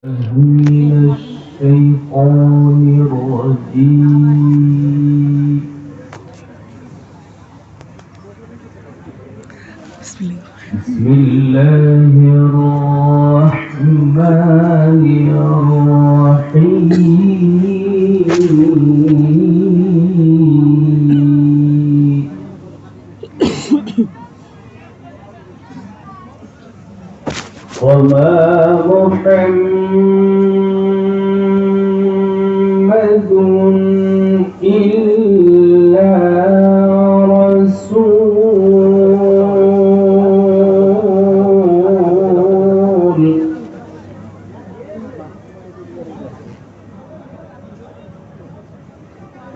من الشيطان الرجيم. بسم الله الرحمن الرحيم. وما محمد إلا رسول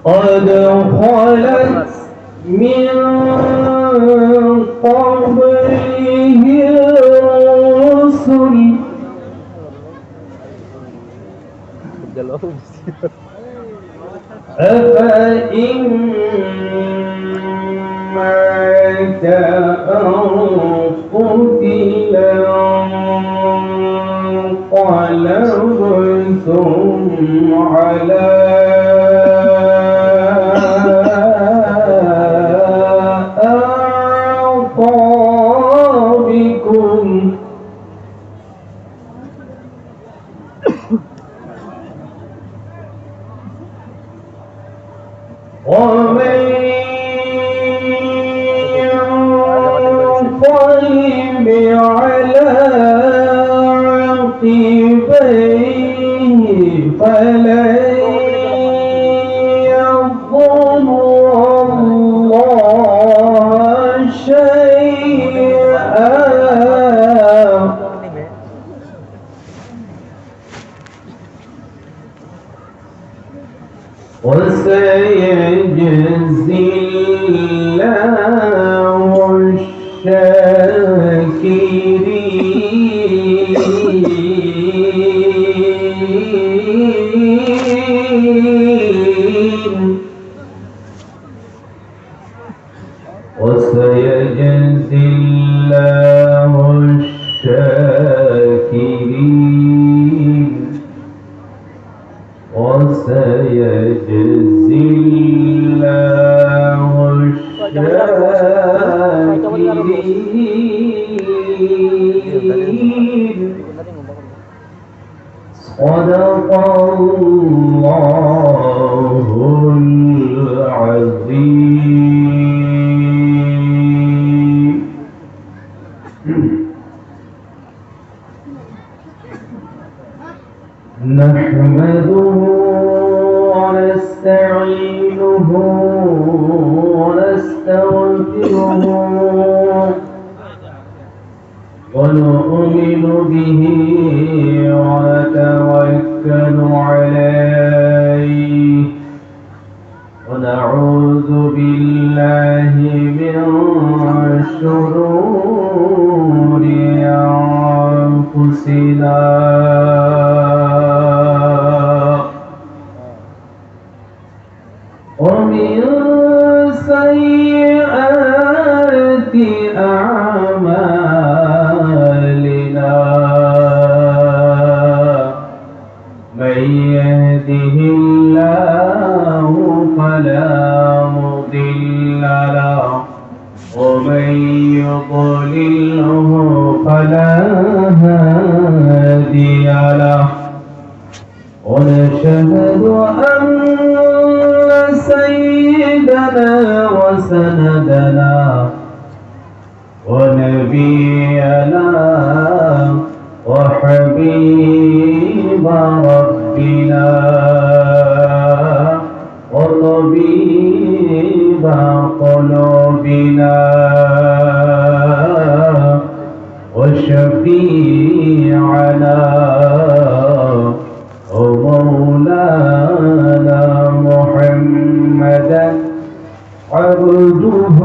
قد خلت من قبله الرسل أفإن مات أو قتل انقلبتم على أعقابكم ومن ينقلب على عقبيه فلن يضر الله شيئا وسيجزي الله الشاكرين وسيجزي الله الشاكرين وسيجزي الله الشاكرين. صدق الله العظيم. نحمده ونستعينه ونستغفره ونؤمن به ونتوكل عليه ونعوذ بالله من شرور أنفسنا ومن سيئات أعمالنا من يهده الله فلا مضل له ومن يضلله فلا هادي له ونشهد أن سيدنا وسندنا ونبينا وحبيب ربنا وطبيب قلوبنا وشفيعنا ومولانا محمدا عبده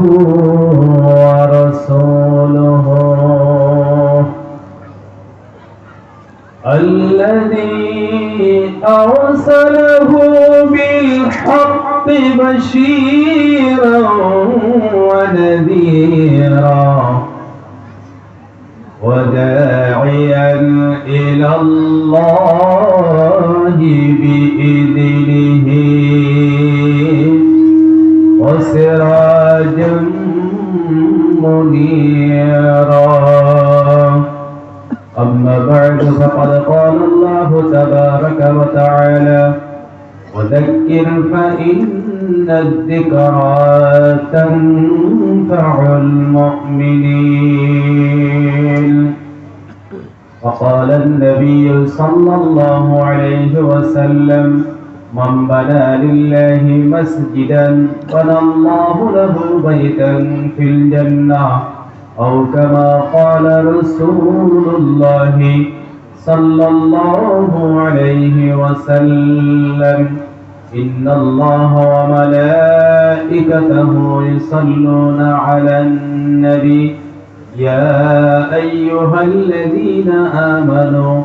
ورسوله الذي أرسله بالحق بشيرا ونذيرا وداعيا إلى الله بإذنه وسراجا منيرا. أما بعد فقد قال الله تبارك وتعالى: وذكر فإن الذكرى تنفع المؤمنين. وقال النبي صلى الله عليه وسلم: من بنى لله مسجدا بنى الله له بيتا في الجنة، أو كما قال رسول الله صلى الله عليه وسلم: إن الله وملائكته يصلون على النبي يا أيها الذين آمنوا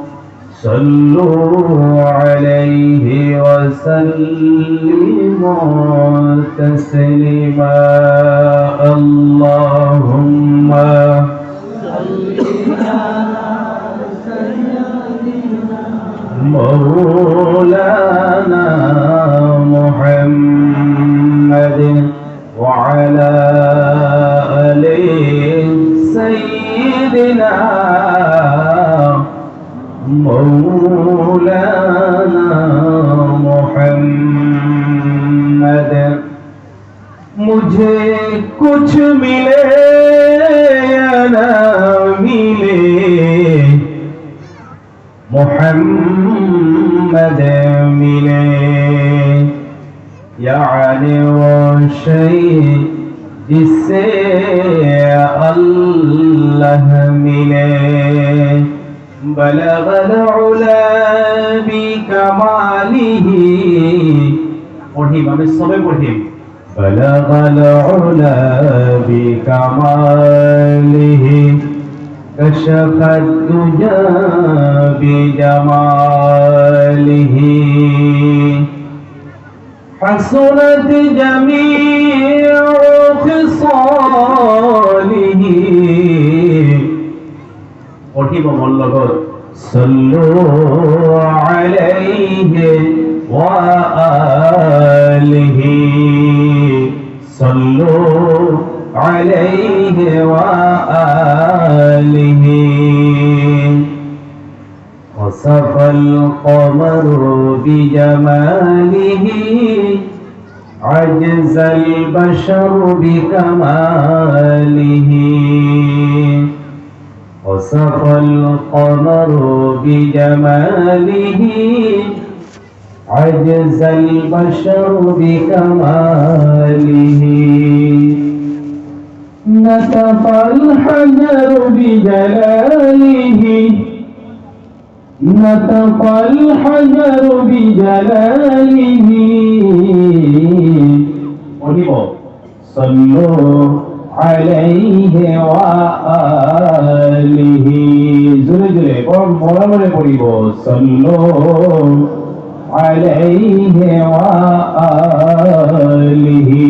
صلوا عليه وسلموا تسليما. اللهم مولانا محمد وعلى آل سيدنا مولانا محمد. मुझे कुछ मिले या ना मिले, मोहम्मद मिले, यानी वो शई जिससे अल्लाह मिले। बलगल उला बिकमालिही, पढ़िम आमि सबे पढ़िम। बलगल उला बिकमालिही कशफ दुजा बिजमालिही, हसनत जमीउ खिसालिही। पढ़िब मोर लगत सल्लु अलैहि व आलिहि, सल्लु अलैहि व आलिहि। वसफल क़मरु बिजमालिहि अजज़ल बशरु बिकमालिहि। वसफल क़मरु बिजमालिहि अजज़ल बशरु बिकमालिहि। नतफ़ल हजरु बिजलालिहि, नतफ़ल हजरु बिजलालिहि। पढ़िब सल्लु अलैहि व आलिहि। जोरे जोरे मने मने पढ़िब सल्लु अलैहि व आलिहि।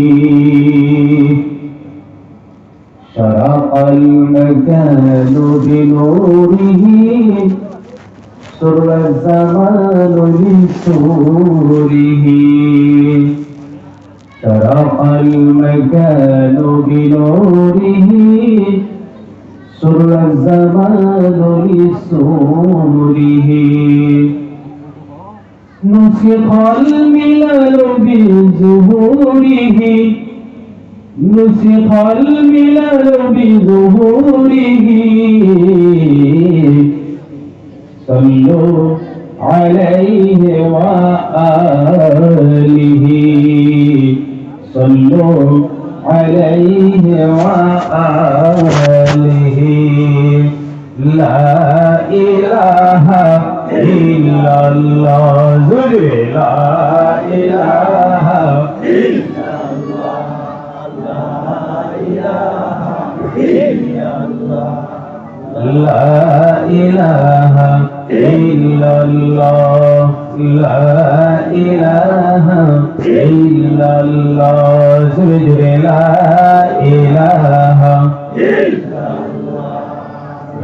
शरक़ल मकानु बिनूरिही सुर्र ज़मानु लिसूरिही। शरक़ल मकानु बिनूरिही सुर्र ज़मानु लिसूरिही। नुसिख़ल मिललु बिज़ुहूरिही, नुसिख़ल मिललु बिज़ुहूरिही। सल्लु अलैहि व आलिहि, सल्लु अलैहि व आलिहि। ला इलाहा इल्लल्लाह, जोरे ला इलाहा इल्लल्लाह, ला इलाहा इल्लल्लाह, ला इलाहा इल्लल्लाह, ला इलाहा इल्लल्लाह। जोरे जोरे ला इलाहा इल्लल्लाह,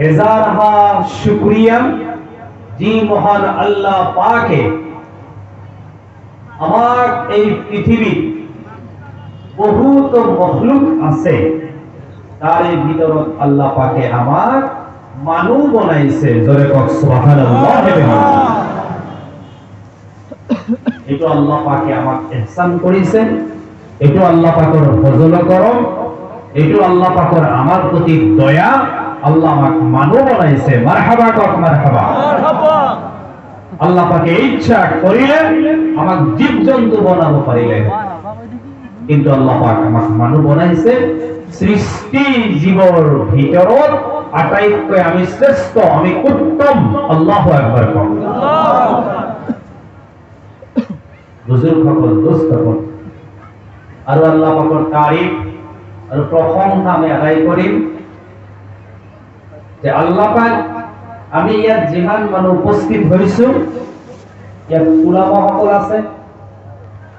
হেজারহা শুকরিয়া জি মহান আল্লাহ পাকে আমার এই পৃথিবী বহুত মখলুক আছে, তার ভিতৰত আল্লাহ পাকে আমার মানুহ বনাইছে। জোরে কক সুবহানাল্লাহ। এটো আল্লাহ পাকে আমাক ইহসান কৰিছে, এটো আল্লাহ পাকৰ ফজল করম, এটো আল্লাহ পাকৰ আমার প্রতি দয়া। আল্লাহ আমাক মানুহ বনাইছে। মারহাবা কক মারহাবা। আল্লাহ পাকে ইচ্ছা করিলে আমাক জীবজন্তু বনাবো পারিলে, কিন্তু আল্লাহ পাক আমাক মানুহ বনাইছে। সৃষ্টি জীবৰ ভিতৰত আটাইতকৈ আমি শ্রেষ্ঠ, আমি উত্তম। আল্লাহু আকবার কক। বুজুর্গ সকল, দোস্ত সকল, আৰু আল্লাহ পাকৰ তারিফ আৰু প্ৰশংসা আমি আদায় কৰিম যে আল্লাহ পাক আমি ইয়াত যিমান মানুহ উপস্থিত হৈছো, ইয়াত উলামা সকল আছে,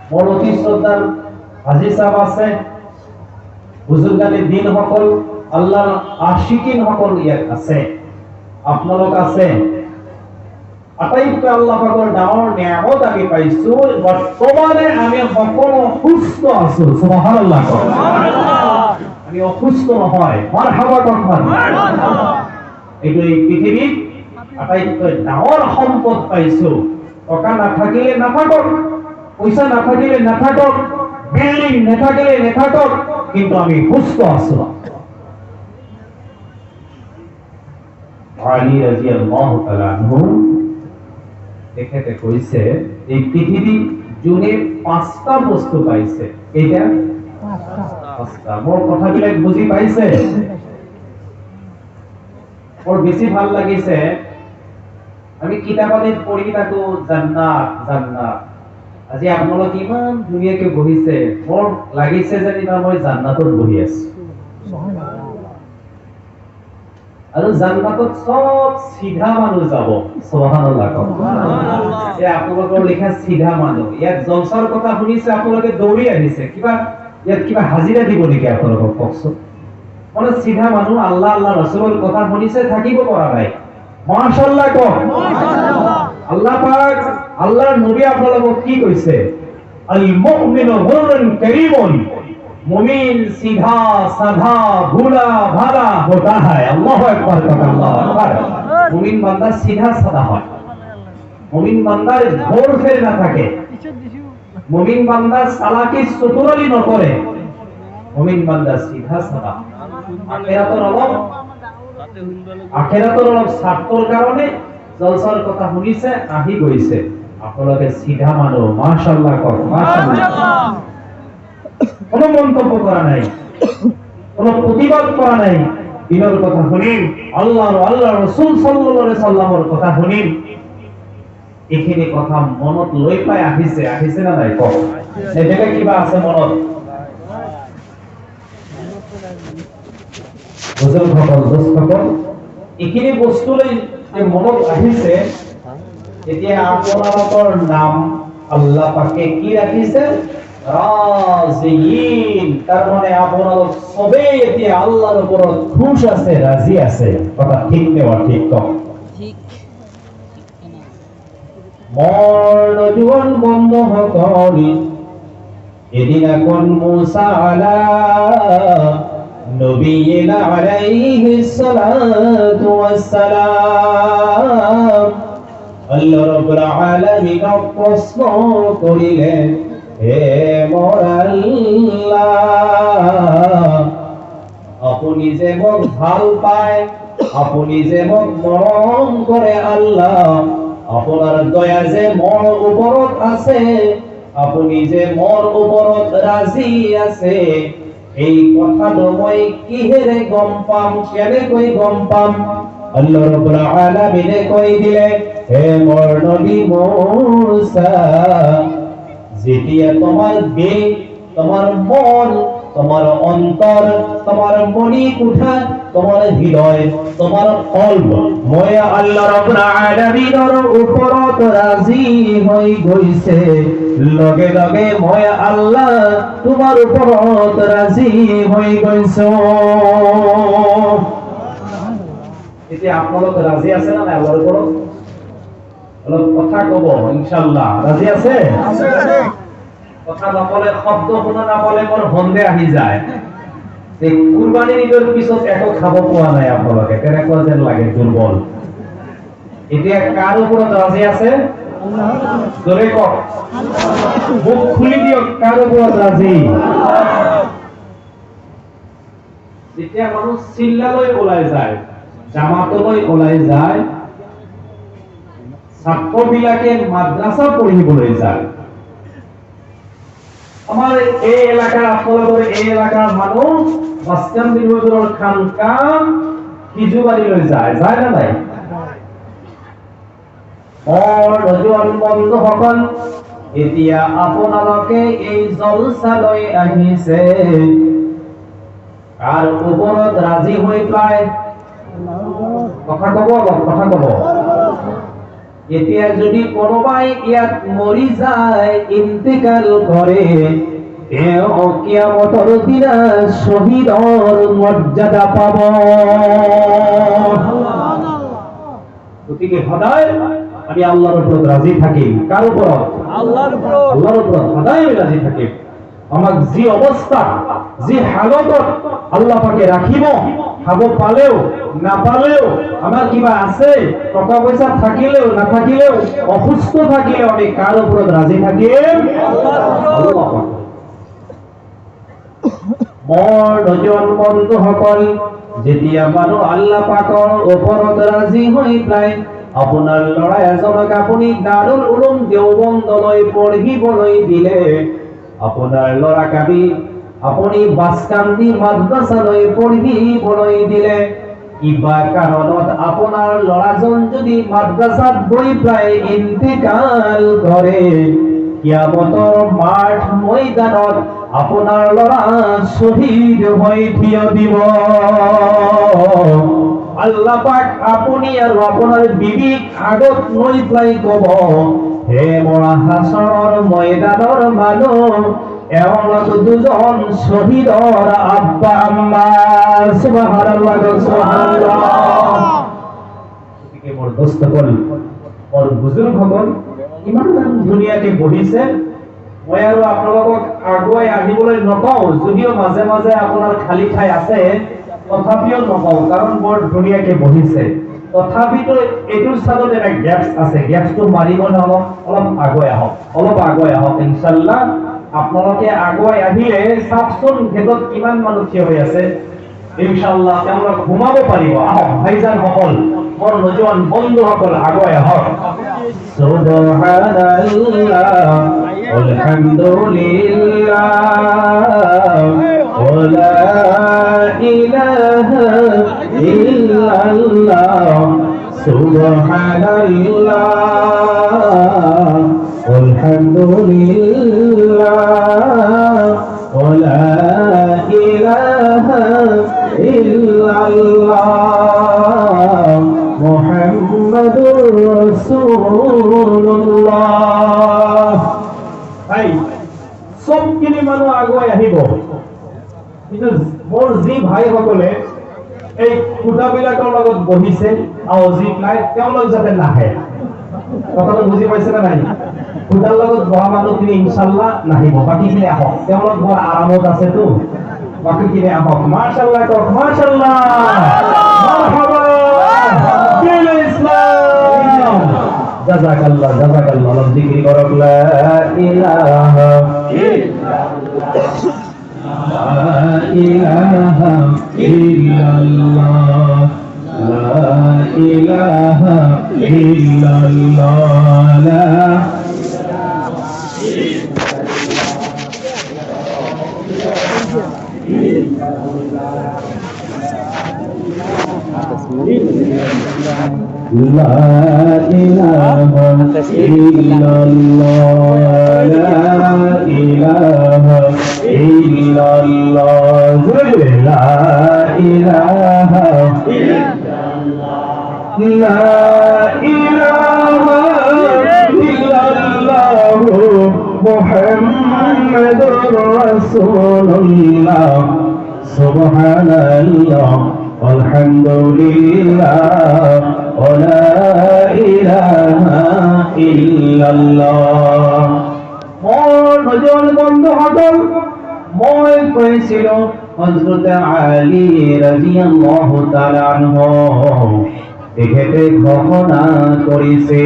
মোৰ অতি শ্ৰদ্ধাৰ হাজী সাহেব আছে, বুজুর্গানী দিন সকল, আল্লাহৰ আশিকিন সকল ইয়াত আছে, আপোনালোক আছে। আটাইতকৈ আল্লাহ পাকৰ ডাঙৰ নিয়ামত আমি পাইছো, বৰ্তমানে আমি সকলো সুস্থ আছো। সুবহানাল্লাহ। আমি অসুস্থ নহয়। মাৰহাবা কক মাৰহাবা। এইটো এই পৃথিৱীত আটাইতকৈ ডাঙৰ সম্পদ পাইছো। টকা নাথাকিলে নাথাকক, পইচা নাথাকিলে নাথাকক, বিল্ডিং নাথাকিলে নাথাকক, কিন্তু আমি সুস্থ আছো। আলী রাদিয়াল্লাহু তাআলা আনহু তেখেতে কৈছে এই পৃথিৱী যোনে 5টা বস্তু পাইছে। এইটা 5টা। মোৰ কথাবিলাক বুজি পাইছে? মোৰ বেছি ভাল লাগিছে, আমি কিতাপত পঢ়ি থাকো জান্নাত জান্নাত। আজি আপোনালোক ইমান ধুনীয়াকে বহিছে, মোৰ লাগিছে যেনিবা মই জান্নাতত বহি আছো। আৰু জান্নাতত সব সিধা মানুহ যাব। সুবহানাল্লাহ। আপোনালোকৰ লিখা সিধা মানুহ। ইয়াত জলসাৰ কথা শুনিছে, আপোনালোকে দৌৰি আহিছে, ইয়াত কিবা হাজিৰা দিব নেকি আপোনালোকক কওকচোন? মানে সিধা মানুহ আল্লাহ আল্লাহ রাসূলৰ কথা শুনিছে, থাকিব পৰা নাই। মাশাআল্লাহ কক। আল্লাহ পাক, আল্লাহর নবী আপোনালোকক কি কৈছে? আল মুমিনু হুরুন কারীমুন। মুমিন सीधा साधा भोला भाला होता है। अल्लाहु আকবার। আল্লাহু আকবার। মুমিন বান্দা सीधा साधा হয়। মুমিন বান্দার ঘোর ফের না থাকে। মুমিন বান্দা চালাকি চতুরালি নকৰে। মুমিন বান্দা सीधा साधा। আখিরাতৰ অলপ স্বাৰ্থৰ কাৰণে জলসাৰ কথা শুনিছে, আহি গৈছে। আপোনালোকে সিধা মানুহ। মাশাআল্লাহ কক। মাশাআল্লাহ। কোনো মন্তব্য করা নাই, কোনো প্রতিবাদ করা নাই। দিনের কথা শুনিম, আল্লাহ রাসূল সাল্লাল্লাহু আলাইহি সাল্লামের কথা শুনিম। এখানে কথা মনত লৈ পাই আহিছে না নাই কক? সেটা কিবা আছে মনত? বুজুর্গ সকল, দোস্ত সকল, এখানে বস্তু লৈ যে মনত আহিছে, এতিয়া আপোনালোকৰ নাম আল্লাহ পাকে কি ৰাখিছে? রাজিয়িন। তার মানে আপোনালোক সবেই এতিয়া আল্লাহর ওপৰত খুশ আছে, রাজি আছে। কথা ঠিক নেওয়া ঠিক কম। মন জীবন বন্ধ হকরি এদিন এখন মুসা আলা নবিয়িনা আলাইহিস সালাতু ওয়াস সালাম। আল্লাহ রাব্বুল আলামিন প্রশ্ন করিলেন, হে মোর আল্লাহ, আপনি যে মোক ভাল পায়, আপনি যে মোক মৰম কৰে আল্লাহ, আপনার দয়া যে মোর উপৰত আছে, আপনি যে মোর উপৰত রাজি আছে, এই কথাটো মই কিহেৰে গম পাম, কেনেকৈ গম পাম? আল্লাহ রাব্বুল আলামিনে কই দিলে, হে মোর নবী মূসা, যেতিয়া তোমার দিল, তোমার মন, তোমার অন্তর, তোমার মনি কুঠা, তোমার হৃদয়, তোমার কলব মই আল্লাহ রাব্বুল আলামিনের উপৰত রাজি হৈ গৈছে, লগে লগে মই আল্লাহ তোমাৰ উপৰত রাজি হৈ গৈছো। এতে আপনারা রাজি আছেন না আল্লাহর উপর? কথা কব ইনশাআল্লাহ, রাজি আছে? কথা না বলে, শব্দ শুনা না বলে মোর হন্দে আহি যায় যে কুরবানির ঈদের পিছত একো খাব পোৱা নাই আপোনালোকে, কেনেকুৱা যেন লাগে, দুর্বল। এতিয়া কার উপর রাজি আছে? জোরে কওক, মুখ খুলি দিয়ক, কার উপর রাজি? যেতিয়া মানুহ চিল্লালৈ ওলাই যায়, জামাতলৈ ওলাই যায়, ছাত্ৰবিলাকে মাদ্ৰাসা পঢ়িবলৈ যায়, আমার এই এলাকার, আপনাদের এই এলাকার মানুষ মাসকান বিরোধীর খানকা কিজুবাড়িলৈ যায়, যায় না নাই? নজওয়ান বন্ধুসকল, এতিয়া আপোনালোকে এই জলসালৈ আহিছে, আর ওপৰত ৰাজি হৈ পায় কথা কব, কথা কব। এতিয়া যদি কোনোবাই ইয়াত মৰি যায়, ইন্তেকাল কৰে, তেওঁ কিয়ামতৰ দিনা শহীদৰ মৰ্যাদা পাব। গতিকে সদায় আমি আল্লাহর উপর রাজি থাকি। কার উপর? আল্লাহর উপর। আল্লাহর উপর সদায় রাজি থাকি। আমাক যি অবস্থা, যি হালত আল্লাহ পাকে রাখিব, খাব পালেও না পালেও, আমার কিবা আছে, টাকা পয়সা থাকিলেও না থাকিলেও, অসুস্থ থাকিলেও আমি কার উপর রাজি থাকিম? আল্লাহর উপর। মোৰ নজওয়ান বন্ধুসকল, যেতিয়া মানুহ আল্লাহ পাকৰ ওপৰত ৰাজি হৈ যায়, আপোনাৰ ল'ৰা এজনক আপুনি দাৰুল উলুম দেওবন্দলৈ পঢ়িবলৈ দিলে, আপোনাৰ ল'ৰাক আপুনি বাসকান্দি মাদ্ৰাসালৈ পঢ়িবলৈ দিলে, কিবা কাৰণত আপোনাৰ ল'ৰাজন যদি মাদ্ৰাসাত গৈ প্ৰায় ইন্তেকাল কৰে, কিয়ামতৰ মাঠ ময়দানত আপোনাৰ ল'ৰা শহীদ হৈ থিয় দিব। আল্লাহ পাক আপুনি আৰু আপোনাৰ বিবিক আগত লৈ পেলাই কব, হে মৰা হাছৰৰ ময়দানৰ মানুহ, এওঁলোক দুজন শহীদৰ আব্বা আম্মা। সুবহানাল্লাহ, সুবহানাল্লাহ। গতিকে মোৰ দোস্তসকল, মোৰ বুজুৰ্গসকল, ইমান ধুনীয়াকে বহিছে, মই আৰু আপোনালোকক আগুৱাই আহিবলৈ নকওঁ, যদিও মাজে মাজে আপোনাৰ খালী ঠাই আছে, তথাপিও নকওঁ, কাৰণ বৰ ধুনীয়াকে বহিছে। তথাপিতো এইটোৰ চাইডত এটা গেপছ আছে, গেপছটো মাৰিবলৈ অলপ আগুৱাই আহক, অলপ আগুৱাই আহক ইনশাআল্লাহ। আপোনালোকে আগুৱাই আহিলে চাওকচোন গেটত কিমান মানুহ থিয় হৈ আছে, ইনশাআল্লাহ তেওঁলোক ঘুমাব পাৰিব। আহক ভাইজান সকল, মোৰ নজওয়ান বন্ধুসকল, আগুৱাই আহক। সুবহানাল্লাহ, আলহামদুলিল্লাহ, ওয়া ইলাহা ইল্লাল্লাহ, সুবহানাল্লাহ, আলহামদুলিল্লাহ, ওয়া ইলাহা ইল্লাল্লাহ, মুহাম্মাদুর রাসূলুল্লাহ। ভাই সবখিনি মানুহ আগুৱাই আহিব, কিন্তু মোৰ যি ভাইসকলে এই খুঁটাবিলাকৰ লগত বহিছে আৰু যি নাই, তেওঁলোক যাতে নাহে। কথাটো বুজি পাইছে নে নাই? খুঁটাৰ লগত বহা মানুহখিনি ইনশাআল্লাহ নাহিব, বাকীখিনি আহক, তেওঁলোক বৰ আৰামত আছেতো, বাকীখিনি আহক। মাশাআল্লাহ কওক, মাশাআল্লাহ, মাৰহাবা, দিল ইসলাম, জাযাকাল্লাহ, জাযাকাল্লাহ। অলপ জিকির করক, লা ইলাহা ইল্লাল্লাহ, লা ইলাহা ইল্লাল্লাহ, লা ইলাহা ইল্লাল্লাহ, লা لا إله إلا الله، لا إله إلا الله، لا إله إلا الله، لا إله إلا الله، محمد رسول الله، سبحان الله আলহামদুলিল্লাহ ওয়া লা ইলাহা ইল্লাল্লাহ। মোর নজর বন্ধ হতল মই কইছিল হযরত আলী রাদিয়াল্লাহু তাআলা আনহু দেখেতে ঘোষণা করিছে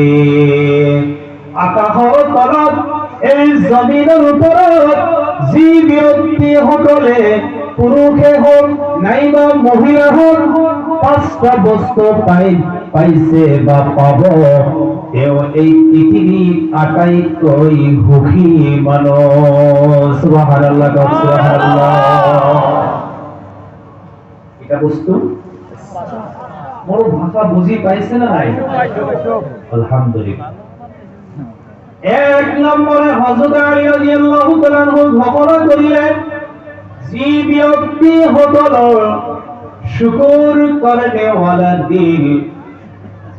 আকাশৰ তলত এই জমিনৰ ওপৰত যি ব্যক্তি সকলে পুৰুষে হওক নাইবা মহিলা হওক পাঁচটা বস্তু পাইছে বা পাব তেওঁ এই পৃথিৱীত আটাইতকৈ সুখী মানুহ। সুবহানাল্লাহ সুবহানাল্লাহ। এটা বস্তু মোৰ ভাষা বুজি পাইছে না নাই? আলহামদুলিল্লাহ। এক নম্বরে হযরত আলী রাদিয়াল্লাহু তাআলা আনহু ঘোষণা করিলেন যে ব্যক্তি হতল শুকর করতে ওয়ালা দিল,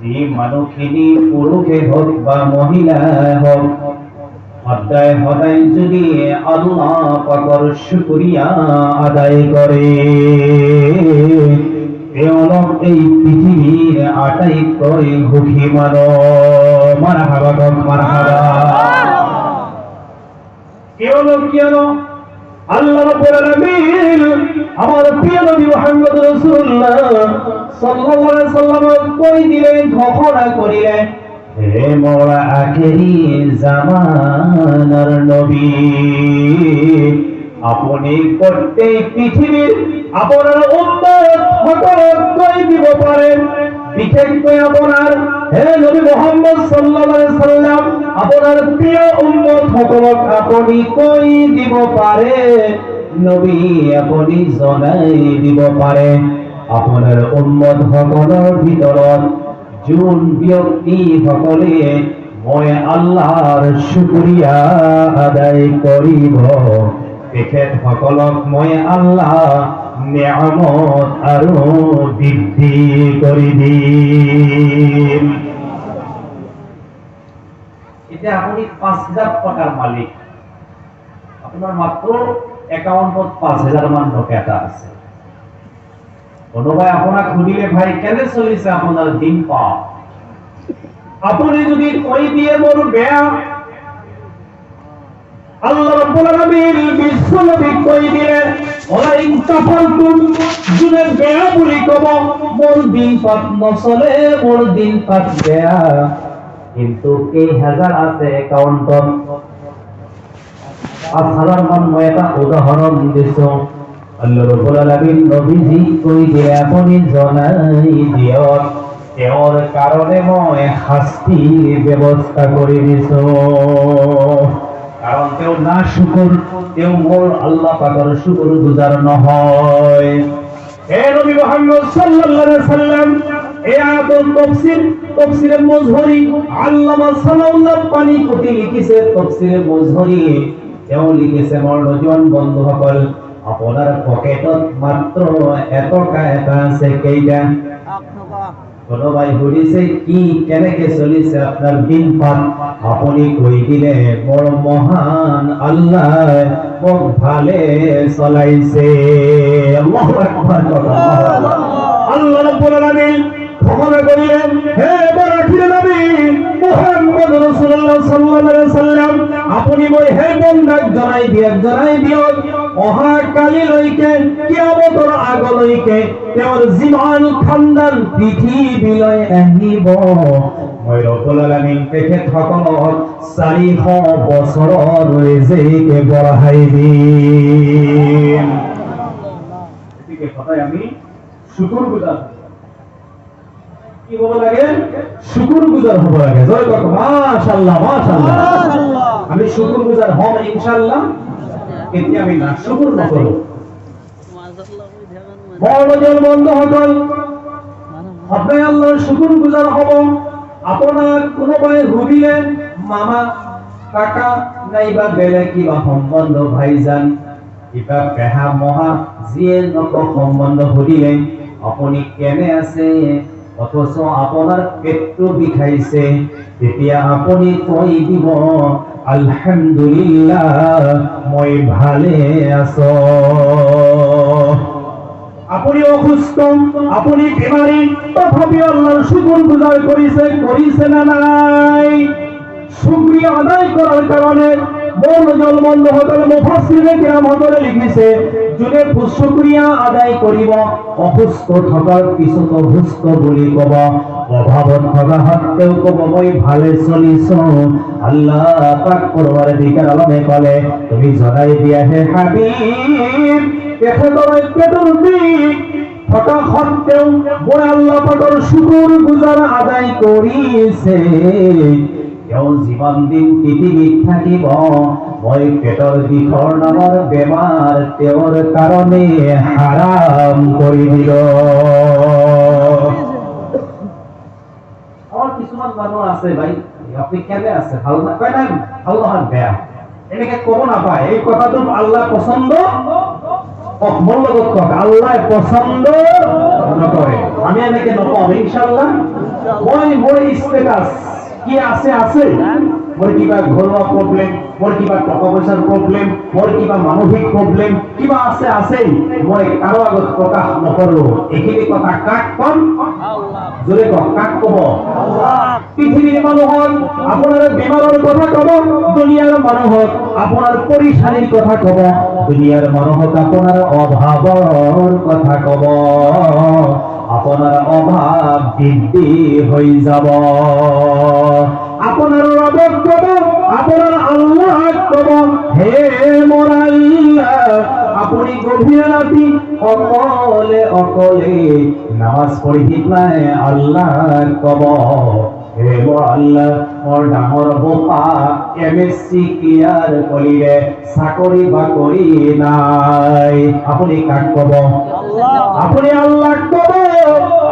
যে মানুষখিনি পুরুষে হোক বা মহিলা হোক সদায় সদায় যদি আল্লাহ পাকের শুকরিয়া আদায় করে তেওঁলোক এই পৃথিবীর আটাইতকৈ সুখী মানুহ। মারহাবা মারহাবা। কিয়নো আল্লাহ রাব্বুল আলামিন আমার প্রিয় নবী মুহাম্মদ রাসূলুল্লাহ সাল্লাল্লাহু আলাইহি ওয়াসাল্লাম কই দিলেন, ঘোষণা করিলেন, হে মোরা আখেরি জামানার নবী, আপনি প্রত্যেক পৃথিবীর আপনার উম্মত সকলক কই দিব পারেন, বিশেষকৈ আপনার হে নবী মুহাম্মদ সাল্লাল্লাহু আলাইহি ওয়াসাল্লাম আপনার প্রিয় উম্মত সকলক আপনি কই দিব পারে, নবী আপনি জনাই দিব পারে আপনার উম্মত সকলৰ ভিতৰত যোন ব্যক্তি সকলে মই আল্লাহৰ শুকরিয়া আদায় কৰিব তেখেত সকলক মই আল্লাহ নিয়ামত আৰু বৃদ্ধি কৰি দিম। এতিয়া আপুনি ৫,০০০ টকাৰ মালিক, আপোনাৰ মাত্ৰ একাউণ্টত ৫,০০০ মান টকা আছে। কোনোবাই আপোনাক সুধিলে ভাই কেনে চলিছে আপোনাৰ দিন পাও, আপুনি যদি কৈ দিয়ে মোৰ বেয়া, আল্লাহ রাব্বুল আলামিন বিশ্ব নবী কই দিলেন ওলা ইন কাফারতুম, জুনে বেয়া বলি কব মোর দিন পাত নচলে, মোর দিন পাত বেয়া, কিন্তু এই হাজার আছে একাউন্টত ৫,০০০ মান। মই এটা উদাহরণ দিছো, আল্লাহ রাব্বুল আলামিন নবীজি কই দিয়ে আপনি জনাই দিয়ক তেওঁৰ কাৰণে মই শাস্তিৰ ব্যৱস্থা কৰি দিছো, কারণ কেউ না শুকর, কেউ মোর আল্লাহ পাকের শুকর গুজার নহয়। হে নবী মুহাম্মদ সাল্লাল্লাহু আলাইহি ওয়াসাল্লাম এই আয়াতুল তাফসীরে মুজহরি আল্লামা সালাউল্লাহ পানি কতি লিখিছে, তাফসীরে মুজহরি তেওঁ লিখিছে, মোর নজন বন্ধুসকল আপনার পকেটত মাত্র এটকা এটা আছে, কেইটা? কোনোবাই সুধিছে কি কেনেকে চলিছে আপনার দিন পাত, আপনি কই দিলে মোর মহান আল্লাহ মোক ভালে চলাইছে। আল্লাহু আকবার। আল্লাহ রাব্বুল আলামিন ঘোষণা করিলেন, হে বরাকির নবী মুহাম্মদ রাসূলুল্লাহ সাল্লাল্লাহু আলাইহি ওয়াসাল্লাম আপনি মই হে বন্দাক জনাই দিয়ক মহাকালিলৈকে কিয়ামতৰ আগলৈকে তেওঁৰ যিমান খানদান পৃথিৱীলৈ আহিব মই ৰব্বুল আলামিন তেখেত সকলক ৪০০ বছৰৰ ৰিজিক বঢ়াই দিম। গতিকে সদায় আমি শুকৰগুজাৰ কি হব লাগে? শুকরগুজার হব লাগে। জয় কর মাশাআল্লাহ মাশাআল্লাহ। আমি শুকরগুজার হব ইনশাআল্লাহ। কিন্তু আমি না শুকর নকরব। মহাজন বন্ধ হতল আপনি আল্লাহর শুকরগুজার হব। আপনার কোনোবাই হুদিলে মামা কাকা নাইবা বেলে কিবা সম্বন্ধ ভাইজান কিবা পেহা মহা যিয়ে নক সম্বন্ধ হুদিলে আপনি কেনে আছে, অথচ আপনার পেটটো বিষাইছে, তেতিয়া আপনি কই দিব আলহামদুলিল্লাহ মই ভালে আছো। আপনি অসুস্থ, আপনি বিমারি, তথাপি আল্লাহর শুকর গুজার করিছে না নাই? শুকরিয়া আদায় করার কারণে মৌলজল বন্ধ হতল মুফাসসিরে কিরাম হতলে লিখিছে যোনে শুকরিয়া আদায় করিব অসুস্থ থকাৰ পিছত অসুস্থ বুলি কব, অভাৱত থকা সত্ত্বেও কব মই ভালে চলিছ। আল্লাহ পাক পৰৱাৰদিগাৰ আলমে কলে তুমি জনাই দিয়া হে হাবিব, তেখেতৰ পেটৰ বিষ থকা সত্ত্বেও মই আল্লাহ পাকৰ শুকুৰ গুজাৰ আদায় কৰিছে। তেওঁ জীবন দিন পৃথিৱীত থাকিব, মই পেটৰ বিষৰ নামৰ বেমাৰ তেওঁৰ কাৰণে হাৰাম কৰি দিল। আমার কিছুমান মানুহ আছে ভাই, আপনি কেনে আছে ভাল না কয় না ভাল নহয় বেয়া এনেকে কব নাপায়। এই কথাটো আল্লাহ পছন্দ মোৰ লগত কওক, আল্লাহ পছন্দ নকৰে। আমি এনেকে নকওঁ ইনশাআল্লাহ। মই মোৰ ষ্টেটাস কি আছে আছে, মোৰ কিবা ঘৰুৱা প্ৰব্লেম, মোৰ কিবা টকা পইচাৰ প্ৰব্লেম, মোৰ কিবা মানসিক প্ৰব্লেম কিবা আছে আছেই, মই কাৰো আগত প্ৰকাশ নকৰো। এইখিনি কথা কাক কম? জোৰে কওক, কাক কব? পৃথিৱীৰ মানুহক আপোনাৰ বেমাৰৰ কথা কব, দুনিয়াৰ মানুহক আপোনাৰ পৰিশানিৰ কথা কব, দুনিয়াৰ মানুহক আপোনাৰ অভাৱৰ কথা কব, আপোনাৰ অভাৱ বৃদ্ধি হৈ যাব। আপনার রবক কব, আপনার আল্লাহ কব হে মোর আল্লাহ, আপনি গভীর রাতি অকলে অকলে নামাজ পড়ি নাই আল্লাহ কব হে মোর আল্লাহ, মোর ডাঙর বোপা এমএসসি ক্লিয়ার করিলে চাকরি বাকরি নাই, আপনি কাক কব? আপনি আল্লাহ কব।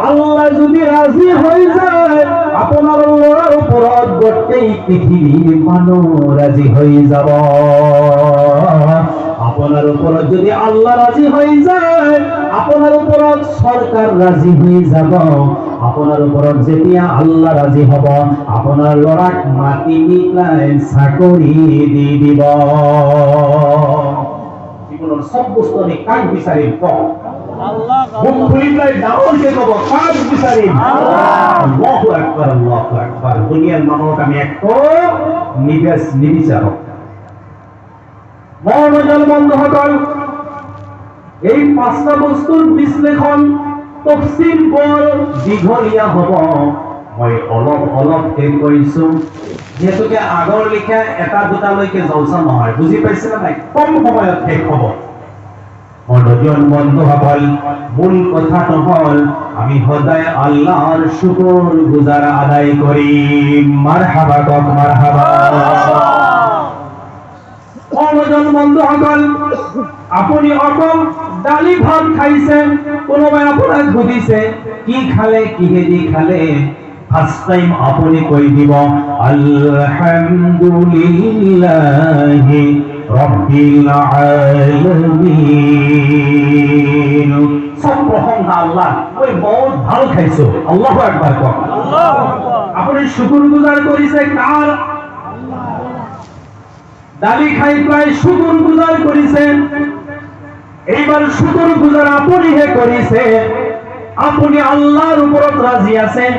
আল্লাহ যদি রাজি হয়ে যায় আপনার লড়ার উপরত গোটেই পৃথিবীর মানুষ রাজি হয়ে যাব। আপনার উপরত যদি আল্লাহ রাজি হয়ে যায়, আপনার উপরত সরকার রাজি হয়ে যাব। আপনার উপরত যেতিয়া আল্লাহ রাজি হব, আপনার লড়াক মাটি নিকলাই চাকরি দি দিব। জীবনের সব বস্তু আমি কাক বিচারিম কওক? মুখ খুলিলাই ডাঙৰকে কব কাক বিচাৰিম? আল্লাহু আকবার, আল্লাহু আকবার। দুনিয়ার মানুহক আমি একো নিবিচাৰো। মহানজল বন্ধুসকল, এই পাঁচটা বস্তুৰ বিশ্লেষণ তফসিল বৰ দীঘলীয়া হব, মই অলপ অলপকে কৈছো, যিহেতুকে আগৰ লিখা এটা দুটালৈকে জলসা নহয়, বুজি পাইছে নাই? কম সময়ত শেষ হব। মনোজন বন্ধুসকল, মূল কথাটো হল আমি সদায় আল্লাহর শুকর গুজার আদায় করি। মারহাবা কক, মারহাবা। মনোজন বন্ধুসকল, আপনি অকল ডালি ভাত খাইছেন, কোনোবাই আপোনাক সুধিছে কি খালে, কিহেদি খালে, ফার্স্ট টাইম আপনি কই দিব আলহামদুলিল্লাহি রব্বিল আলামিন। সব প্রশংসা আল্লাহ, ওই বহুত ভাল খাইছো, আল্লাহু আকবার কও। আপনি শুকরগুজার করিছে কার? ডালি খাই প্রায় শুকরগুজার করিছেন। এইবার শুকরগুজার আপনি হে করিছে, আপনি আল্লাহর উপর রাজি আছেন।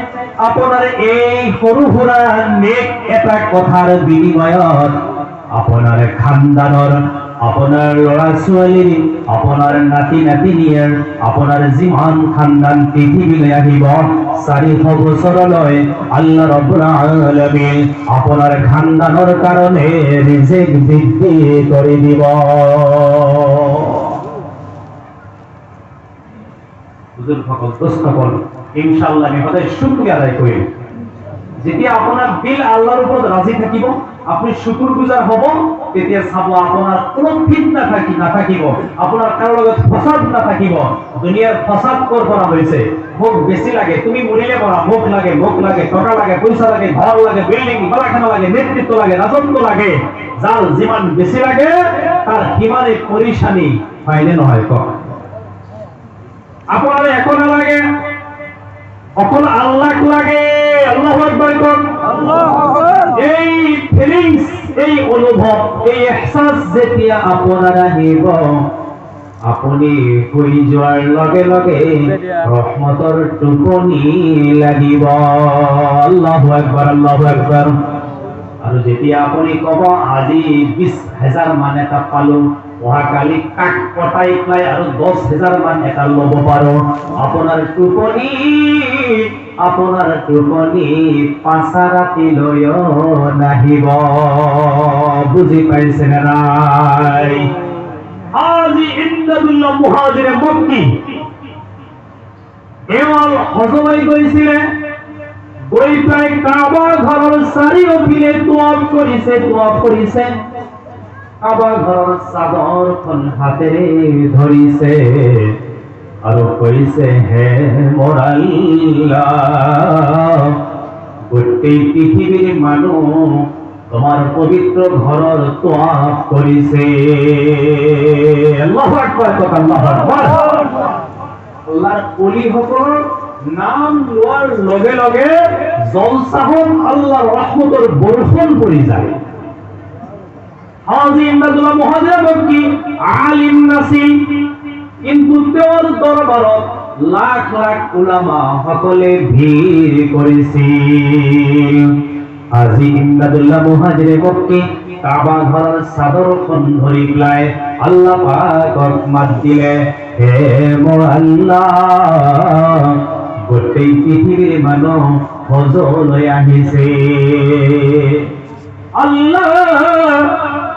আপনার এই সরু সুরা নেক এটা কথার বিনিময়ত আপনার খানদানৰ, আপনার লড়া ছোৱালী, আপনার নাতি নাতিনিৰ, আপনার যিমান খানদান পৃথিৱীলৈ আহিব 400 বছৰলৈ আল্লাহ ৰব্বুল আলামিন আপনার খানদানৰ কাৰণে ৰিজিক বৃদ্ধি কৰি দিব। হুজুর সকল দোস্তসকল, ইনশাআল্লাহ আমি সদায় শুকরিয়া আদায় করি। যেতিয়া আপোনাৰ দিল আল্লাহৰ ওপৰত ৰাজি থাকিব, আপনি শুকুরগুজার হব, তেতিয়া চাব আপনার কোনো ফিতনা নাথাকিব, আপনার কারোর লগত ফসাদ নাথাকিব। দুনিয়ার ফসাদ কৰ পৰা হৈছে? মোক বেছি লাগে, তুমি মৰিলে মৰা, মোক লাগে, টকা লাগে, পইচা লাগে, ঘর লাগে, বিল্ডিং বালাখানা লাগে, নেতৃত্ব লাগে, রাজত্ব লাগে। যার যিমান বেছি লাগে তার সিমানে পরিশানি হয়নে নহয় কওক? আপনার এখন লাগে, অকল আল্লাহ লাগে। আল্লাহু আকবার কওক। এই ফিলিংস, এই অনুভব, এই ইহসাস যেতিয়া আপনার আহিব, আপুনি শুই যোৱাৰ লগে লগে ৰহমতৰ টোপনি লাগিব। আল্লাহু আকবার, আল্লাহু আকবার। আৰু যেতিয়া আপুনি কব আজি 20,000 মান এটা পালো, অহাকালি কাক কটাই পেলাই আৰু 10,000 মান এটা ল'ব পাৰো, আপোনাৰ টোপনি পাঁচা ৰাতিলৈ নাহিব। বুজি পাইছে নে নাই? আজি ইমদাদুল্লাহ মুহাজিরে মক্কি এওয়াল হজবাই গৈছিলে, গৈ পেলাই কাবা ঘৰৰ চাৰিওপিনে তোৱাফ কৰিছে। কাবা ঘৰৰ চাদৰখন হাতেৰে ধৰিছে আৰু কৈছে, হে মোৰ আল্লাহ, গোটেই পৃথিৱীৰ মানুহ তোমার পবিত্র ঘৰৰ তোয়াফ কৰিছে। আল্লাহু আকবার, কথা আল্লাহু আকবার। আল্লাহর ওলি সকলৰ নাম লোৱাৰ লগে লগে জলসাহত আল্লাহর রহমতের বর্ষণ পৰি যায়। হাজী ইমদাদুল্লাহ মুহাজির মক্কি আলিম নাছিল, কিন্তু তেওঁৰ দৰবাৰত লাখ লাখ উলামা সকলে ভিৰ কৰিছিল। আজি ইমদাদুল্লাহ মুহাজিরে মক্কি কাবা ঘৰৰ চাদৰখন ধৰি পেলাই আল্লাহ পাকক মাত দিলে, হে মোৰ আল্লাহ, গোটেই পৃথিৱীৰ মানুহ হজলৈ আহিছে। আল্লাহ,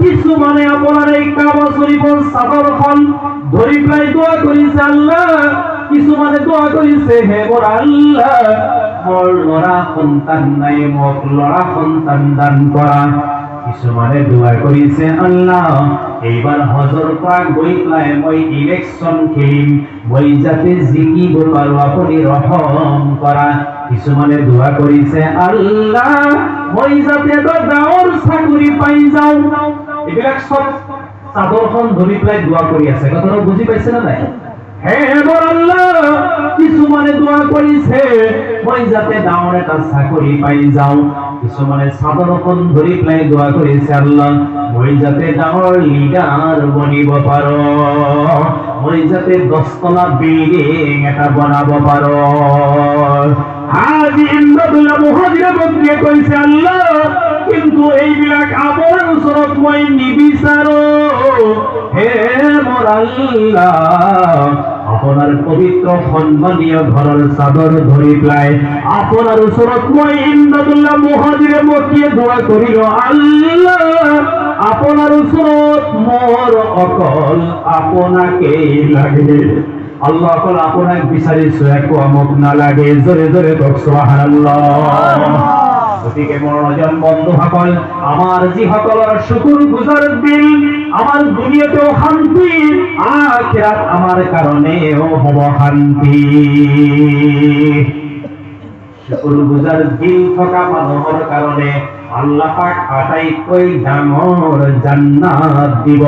কিছুমানে আপোনাৰ এই কাবা শৰীফৰ চাদৰখন ধৰি পেলাই দোয়া কৰিছে। আল্লাহ, কিছুমানে দোয়া কৰিছে, হে মোৰ আল্লাহ, মোৰ ল'ৰা সন্তান নাই, মোক ল'ৰা সন্তান দান কৰা। কিছুমানে দোয়া কৰিছে, আল্লাহ, এইবাৰ হজৰ পৰা গৈ পেলাই মই ইলেকশ্যন খেলিম, মই যাতে জিকিব পাৰো, আপুনি ৰহম কৰা। কিছুমানে দোয়া কৰিছে, আল্লাহ, মই যাতে এটা ডাঙৰ চাকৰি পাই যাওঁ। এইবিলাক সব চাদৰখন ধৰি পেলাই দোয়া কৰি আছে। কথাটো বুজি পাইছে নে নাই? হে মোৰ আল্লাহ, কিছুমানে দোয়া কৰিছে, মই যাতে ডাঙৰ এটা চাকৰি পাই যাওঁ। কিছুমানে চাদৰখন ধৰি পেলাই দোয়া কৰিছে, আল্লাহ, মই যাতে ডাঙৰ লিডাৰ বনিব পাৰো, মই যাতে 10 তলা বিল্ডিং এটা বনাব পাৰো। হাজী ইমদাদুল্লাহ মুহাজিরে মক্কিয়ে কৈছে, আল্লাহ, কিন্তু এইবিলাক আপোনাৰ ওচৰত মই নিবিচাৰো। হে মোৰ আল্লাহ, আপোনাৰ পবিত্ৰ সন্মানীয় ঘৰৰ চাদৰ ধৰি পেলাই আপোনাৰ ওচৰত মই ইমদাদুল্লাহ মুহাজিরে মক্কিয়ে দোয়া কৰিলো, আল্লাহ, আপোনাৰ ওচৰত মোৰ অকল আপোনাকেই লাগে। আল্লাহ অকল আপোনাক বিচাৰিছো, একো আমাক নালাগে। জোৰে জোৰে কওক সুবহানাল্লাহ। গতিকে মনোৰঞ্জন বন্ধুসকল, আমাৰ যিসকলৰ শুকুৰ গুজাৰ দিল, আমাৰ দুনিয়াতেও শান্তি, আখিৰাত আমাৰ কাৰণেও হ'ব শান্তি। শুকুৰ গুজাৰ দিল থকা মানুহৰ কাৰণে আল্লাহ পাক আটাইতকৈ ডাঙৰ জান্নাত দিব।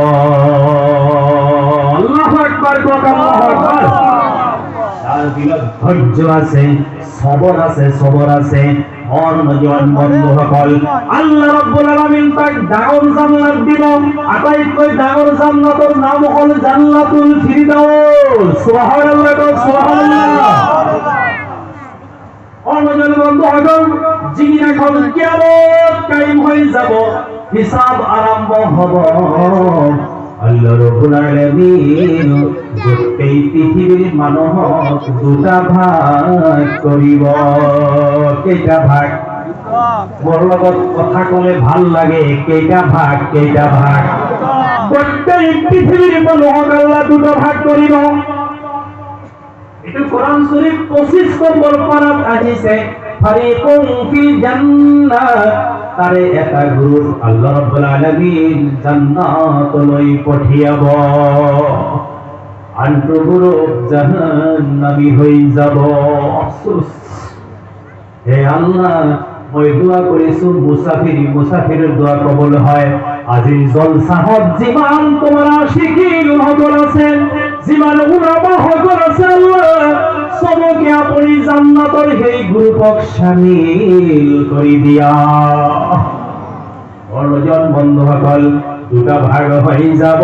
আল্লাহু আকবার, আল্লাহু আকবার। তার দিলত ধৈর্য আছে, সবর আছে। নজওয়ান বন্ধুসকল, আল্লাহ রাব্বুল আলামিন তাক ডাঙর জান্নাত দিব। আটাইতকৈ ডাঙৰ জান্নাতৰ নাম হ'ল জান্নাতুল ফিরদাউস। সুবহানাল্লাহ, সুবহানাল্লাহ। নজওয়ান বন্ধুসকল, যিদিন এখন কিয়ামত কায়েম হৈ যাব, হিসাব আৰম্ভ হ'ব, আল্লাহ রাব্বুল আলামিন গোটেই পৃথিৱীৰ মানুহক দুটা ভাগ কৰিব। কেইটা ভাগ? মোৰ লগত কথা ক'লে ভাল লাগে। কেইটা ভাগ? গোটেই পৃথিৱীৰ মানুহক আল্লাহ দুটা ভাগ কৰিব। এইটো কোরআন শরীফ 25 নম্বর পারাত আহিছে, ফারিকুন ফিল জান্নাহ, তারে এটা গ্রুপ আল্লাহ রাব্বুল আলামিন জান্নাতলৈ পঠিয়াব, আনটো গ্রুপ জাহান্নামী হৈ যাব। আফসোস, হে আল্লাহ, মই দোয়া কৰিছো মুসাফিরের দোয়া কবুল হয়। আজিৰ জলসাহত যিমান তোমাৰ আশিকিন সকল আছে, যিমান উলামা সকল আছে, আল্লাহ সবকে আপুনি জান্নাতৰ সেই গ্ৰুপক শামিল কৰি দিয়া। বন্ধুসকল, দুটা ভাগ হৈ যাব।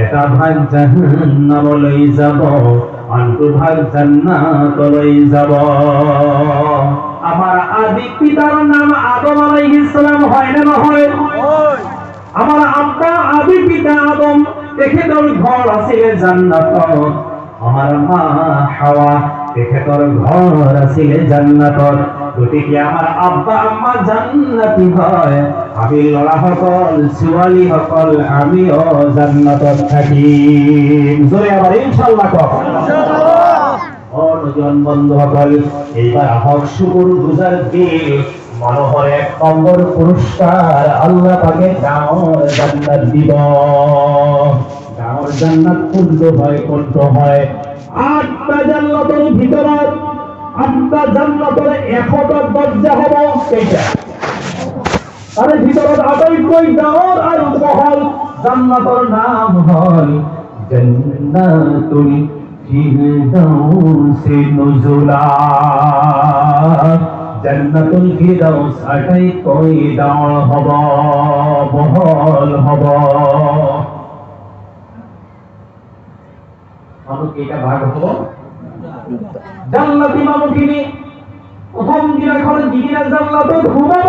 এটা ভাগ জাহান্নামলৈ যাব, আনটো ভাগ জান্নাতলৈ যাব। আমার আদি পিতার নাম আদম আলাইহিস সালাম, হয় না নহয়? আমার আব্বা আদি পিতা আদম, তেখেতৰ ঘৰ আছিল জান্নাতত। আমার মা হাওয়া, তেখেতৰ ঘৰ আছিল জান্নাতত। গতিকে আমার আব্বা আম্মা জান্নাতি হয়, আমি ল'ৰাসকল ছোৱালীসকল আমিও জান্নাতত থাকিম। জোৰে আবার ইনশাআল্লাহ কওক। অনজন বন্ধুসকল, এইবার আহক শুকুর গুজার দিন। মানুহৰ এক নম্বৰ পুরস্কার, আল্লাহ পাকে ডাঙৰ জান্নাত দিব। ডাঙৰ জান্নাত কোনটো হয়? কোনটো হয়? 8টা জান্নাতের ভিতৰত 8টা জান্নাতের 100টা দরজা হব। কেইটা? তার ভিতৰত আটাইতকৈ ডাঙৰ আৰু বহল জান্নাতৰ নাম হল জান্নাতুল ফিরদাউসে নুজুলা। জান্নাতুল ফিরদাউস আটাইতকৈ ডাঙৰ হব, বহল হব। মানুহ কেইটা ভাগ হব? জান্নাতি মানুহখিনি প্রথম দিনাখন যিদিনা জান্নাতত সোমাব,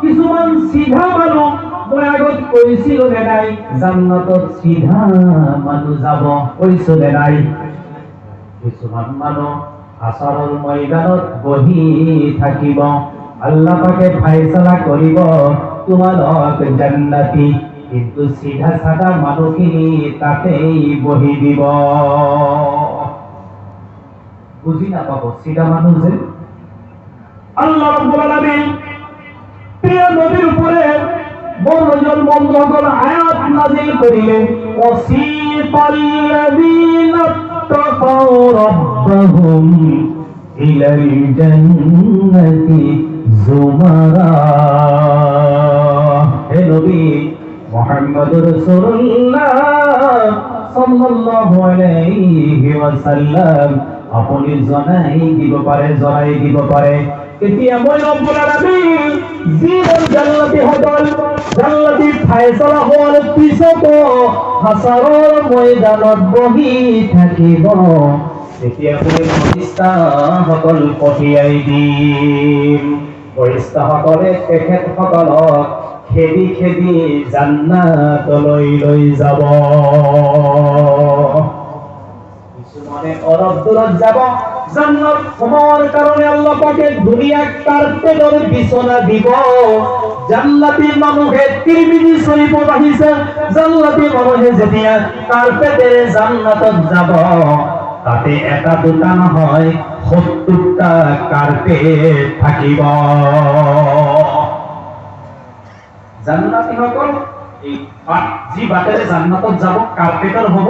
কিছুমান সিধা মানুহ, মই আগত কৈছিলো নে নাই, জান্নাতত সিধা মানুহ যাব, কৈছো নে নাই? কিছুমান মানুহ আসাৰৰ ময়দানত বহি থাকিব, আল্লাহ পাকে ফাইসালা কৰিব তোমালোক জান্নাতি, কিন্তু সিধা সাদা মানুহখিনি তাতেই বহি দিব। বুঝি না পাবো সিধা মানুষ যে। আল্লাহ রাব্বুল আলামিন প্রিয় নবীর উপরে বড়জন বন্ধুসকল আয়াত নাযিল করিলেন, ওয়াসিফাল্লাযীনা তাকাউ রাব্বাহুম ইলাল জান্নাতি যুমারা। হে নবী মুহাম্মদুর রাসূলুল্লাহ সাল্লাল্লাহু আলাইহি ওয়াসাল্লাম, আপনি জনাই দিব পাৰে কেতিয়া মই ৰব্বুল আলামিন জীবন জান্নাতি হদল, জান্নাতি ফায়সালা হোৱাৰ পিছত হাসাৰৰ ময়দানত বহি থাকিব, তেতিয়া আপুনি ফৰিস্তাসকল পঠিয়াই দিম। ফৰিস্তাসকলে তেখেতসকলক খেদি খেদি জান্নাতলৈ লৈ যাব। কিছুমানে অৰব দূৰত যাব, জান্নাত সোমাৱাৰ কাৰণে আল্লাহ পাকে দুনিয়া কাৰ্পেটৰ বিছনা দিব। জান্নাতি মানুহে তিৰমিজি শৰীফত আহিছে, জান্নাতি মানুহে যেতিয়া কাৰ্পেটেৰে জান্নাতত যাব, তাতে এটা দুটা নহয় 70টা কাৰ্পেট থাকিব। জান্নাতীসকল যি বাটেৰে জান্নাতত যাব কাৰ্পেটৰ হ'ব,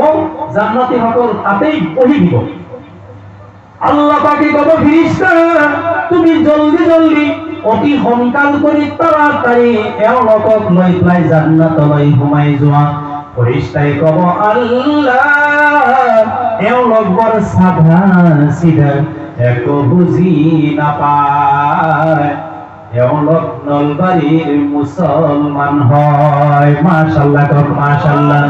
জান্নাতীসকল তাতেই বহি দিব। আল্লাহ পাকে কব, ফেরেশতা তুমি জলদি জলদি অতি সোনকাল কৰি তাড়াতাড়ি এওঁলোকক লৈ পেলাই জান্নাতলৈ সোমাই যোৱা। ফেরেশতাই কব, আল্লাহ এওঁলোক বৰ সাধা সিধা, একো বুজি নাপায়, এওঁলোক নলবাৰীৰ মুছলমান হয়। মাশাআল্লাহ কক মাশাআল্লাহ।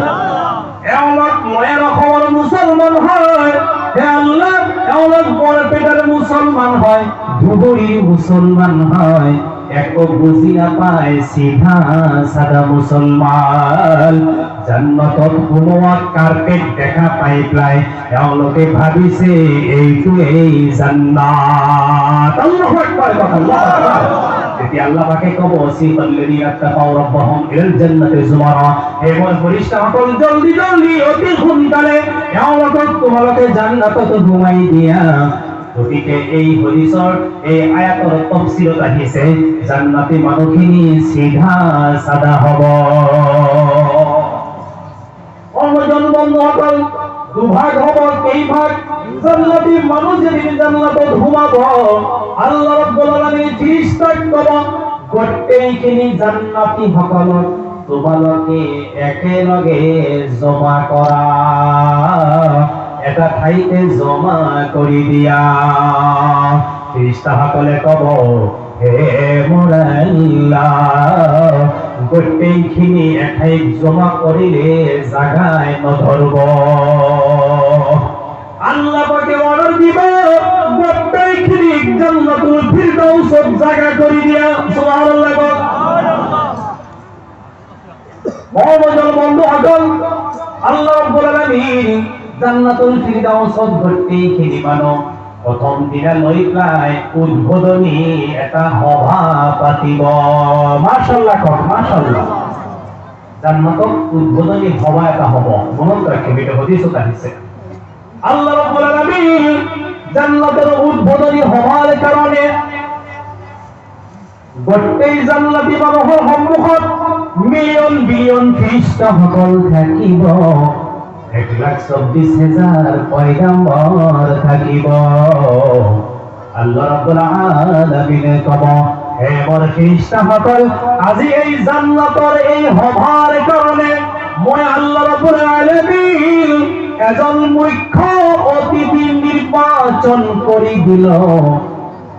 এওঁলোক লয়াৰ অসমৰ মুছলমান হয়। হে আল্লাহ, এওঁলোক বৰপেটাৰ মুছলমান হয়, ধুবুৰীৰ মুছলমান হয়, একো বুজি নাপায়, সিধা সাদা মুছলমান। জান্নাতত সোমোৱা কাৰ্পেট দেখা পাই পেলাই এওঁলোকে ভাবিছে এইটোৱেই জান্নাত। আল্লাহু আকবার, আল্লাহু আকবার। তেতিয়া আল্লাহ পাকে কব, ওয়াসিফাল্লাযীনা তাকাউ রাব্বাহুম ইলাল জান্নাতি যুমারা। হে মোর ফেরেশতাসকল জলদি জলদি অতি সোনকালে এওঁলোকক তোমালোকে জান্নাতত ঘুমাই দিয়া। গতিকে এই হদিসৰ এই আয়াতৰ তাফসীৰত আহিছে, জান্নাতি মানুহখিনি সিধা সাদা হ'ব। অন্যজন বন্ধুসকল দুভাগ হ'ব। কেই ভাগ? জান্নাতি মানুহ যেদিন জান্নাতত ঘুমাব, আল্লাহ রাব্বুল আলামিন ফেরেশতাক কব, গোটেইখিনি জান্নাতি সকলক তোমালোকে একেলগে জমা কৰা, এটা ঠাইতে জমা কৰি দিয়া। ফেরেশতাসকলে কব, হে মোৰ আল্লাহ, গোটেইখিনি এঠাইত জমা কৰিলে জাগাই নধৰব আল্লাহ পাকে অর্ডার দিবে গোটেইখিনি জান্নাতুল ফিরদাউসত জায়গা করে দিয়া সুবহানাল্লাহ মহাজন বন্ধু আকল আল্লাহ রাব্বুল আলামিন জান্নাতুল ফিরদাউসত গোটেইখিনি মানব প্রথম দিনা লৈ প্রায় উদ্বোধনী এটা সভা পাতিব মাশাআল্লাহ কক মাশাআল্লাহ জান্নাতত উদ্বোধনী সভা এটা হ'ব মনত ৰাখিব এটা হাদিসত আহিছে আল্লাহ রাব্বুল আলামিন জান্নাতের উদ্বোধনী হওয়ার কারণে গোটেই জান্নাতি মানুহৰ সন্মুখত মিলিয়ন বিলিয়ন ফেরেশতা সকল থাকিব 1,24,000 পয়গম্বর থাকিব আল্লাহ রাব্বুল আলামিন কব হে মোর ফেরেশতা সকল আজি এই জান্নাতৰ এই সভাৰ কারণে মই আল্লাহ রাব্বুল আলামিন এজন মুখ্য অতিথি নির্বাচন কৰি দিল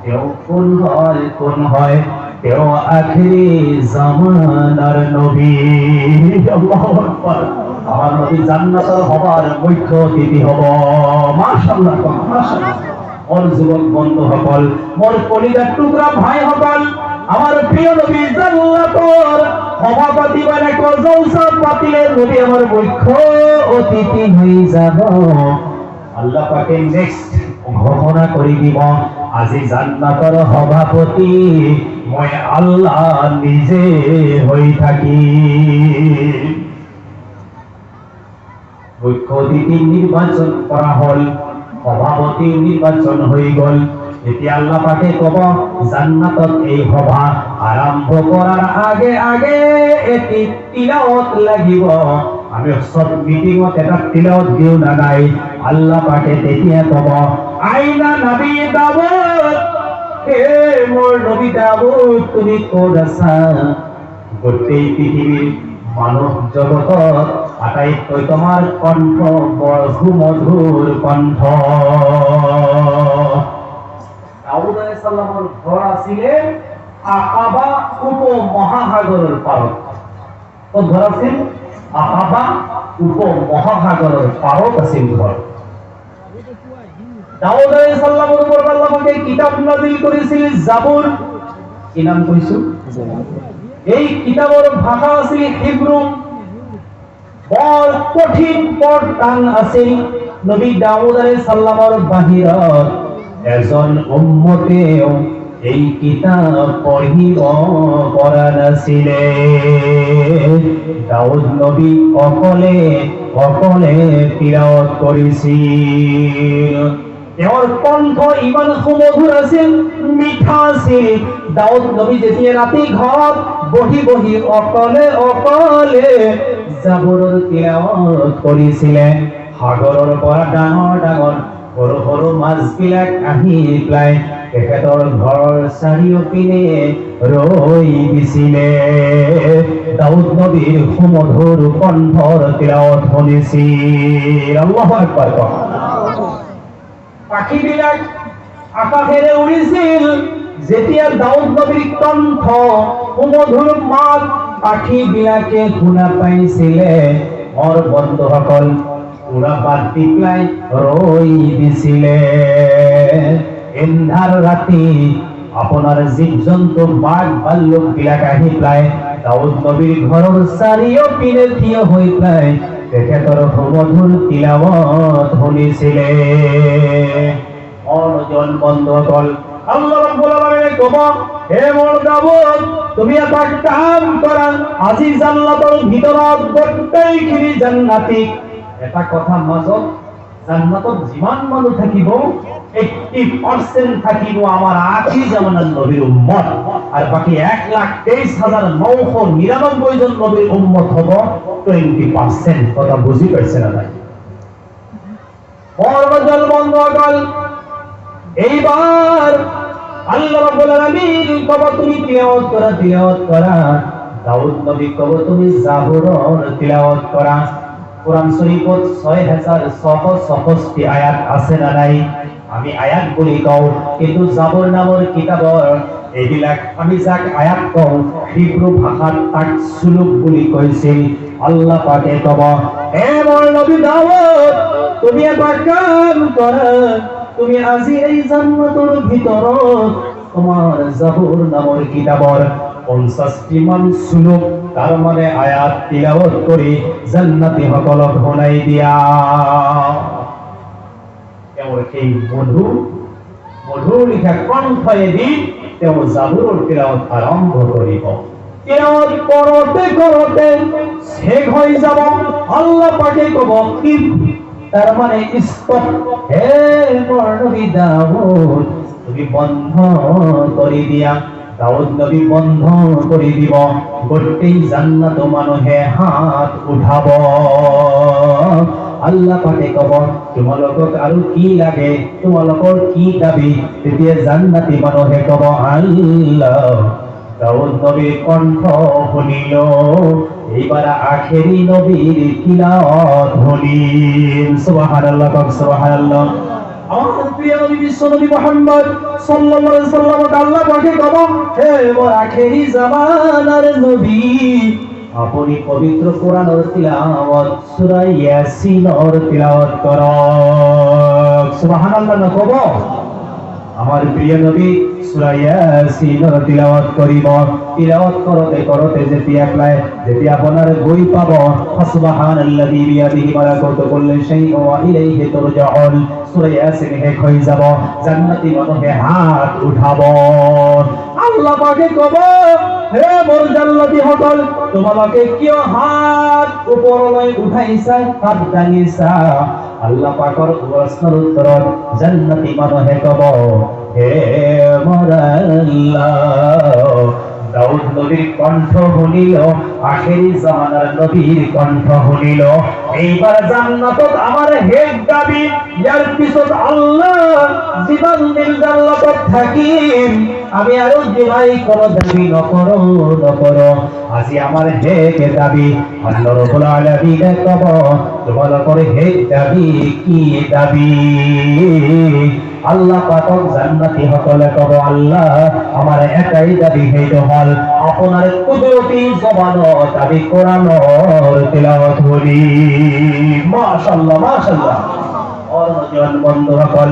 তেওঁ কোন হয় তেওঁ আখিরি জামানার নবী আল্লাহু আকবার আমার নবী জান্নাতের হবার মুখ্য অতিথি হব মাশাআল্লাহ মাশাআল্লাহ ওর যুবক বন্ধু সকল মোর কলিজার টুকরা ভাই সকল আমার প্রিয় নবী জান্নাতের সভাপতি মানে জলসা পাতিলে নবী আমার মুখ্য অতিথি হয়ে যাব আল্লাহ পাকে নেক্সট ঘোষণা করে দিব আজি জান্নাতের সভাপতি মই আল্লাহ নিজে হই থাকি মুখ্য অতিথি নির্বাচন করা হল সভাপতি নির্বাচন হয়ে গল এতিয়া আল্লাহ পাকে কব জান্নাতত এই সভা আরম্ভ করার আগে আগে এটি তিলাওয়াত লাগিব আমি সব মিটিংত এটা তিলাওয়াত দিও না নাই আল্লাহ পাকে তেতিয়া কব আইনা নবী দাউদ হে মোর নবী দাউদ তুমি কোন আছা গোটেই পৃথিবীর মানব জগতত আটাইতকৈ তোমার কণ্ঠ বড় মধুর কণ্ঠ দাউদ আলাইহিস সালামৰ ঘৰ আছিলে আকাবা উপ মহাসাগৰৰ পাৰত তো ঘৰ আছিল আকাবা উপ মহাসাগৰৰ পাৰত আছিল ঘৰ দাউদ আলাইহিস সালামৰ উপর আল্লাহ পাকে কিতাব নাযিল করেছিল জাবুর কি নাম কইছো এই কিতাবের ভাষা আছিল হিব্রু বড় কঠিন বড় টান আছিল নবী দাউদ আলাইহিস সালামৰ বাহিৰত এজন উম্মতেও এই কিতাব পঢ়িব পৰা নাছিলে দাউদ নবী অকলে তিলাওয়াত কৰিছিল তেওঁৰ কণ্ঠ ইমান সুমধুৰ আছিল মিঠা আছিল দাউদ নবী যেতিয়া ৰাতি ঘৰত বহি অকলে জাবুৰৰ তিলাওয়াত কৰিছিলে সাগৰৰ পৰা ডাঙৰ সৰু সৰু মাছবিলাক আহি পেলাই তেখেতৰ ঘৰৰ চাৰিওপিনে ৰৈ দিছিলে দাউদ নবীৰ সুমধুৰ কণ্ঠৰ তিলাওয়াত শুনিছিল আল্লাহু আকবার পাখিবিলাক আকাশেৰে উৰিছিল যেতিয়া দাউদ নবীৰ কণ্ঠ সুমধুৰ মাত পাখিবিলাকে শুনা পাইছিলে মোৰ বন্ধুসকল পুরা বাতি প্লাই রই দিছিলে এন্ধার রাতি আপনার জীবজন্তু বাঘ ভাল্লুক বিলাক আহি প্লাই দাউদ নবীর ঘৰৰ চাৰিওপিনে থিয় হৈ প্লাই তেখেতৰ সুমধুৰ তিলাওয়াত শুনিছিলে অনজন বন্ধুসকল আল্লাহ রাব্বুল আলামিন কব হে মোর দাউদ তুমি এটা কাম কৰা আজি জান্নাতৰ ভিতৰত গোটেইখিনি জান্নাতি এটা কথা মাজত জান্নাতত যিমান মানুহ থাকিব 80% থাকিব আমার আখির জামানার নবীর উম্মত আর বাকি 1,23,999 জন নবীর উম্মত হব 20% কথা বুঝি পাইছে না ভাই পরবজল বন্ধগল এইবার আল্লাহ রাব্বুল আলামিন কব তুমি তিলাওয়াত করা দাউদ নবী কব তুমি জাবুরের তিলাওয়াত করা কোরআন শরীফত 6666 আয়াত আছে না নাই আমি আয়াত বলি কও কিন্তু জাবুর নামের কিতাবর এইবিলাক আমি যাক আয়াত কওঁ হিব্ৰু ভাষাত তাক সুলুক বুলি কৈছিল। আল্লাহ পাকে কব, হে মোৰ নবী দাউদ, তুমি এটা কাম কৰা, তুমি আজি এই জান্নাতৰ ভিতৰত তোমার জাবুর নামের কিতাবর 50টি মান সুলুক তার মানে আয়াত তিলাওয়াত করে জান্নাতি সকলক শুনাই দিয়া। তেওঁৰ সেই মধুৰ লিখা কণ্ঠেদি তেওঁ জাবুৰৰ তিলাওয়াত আৰম্ভ কৰিব। তিলাওয়াত কৰোতে শেষ হৈ যাব। আল্লাহ পাকে কব কি, তার মানে স্তপ, হে মোৰ নবী দাউদ তুমি বন্ধ করে দিয়া। দাউদ নবী বন্ধ করে দিব। গোটেই জান্নাত মানুহে হাত উঠাব। আল্লাহ পাকে কব তোমালোকক আৰু কি লাগে, তোমালোকৰ কি দাবী? তেতিয়া জান্নাতি মানুহে কব আল্লাহ। দাউদ নবীর কণ্ঠ শুনিল, এইবার আখেরি নবীর তিলাওয়াত শুনিল। সুবহানাল্লাহ, সুবহানাল্লাহ। আমার প্রিয় নবী বিশ্বনবী মুহাম্মদ সাল্লাল্লাহু আলাইহি সাল্লাম আল্লাহ পাকে কব, হে মোর আখেরি জামানার নবী, আপনি পবিত্র কোরআনের তিলাওয়াত সূরা ইয়াসিনের তিলাওয়াত করুন। সুবহানাল্লাহ না কব? আমার প্রিয় নবী সূরা ইয়াসিনের তিলাওয়াত করিব। তিলাওয়াত করতে যেতিয়া আপনার বই পাব, সুবহানাল্লাযী বিয়াদিহি মালাকুতু কুল্লি শাইইন ওয়া ইলাইহি তুরজাউন, সূরা ইয়াসিন শেষ হৈ যাব। জান্নাতি মানুহে হাত উঠাব। আল্লাহ পাকে কব, হে মোর জান্নাতি সকল, তোমালোকে কিয় হাত ওপৰলৈ উঠাইছা, হাত দাঙিছা? আল্লাহ পাকৰ প্ৰশ্নৰ উত্তৰত জান্নাতি মানুহে কব, হে মোর আল্লাহ, দাউদ নবীর কণ্ঠ শুনিল, আখেরি জামানার নবীর কণ্ঠ শুনিল। এইবার জান্নাতত আমার হেড দাবি, ইয়ার পিছত আল্লাহ জীবন দিন জান্নাতত থাকিম, আমি আৰু জীবাই কোনো দাবি নকৰো। আজি আমার হেড দাবি। আল্লাহ রাব্বুল আলামিনে কব, তোমালোকৰ হেড দাবি কি দাবি? আল্লাহ পাকক জান্নাতি সকলে কব, আল্লাহ আমার একাই দাবি, সেইটো হল আপনার কুদরতি জবানত আমি কোরআনের তিলাওয়াত করি। মাশাআল্লাহ, মাশাআল্লাহ। और নজওয়ান বন্ধু সকল,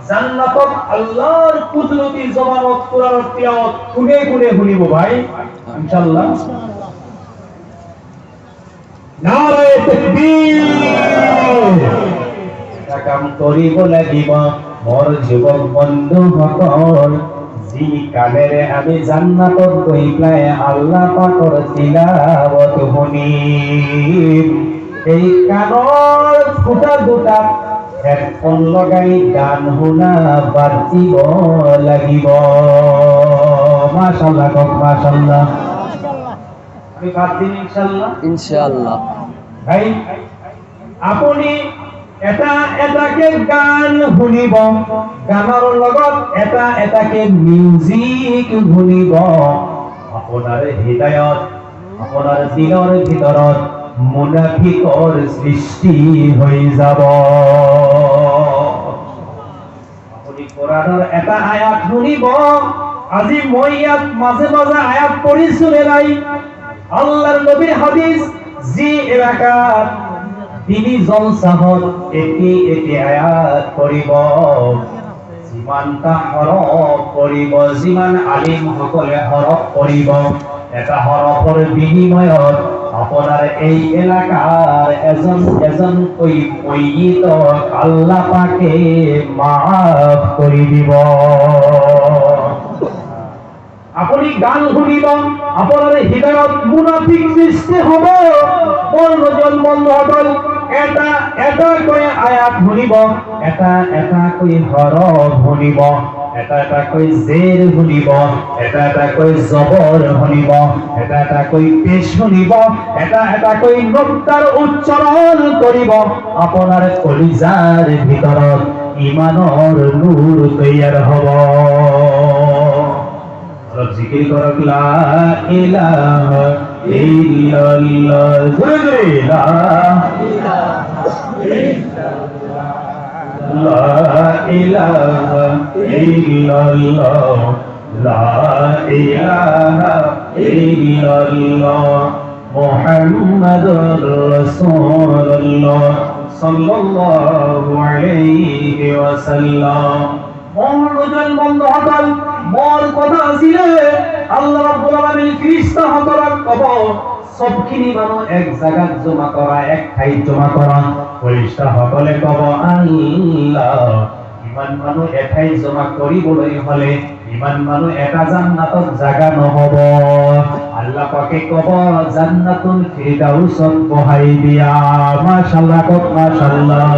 জান্নাতত আল্লাহর কুদরতি জবানত কোরআনের তিলাওয়াত শুনে শুনিব ভাই ইনশাআল্লাহ। নারে তাকবীর। কাম করিব লাগিব মোর যুবক বন্ধু সকল, যি কামেৰে আমি জান্নাতত গৈ পেলাই আল্লাহ পাকৰ তিলাওয়াত শুনিম, এই কাণৰ ফুটা দুটাত হেডফোন লগাই গান শুনা বাদ দিব লাগিব। মাশাআল্লাহ, কক মাশাআল্লাহ। আমি বাদ দিম ইনশাআল্লাহ, ইনশাআল্লাহ। ভাই আপনি এটাকে গান শুনিব, গানৰ লগত এটাকে মিউজিক শুনিব। আপোনাৰ হৃদয়ত, আপোনাৰ দিলৰ ভিতৰত মুনাফিকৰ সৃষ্টি হৈ যাব। আপুনি কোরআনৰ এটা আয়াত শুনিব। আজি মই ইয়াত মাঝে মাঝে আয়াত পঢ়িছো নে নাই? আল্লাহর নবীর হাদিস, যি এলাকাত তিনি জলসাহত এটি আয়াত পড়িব, যিমানটা হরফ পড়িব, যিমান আলিম সকলে হরফ পড়িব, এটা হরফৰ বিনিময়ত আপনার এই এলাকার এজন ওই মইয়িত আল্লাহ পাকে মাফ করে দিব। আপনি গান শুনিব, আপনার হৃদয়ত মুনাফিক সৃষ্টি হব। মোর নজর বন্ধু সকল, এটা কৈ আয়াত শুনিব, এটা কৈ হৰফ শুনিব, এটা কৈ জেৰ শুনিব, এটা কৈ জবর শুনিব, এটা কৈ পেশ শুনিব, এটা কৈ নক্তাৰ উচ্চাৰণ কৰিব। আপোনাৰ কলিজাৰ ভিতৰত ইমানৰ নূৰ তৈয়াৰ হ'ব। জিকির করক লা ইলাহা ইল্লাল্লাহ, জোরে জোরে লা ইলাহা ইল্লাল্লাহ, লা ইলাহা ইল্লাল্লাহ মুহাম্মাদুর রাসূলুল্লাহ সাল্লাল্লাহু আলাইহি ওয়াসাল্লাম। মনোজন বন্ধ হতল মোর কথা ছিল আল্লাহ রাব্বুল আলামিন ফেরেশতা হতরক কব সবখিনি মানুষ এক জায়গাত জমা করা, এক ঠাইত জমা করা। ফেরেশতা সকলে কব আল্লাহ ইমান মানুষ এঠাই জমা কৰিবলৈ হলে ইমান মানুষ এটা জান্নাতত জাগা নহব। আল্লাহ পাকে কব জান্নাতুল ফিরদাউসত বহাই দিয়া। মাশাআল্লাহ কক মাশাআল্লাহ।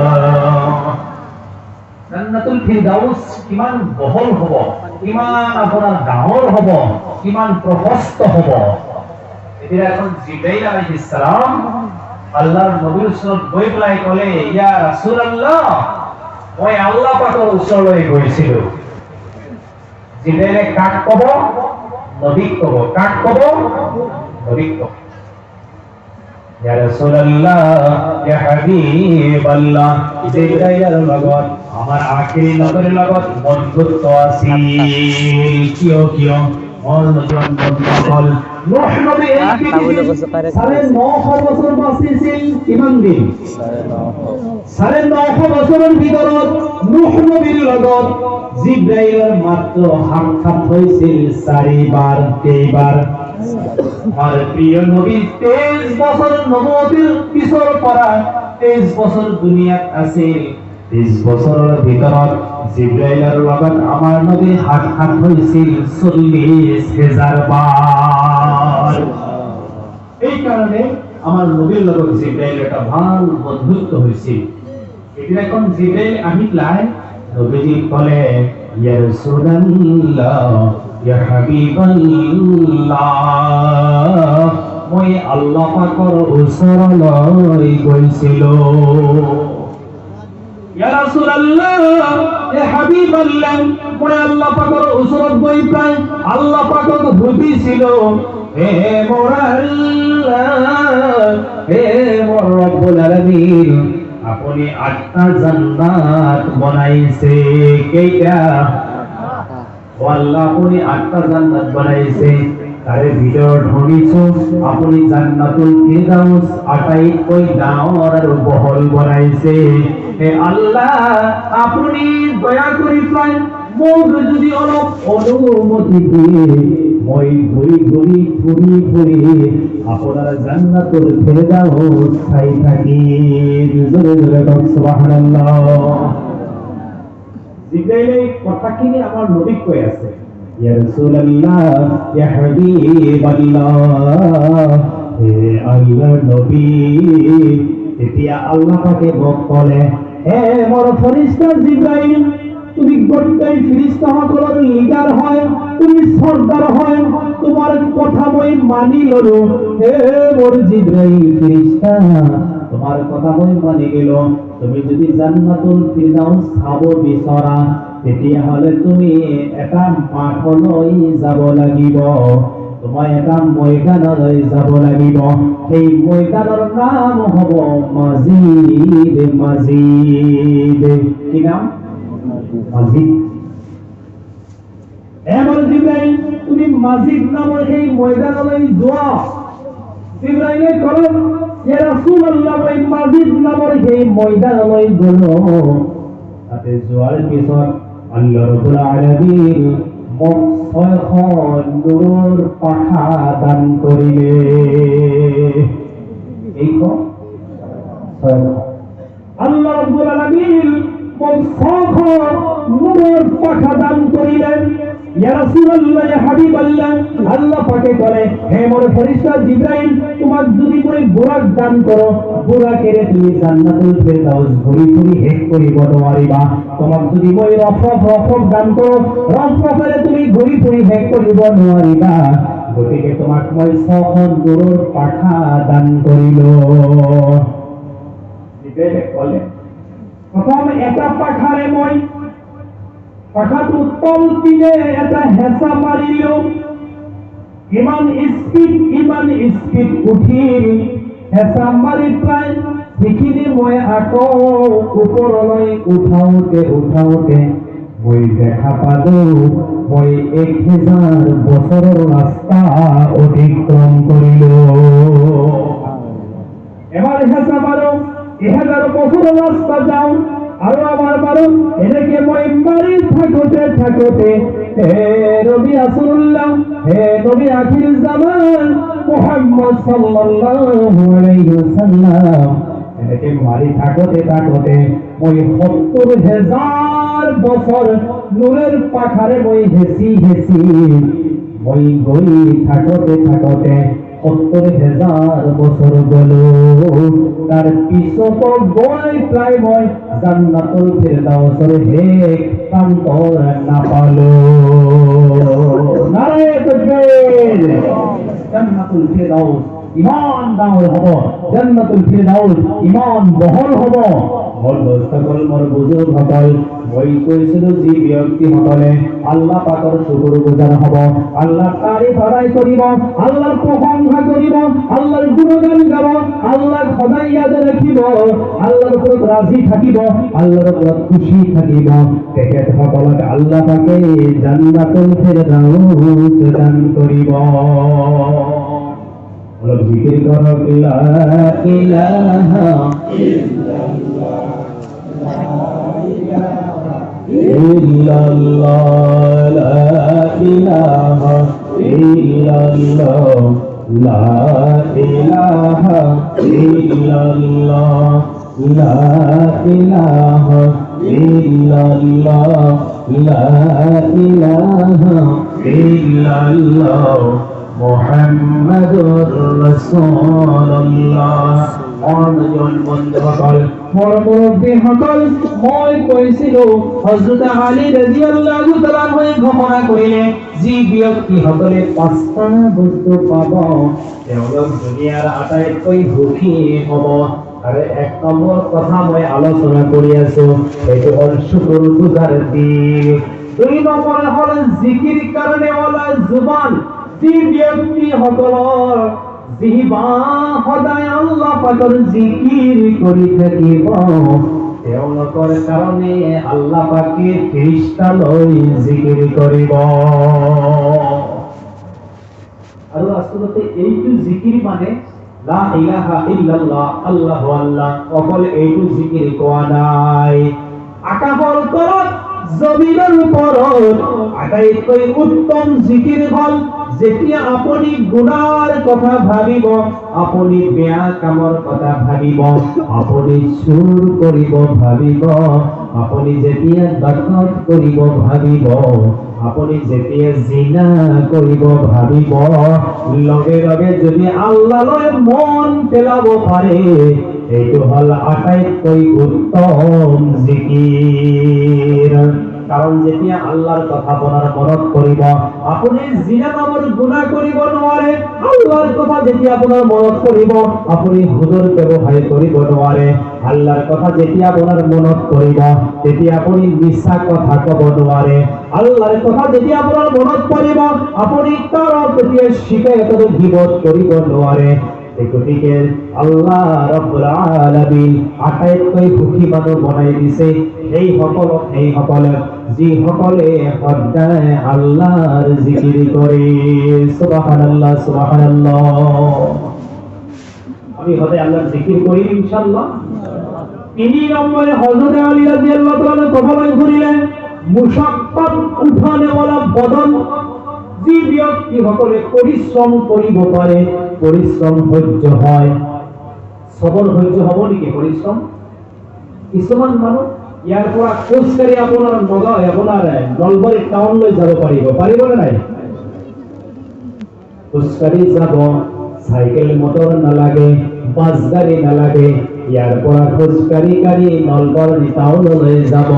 জান্নাতুল ফিরদাউস কিমান বহল হব, কিমান আপোনাৰ ডাঙৰ হব, কিমান প্ৰশস্ত হব। এতিয়া এখন জিবৰাইল আলাইহিস সালাম আল্লাহৰ নবীৰ ওচৰত গৈ পেলাই ক'লে ইয়া ৰাসূলুল্লাহ মই আল্লাহ পাকৰ ওচৰলৈ গৈছিলো। জিবৰাইলে কাক ক'ব? নবীক ক'ব। কাক ক'ব? নবীক ক'ব। ইয়া রাসূলুল্লাহ ইয়া হাবিবাল্লাহ জিবরাইলের লগত আমার আখিরি নবীর লগত বন্ধুত্ব আছিল। কিয় কিয় মনোজন বন্ধুসকল নূহ নবী এই পৃথিবীত 950 বছর বাঁচিছিল। কিমান দিন? 950 বছরের ভিতৰত নূহ নবীৰ লগত জিবরাইলের মাত্র সাক্ষাৎ হৈছিল 4 বার। কেইবার? আর প্রিয় নবী 23 বছর নবুয়তের পিছৰ পৰা 23 বছর দুনিয়াত আছিল। 23 বছরের ভিতৰত জিবরাইলের লগত আমার নবী সাক্ষাৎ হৈছিল 40,000 বার। এই কারণে আমার নবীর লগত জিবরাইলের একটা ভাল বন্ধুত্ব হয়েছিল। এদিন এখন জিবরাইল আহিলাই নবীজি বলে ইয়া রাসূলুল্লাহ ইয়া হাবিবাল্লাহ মই আল্লাহ পাকৰ ওচৰলৈ গৈছিলো। ইয়া রাসূলুল্লাহ ইয়া হাবিবাল্লাহ মই আল্লাহ পাকৰ ওচৰত গৈ পাই আল্লাহ পাকক সুধিছিল হে মোৰ আল্লাহ হে মোৰ রব্বুল আলামিন আপনি 8টা জান্নাত বানাইছে। কেইটা? আল্লাহ আপনি 8টা জান্নাত বানাইছে। তারে ভিতৰত শুনিছো আপনি জান্নাতুল ফিরদাউস আটাইতকৈ ডাঙৰ আৰু বহল বনাইছে। হে আল্লাহ আপনি দয়া কৰি পাই মোক যদি অলপ অনুমতি দিয়ে মই ঘূৰি ঘূৰি ফুৰি ফুৰি আপোনাৰ জান্নাতুল ফিরদাউস চাই থাকিম। জোৰে জোৰে কওক সুবহানাল্লাহ। জিবরাইল কথাখিনি আমার নবীক কৈ আছে ইয়া রাসূলুল্লাহ ইয়া হাবিবাল্লাহ হে আল্লাহর নবী। এতিয়া আল্লাহ পাকে মোক ক'লে হে মোৰ ফেরেশতা জিবরাইল তুমি গোটেই ফেরেশতাসকলৰ লিডাৰ হয়, তুমি সর্দার হয়, তোমার কথা মই মানি ললো। হে মোৰ জিবরাইল ফেরেশতা তোমার কথা মই মানি গেল। তুমি যদি জান্নাতুল ফিরদাউস চাব বিচৰা তেতিয়াহ'লে তুমি এটা মাঠলৈ যাব লাগিব, তোমাৰ এটা ময়দানলৈ যাব লাগিব। সেই ময়দানৰ নাম হ'ব মাজিদ। মাজিদ কি নাম? মাজিদ। এবাৰ জিবরাইল তুমি মাজিদ নামৰ সেই ময়দানলৈ যোৱা। জিবরাইলে ক'লে ইয়া রাসূলুল্লাহ মই মাজিদ নামৰ সেই ময়দানলৈ গ'লো। তাতে যোৱাৰ পিছত আল্লাহ রাব্বুল আলামিন মোক 6খন নূৰৰ পাখা দান কৰিলে। এইখন 6খন আল্লাহ রাব্বুল আলামিন মোক 6খন নূৰৰ পাখা দান কৰিলেন। ইয়া রাসূলুল্লাহ ইয়া হাবিবাল্লাহ আল্লাহ পাকে বলে হে মোর ফেরেশতা জিবরাইল তোমাক যদি মই বুরাক দান করো বুরাকেরে তুমি জান্নাতুল ফিরদাউস ঘুরি ঘুরি শেষ কৰিব নোৱাৰিবা। তোমাক যদি মই রফরফ দান করো রফরফেৰে তুমি ঘুরি ঘুরি শেষ কৰিব নোৱাৰিবা। গতিকে তোমাক মই 6খন নূৰৰ পাখা দান কৰিলো। জিবরাইলে ক'লে প্ৰথম এটা পাখাৰে মই পাখাটো তল পিনে এটা হেঁচা মাৰিলো। ইমান স্পীড উঠিল। হেঁচা মাৰি প্ৰায় যিখিনি মই আকৌ ওপৰলৈ উঠাওতে ওই দেখা পালো ওই 1000 বছরের রাস্তা অতিক্রম করিল। এবার হেসা পারো 1000 বছরের রাস্তা যাও আরো আবার পারো এটাকে মই মারি থাকতে থাকতে হে নবী রাসূলুল্লাহ, হে নবী আখির জামান মুহাম্মদ সাল্লাল্লাহু আলাইহি ওয়াসাল্লাম, এটাকে মারি থাকতে থাকতে ওই 70,000 বছর নূরের পাখারে মই হেসি হেসি মই গই থাকতে থাকতে 70,000 বছর গেল। তার পিছত গই প্রায় মই জান্নাতুল ফিরদাউসের হে প্রান্তর না পালো। নারে তাকবীর! জান্নাতুল ফিরদাউস ইমান দাওর হব, জান্নাতুল ফিরদাউস ইমান বহল হব। সকল মোর বুজুর্গ সকল ওই কইছিল যে ব্যক্তি সকলে আল্লাহ পাকের শুকর গুজার হব, আল্লাহর তারিফ আদায় করিব, আল্লাহর প্রশংসা করিব, আল্লাহর গুণগান গাব, আল্লাহর সদাই ইয়াদ রাখিব, আল্লাহর উপর রাজি থাকিব, আল্লাহর উপর খুশি থাকিব, তেখেত সকলকে আল্লাহ পাকে জান্নাতুল ফিরদাউস দান করিব। বলো জিকির করো লা ইলাহা ইল্লাল্লাহ লা ইলাহা ইল্লাল্লাহ লা ইলাহা ইল্লাল্লাহ লা ইলাহা ইল্লাল্লাহ লা ইলাহা ইল্লাল্লাহ মুহাম্মাদুর রাসূলুল্লাহ। অনজন বন্ধু সকল মোর মুরব্বী সকল মই কইছিল হযরত আলী রাদিয়াল্লাহু তাআলা হয়ে ঘোষণা করিলে যে ব্যক্তি সকলে 5টা বস্তু পাব তেওঁলোক দুনিয়ার আটাইতকৈ সুখী হব। আরে 1 নম্বর কথা মই আলোচনা কৰি আছো, এইটো হল শুকর গুজার দিন। 2 নম্বর হল জিকির করনে वाला जुबान, যে ব্যক্তি সকলৰ জিহ্বা সদায় আল্লাহ পাকৰ জিকিৰ কৰি থাকিব তেওঁলোকৰ কাৰণে আল্লাহ পাকে ফেৰেশতা লৈ জিকিৰ কৰিব। আৰু আচলতে এইটো জিকিৰ মানে লা ইলাহা ইল্লাল্লাহ আল্লাহু আল্লাহ, অকল এইটো জিকিৰ কোৱা নাই। আকাশৰ তলত জমিনৰ ওপৰত আটাইতকৈ উত্তম জিকিৰ হ'ল যেতিয়া আপুনি গুনাহৰ কথা ভাবিব, আপুনি বেয়া কামৰ কথা ভাবিব, আপুনি চুৰ কৰিব ভাবিব, আপুনি যেতিয়া ডাকাত কৰিব ভাবিব, আপুনি যেতিয়া জিনা কৰিব ভাবিব, লগে লগে যদি আল্লাহলৈ মন পেলাব পাৰে, এইটো হল আটাইতকৈ উত্তম জিকিৰ। কারণ যেতিয়া আল্লাহর কথা বলার মনত করিব আপনি জিনা নামৰ গুনাহ কৰিব নোৱাৰে। আল্লাহর কথা যেতিয়া আপোনাৰ মনত কৰিব আপনি হুজুর ব্যৱহাৰ কৰিব নোৱাৰে। আল্লাহর কথা যেতিয়া আপোনাৰ মনত কৰিব তেতিয়া আপনি মিছা কথা ক'ব নোৱাৰে। আল্লাহর কথা যেতিয়া আপোনাৰ মনত পৰিব আপনি তাৰ প্ৰতি শিকায়ত গীবত কৰিব নোৱাৰে। গতিকে আল্লাহ রাব্বুল আলামিন আটাইতকৈ সুখী মানুহ বনাই দিছে এই সকলে যি সকলে সদায় আল্লাহর জিকির করে। সুবহানাল্লাহ সুবহানাল্লাহ। আমি সদায় আল্লাহর জিকির করি ইনশাআল্লাহ। 3 নম্বরে হযরত আলী রাদিয়াল্লাহু তাআলা কবলায় ঘুরিলেন মুশাক্কাত উঠানেওয়ালা বদন, যে ব্যক্তি সকলে পরিশ্রম কৰিব পাৰে, পরিশ্রম সহ্য হয়। সবল সহ্য হব নেকি পরিশ্রম? কিছুমান মানুহ ইয়াৰ পৰা খোজকাঢ়ি আপোনাৰ নগাঁও আপোনাৰ নলবাৰী টাউনলৈ যাব পাৰিব নে নাই? খোজকাঢ়ি যাব, চাইকেল মটৰ নালাগে, বাছ গাড়ী নালাগে, ইয়াৰ পৰা খোজকাঢ়ি কাঢ়ি নলবাৰী টাউনলৈ যাব।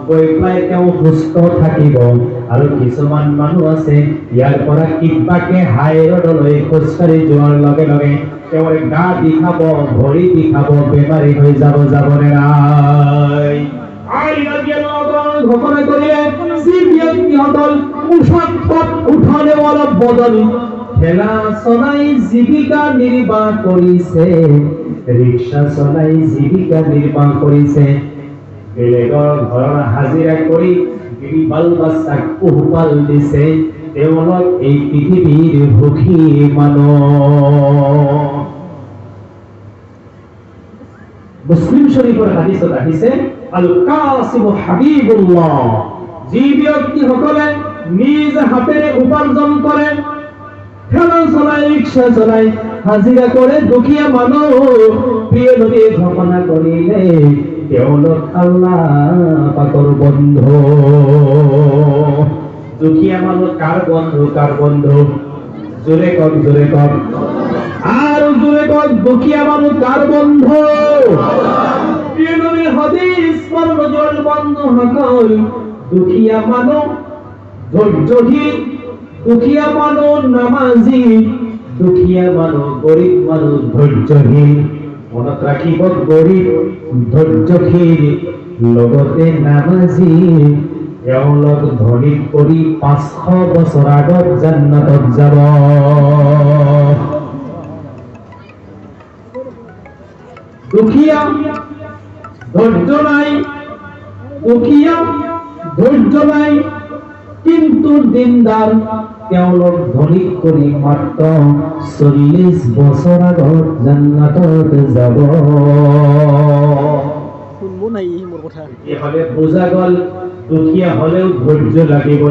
গৈ পেলাই তেওঁ সুস্থ থাকিব। আৰু কিছুমান মানুহ আছে ইয়াৰ পৰা কিবাকে হাই ৰোডলৈ খোজকাঢ়ি যোৱাৰ লগে লগে তেওঁৰ গা বিষাব, ভৰি বিষাব, বেমাৰী হৈ যাবনে নাই? আলী রাদিয়াল্লাহু তাআলা ঘোষণা কৰিলে যে ব্যক্তিসকল মুশাক্কাত উঠানেওয়ালা বদন, ঠেলা চলাই জীৱিকা নিৰ্বাহ কৰিছে, ৰিক্সা চলাই জীৱিকা নিৰ্বাহ কৰিছে, বেলেগৰ ঘৰৰ হাজিৰা কৰি বিবাল বাচ্চাক পোহপাল দিছে তেওঁলোক এই পৃথিৱীৰ সুখী মানুহ। মুসলিম শরীফের হাদিসত আহিছে আল কাসিব হাবিবুল্লাহ, যে ব্যক্তি সকলে নিজ হাতেৰে উপাৰ্জন কৰে, ঠেলা চলাই, ৰিক্সা চলাই, হাজিৰা কৰে, দুখীয়া মানুহ প্ৰিয় নবী ঘোষণা কৰিলে তেওঁলোক আল্লাহ পাকৰ বন্ধু। দুখীয়া মানুহ কাৰ বন্ধু? কাৰ বন্ধু? জোৰে কওক, জোৰে কওক, আর জোরে কওক, দুখীয়া মানুষ কার বন্ধু? প্রিয় নবীর হাদিস পরমজল বন্ধু সকল দুখীয়া মানুষ ধৈর্যশীল, দুখীয়া মানুষ নামাজি, দুখীয়া মানুষ গরিব মানুষ ধৈর্যশীল। মনত রাখিব, গরিব ধৈর্যশীল লগতে নামাজি এওঁলোক ধনী কৰি 500 বছৰ আগত জান্নাতত যাব। দুখিয়া ধৈর্য নাই, দুখিয়া ধৈর্য নাই, কিন্তু দিনদার তেওঁলোক ধনী কৰি মাত্ৰ 40 বছৰ আগত জান্নাতত যাব। এহলে বোঝা গল দুখিয়া হলেও ধৈর্য লাগিব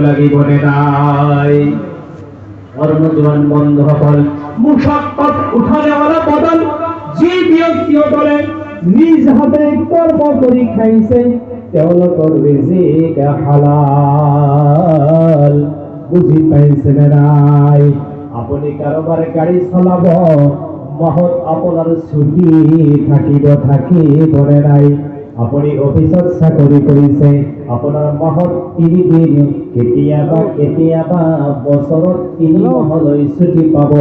নে নাই? কর্মজীবন বন্ধ হল মুশাক্কাত উঠানেওয়ালা বদল যে ব্যক্তি বলে নিজ হাতে কর্ম কৰি খাইছে তেওঁলোকৰ ৰিজিক হালাল। বুঝি পাইছে নে নাই? আপুনি কাৰোবাৰ গাড়ী চলাব, মাহত আপোনাৰ ছুটি থাকিব নে নাই? আপুনি অফিসত চাকৰি কৰিছে, আপোনাৰ মাহত 3 দিন, কেতিয়াবা বছৰত 3 মাহলৈ ছুটি পাব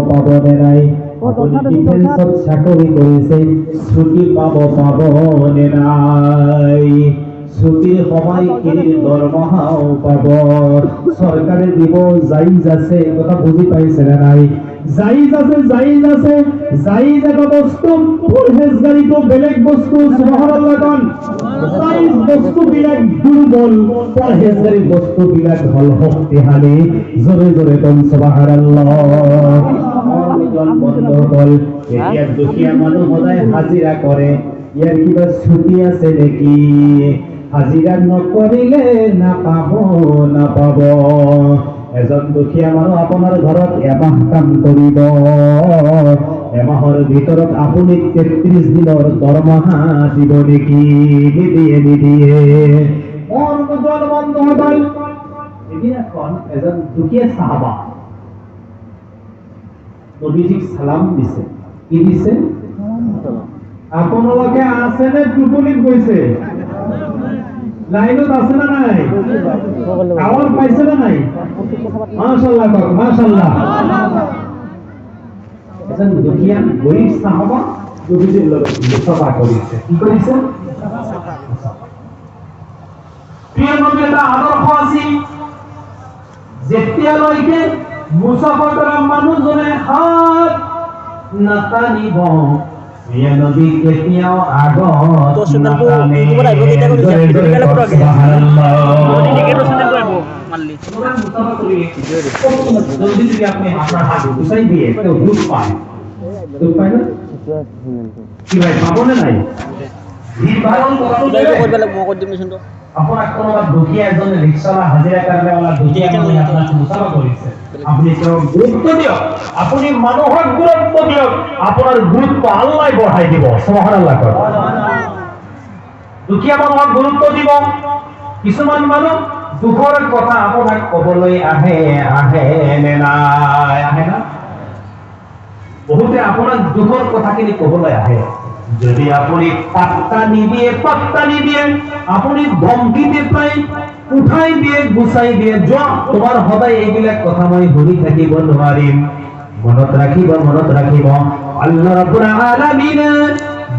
নে নাই? আপুনি ডিফেন্সত চাকৰি কৰিছে, ছুটি পাব নে নাই? ছুটিৰ সময়খিনিৰ দৰমহাও পাব, চৰকাৰে দিব, জাইজ আছে। কথা বুজি পাইছে নে নাই? জাইজ আছে, জাইজ আছে। জাইজ এটা বস্তু, পরহেজগারিটো বেলেগ বস্তু। সুবহানাল্লাহ কোন? জাইজ বস্তু বিলাক দুর্বল, পরহেজগারি বস্তু বিলাক হল শক্তিশালী। জোরে জোরে কোন সুবহানাল্লাহ। বন্ধ হল এতিয়া দুখীয়া মানুহ সদায় হাজিৰা কৰে, ইয়াৰ কিবা ছুটি আছে নেকি? হাজিৰা নকৰিলে নাপাব। এজন দুখীয়া মানুহ আপোনাৰ ঘৰত এমাহ কাম কৰিব, এমাহৰ ভিতৰত আপুনি 33 দিনৰ দৰমহা দিব নেকি? নিদিয়ে। কৰ্মজন বন্ধ হল। এদিন এখন এজন দুখীয়া সাহাবা নবীজিক সালাম দিছে। কি দিছে? আপোনালোকে আছে নে টোপনিত গৈছে? লাইনত আছে না নাই? আওয়াজ পাইছে না নাই? মাশাআল্লাহ কওক, মাশাআল্লাহ। এজন দুখীয়া গরিব সাহাবা নবীজির লগত মুসাফা কৰিছে। কি কৰিছে? প্রিয় নবীর এটা আদর্শ আছিল, যেতিয়ালৈকে মুসাফা কৰা মানুহজনে হাত নাটানিব, প্রিয় নবী কেতিয়াও আগত নাটানে। যদি আপনি আপনার হাত গুছাই দিয়ে তো দুধ পায়, দুধ পায় না? কি ভাই পাবো না নাই? আপনার কোনো দুখিয়া এজন রিক্সাওয়ালা হাজিরা কারণেওয়ালা দুখিয়া মানুষ আপনাকে মুসাফা করেছে, আপনি তো গুরুত্ব দিও, আপনি মানুহক গুরুত্ব দিও, আপনার গুরুত্ব আল্লাহ বঢ়াই দিব। সুবহানাল্লাহ কর। দুখিয়া মানুহক গুরুত্ব দিব। কিছুমান মানুহ দুখৰ কথা আপোনাক কবলৈ আহে নে নাই? আহে না? বহুতে আপোনাক দুখৰ কথাখিনি কবলৈ আহে, যদি আপুনি পাত্তা নিদিয়ে, আপুনি ধমকিতে পাই উঠাই দিয়ে, গুচাই দিয়ে, যোৱা তোমাৰ সদায় এইবিলাক কথা মই শুনি থাকিব নোৱাৰিম। মনত ৰাখিব আল্লাহ ৰাব্বুল আলামিন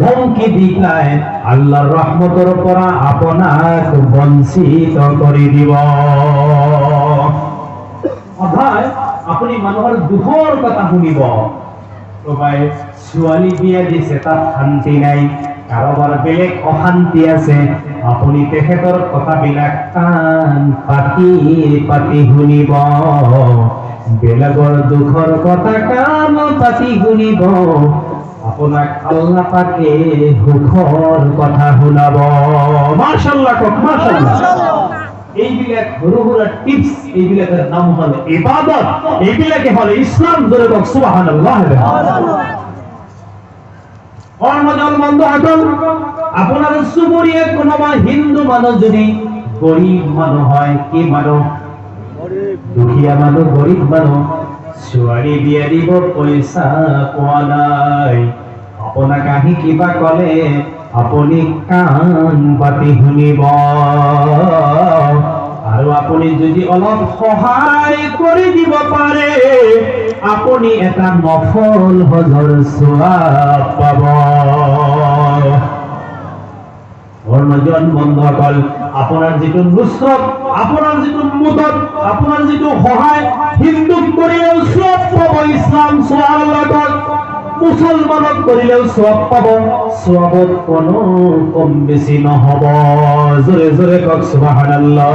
ধমকি দিলাই আল্লাহৰ ৰহমতৰ পৰা আপোনাক বঞ্চিত কৰি দিব। সদায় আপুনি মানুহৰ দুখৰ কথা শুনিব। ছোৱালী বিয়া দিছে, তাত শান্তি নাই, কাৰোবাৰ বেলেগ অশান্তি আছে, আপুনি তেখেতৰ কথাবিলাক কাণ পাতি পাতি শুনিব, বেলেগৰ দুখৰ কথা কাণ পাতি শুনিব, আপোনাক আল্লাহ পাকে সুখৰ কথা শুনাব। মাশাআল্লাহ কক মাশাআল্লাহ। এইবিলাক সৰু সৰু টিপস, এইবিলাকৰ নাম হ'ল ইবাদত, এইবিলাকে হ'ল ইসলাম। জোরে কক সুবহানাল্লাহ। কর্মজল বন্ধ হাতল, আপনার সুপুরিয়ে কোনোবা হিন্দু মানুষ যদি গরিব মানুষ হয়, কি মানুষ? দুখীয়া মানুষ, গরিব মানুষ, ছোৱালী বিয়া দিব পইচা পোৱা নাই, আপোনাক আহি কিবা কলে আপুনি কাণ পাতি শুনিব, আৰু আপুনি যদি অলপ সহায় কৰি দিব পাৰে, আপুনি এটা নফল হজৰ সওয়াব পাব। কর্মজন বন্ধুসকল, আপোনাৰ যিটো নুসরত, আপোনাৰ যিটো মদত, আপোনাৰ যিটো সহায় হিন্দুক কৰিলেও সওয়াব পাব, ইসলাম সুবহানাল্লাহ, মুসলমানক কৰিলেও সওয়াব পাব, সওয়াবত কোনো কম বেছি নহব। জোরে জোরে কক সুবহানাল্লাহ।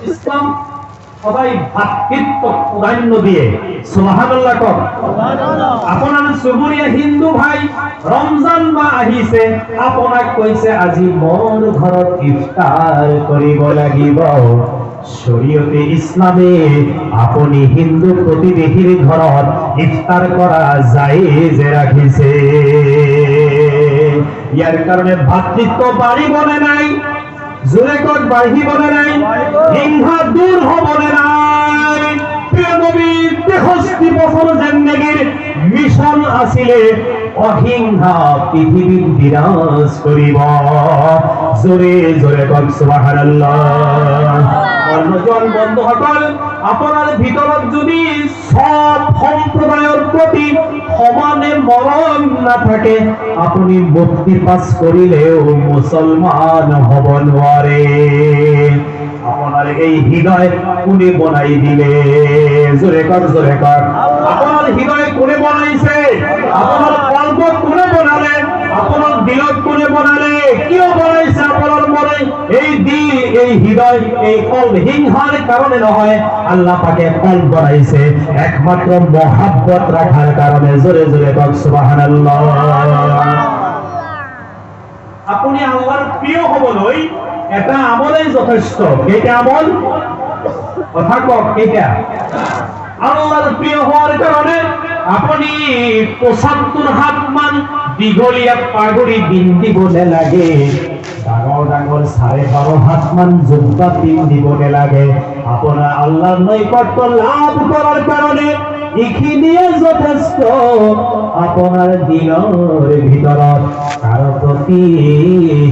ইসলাম সদায় ভাতৃত্বক প্রাধান্য দিয়ে, সুবহানাল্লাহ কক। আপোনাৰ চুবুৰীয়া হিন্দু ভাই ৰমজান মাহ আহিছে, আপোনাক কৈছে আজি মোৰ ঘৰত ইফতাৰ কৰিব লাগিব, শরীয়তে ইসলামে আপনি হিন্দু প্রতিবেশীর ঘৰত ইফতার করা জায়েজ রাখিছে। ইয়ার কারণে ভাতৃত্ব বাড়িবনে নাই, জোরে কক বাড়িবনে নাই, হিংসা দূর হবনে নাই। প্রিয় নবীর 63 বছর জিন্দেগীর মিশন আছিলে অহিংসা পৃথিবীত বিরাজ করিব। জোরে জোরে কক সুবহানাল্লাহ। অন্যজন বন্ধুসকল, আপনার ভিতৰত যদি সব সম্প্রদায়ের প্রতি সমানে মরম না থাকে, আপনি মুক্তি পাস করিলেও মুসলমান হব নোৱাৰে। আপনার এই হৃদয় কোনে বনাই দিলে? জোরে কক জোরে কক। আপনার হৃদয় কোনে বনাইছে? আপনার কল্প কোনে বনালে? আপনার দিলত কোনে বনালে? কিয় বনাইছে আপনার মনে? এই দিল, এই হৃদয়, এই কল্প হিংসার কারণে নহয়, আল্লাহ পাকে কল্প বনাইছে একমাত্র মহাব্বত রাখার কারণে। জোরে জোরে কক সুবহানাল্লাহ। আপনি আল্লাহর প্রিয় হবলৈ এটা আমলেই যথেষ্ট। কেইটা আমল? কথা কক কেইটা? আল্লাহর প্রিয় হওয়ার কারণে আপনি ৭৫ হাত মান দীঘলীয়া পাগড়ি পিন্ধিবলে লাগে, ডাঙৰ ডাঙৰ ১২.৫ হাত মান জুব্বা পিন্ধিবলে লাগে। আপোনাৰ আল্লাহর নৈকট্য লাভ করার কারণে এইখিনিয়ে যথেষ্ট। আপনার দিলৰ ভিতৰত কাৰো প্ৰতি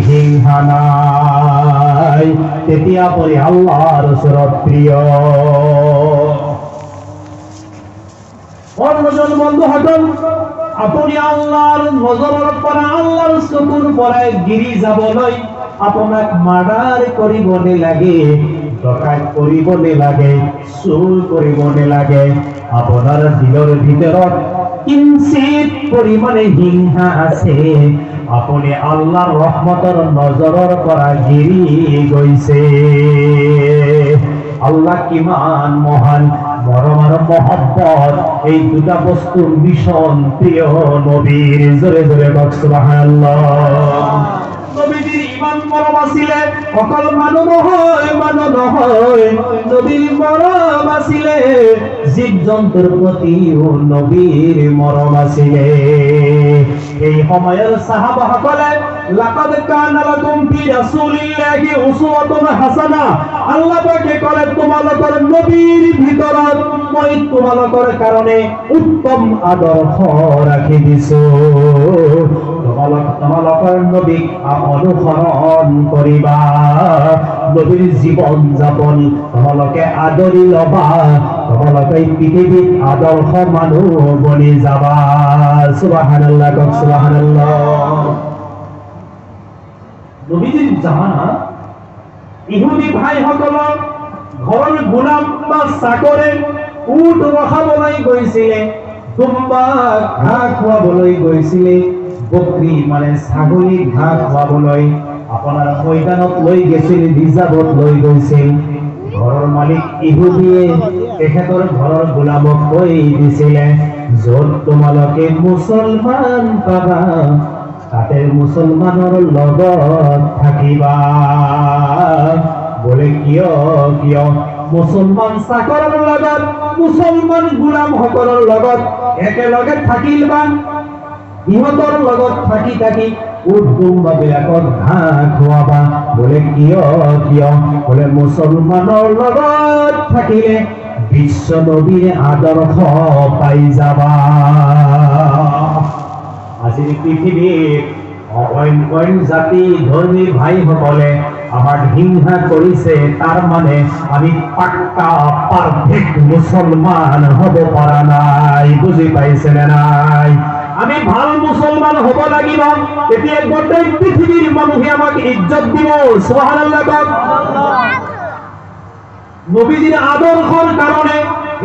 হিংসা নাই, তেতিয়া আপুনি আল্লাহর ওচৰত প্রিয়। অন্যজন বন্ধুসকল, আপনি আল্লাহর নজৰৰ পৰা, আল্লাহর চকুৰ পৰা গিৰি যাবলৈ আপোনাক মাৰ্ডাৰ কৰিবনে লাগে, ডকাইত কৰিবনে লাগে, চুৰ কৰিবনে লাগে, আপোনাৰ দিলৰ ভিতৰত কিঞ্চিত পৰিমাণে হিংসা আছে, আপনি আল্লাহর রহমতের নজৰৰ পৰা গিৰি গৈছে। আল্লাহ কিমান মহান, মৰম আৰু মহব্বত, এই দুটা বস্তুৰ মিশন প্রিয় নবীর। জোরে জোরে কক সুবহানাল্লাহ। নবীজির ইমান মরম আছিলে, অকল মানুহ নহয়, নবীর মরম আছিলে জীব জন্তুর প্রতিও নবীর মরম আছিলে। এই সময়ের সাহাবাসকলে লাকাদ কানা লাকুম ফি রাসূলিল্লাহি উসওয়াতুন হাসানাহ, আল্লাহ পাকে কলে তোমালোকৰ নবীর ভিতৰত মই তোমালোকৰ কারণে উত্তম আদর্শ রাখি দিছো, তোমালোকৰ নবীক অনুসরণ করিবা, নবীর জীবন যাপন তোমালোকে আদরি লবা, তোমালোকে পৃথিবীত আদর্শ মানুহ বনি যাবা। সুবহানাল্লাহ কক সুবহানাল্লাহ। নবীজির জামানা ইহুদি ভাইসকলৰ ঘৰৰ গোলাম বা চাকৰে উট ৰখাবলৈ গৈছিলে, দুম্বা ঘাঁহ খুৱাবলৈ গৈছিলে, বকৰি মানে ছাগলী ঘাঁহ খুৱাবলৈ আপোনাৰ ময়দানত লৈ গৈছিল, ৰিজাৰ্ভত লৈ গৈছিল। ঘৰৰ মালিক ইহুদিয়ে তেখেতৰ ঘৰৰ গোলামক কৈ দিছিলে, য'ত তোমালোকে মুছলমান পাবা তাতে মুছলমানৰ লগত থাকিবা। বলে কিয় কিয়? মুছলমান চাকৰৰ লগত মুছলমান গোলামসকলৰ লগত একেলগে থাকিবা, ইহঁতৰ লগত থাকি থাকি উট দুম্বাবিলাকক ঘাঁহ খুৱাবা। বলে কিয় কিয়? বলে মুছলমানৰ লগত থাকিলে বিশ্ব নবীৰ আদৰ্শ পাই যাবা। আজিৰ পৃথিৱীত অইন জাতি ধৰ্মী ভাইসকলে আমাক হিংসা কৰিছে, তাৰ মানে আমি পাক্কা পাৰফেক্ট মুছলমান হ'ব পৰা নাই। বুজি পাইছেনে নাই? আমি ভাল মুছলমান হ'ব লাগিব, তেতিয়া গোটেই পৃথিৱীৰ মানুহে আমাক ইজ্জত দিব। সুবহানাল্লাহ। নবীজিৰ আদৰ্শৰ কাৰণে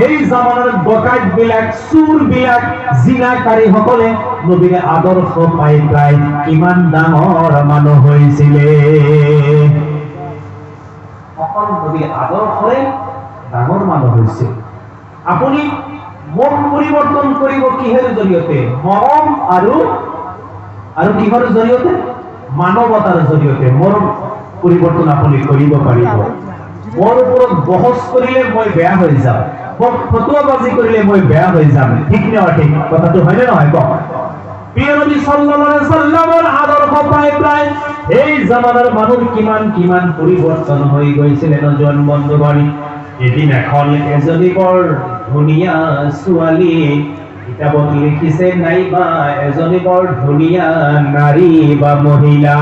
এই জামানাৰ ডকাইত বিলাক, চুৰ বিলাক, জিনাকাৰী সকলে নবীৰ আদৰ্শ পাই প্ৰায় কিমান ডাঙৰ মানুহ হৈছিলে। অকল নবীৰ আদৰ্শৰে ডাঙৰ মানুহ হৈছিল। আপুনি মন পৰিৱৰ্তন কৰিব কিহৰ জৰিয়তে? মৰম আৰু কিহৰ জৰিয়তে? মানৱতাৰ জৰিয়তে মৰম পৰিৱৰ্তন আপুনি কৰিব পাৰিব। মোৰ ওপৰত বহস কৰিলে মই বেয়া হৈ যাম, মোক ফটুৱাবাজি কৰিলে মই বেয়া হৈ যাম। ঠিক নে অঠিক? কথাটো হয়নে নহয়? কওক। প্ৰিয় নবী সাল্লাল্লাহু আলাইহি সাল্লামৰ আদৰ্শ পাই প্ৰায় এই জামানাৰ মানুহ কিমান কিমান পৰিৱৰ্তন হৈ গৈছিল। নজন বন্ধুগণ, এদিন এজনী বৰ ধুনীয়া ছোৱালী, কিতাপত লিখিছে নাইবা এজনী বৰ ধুনীয়া নাৰী বা মহিলা,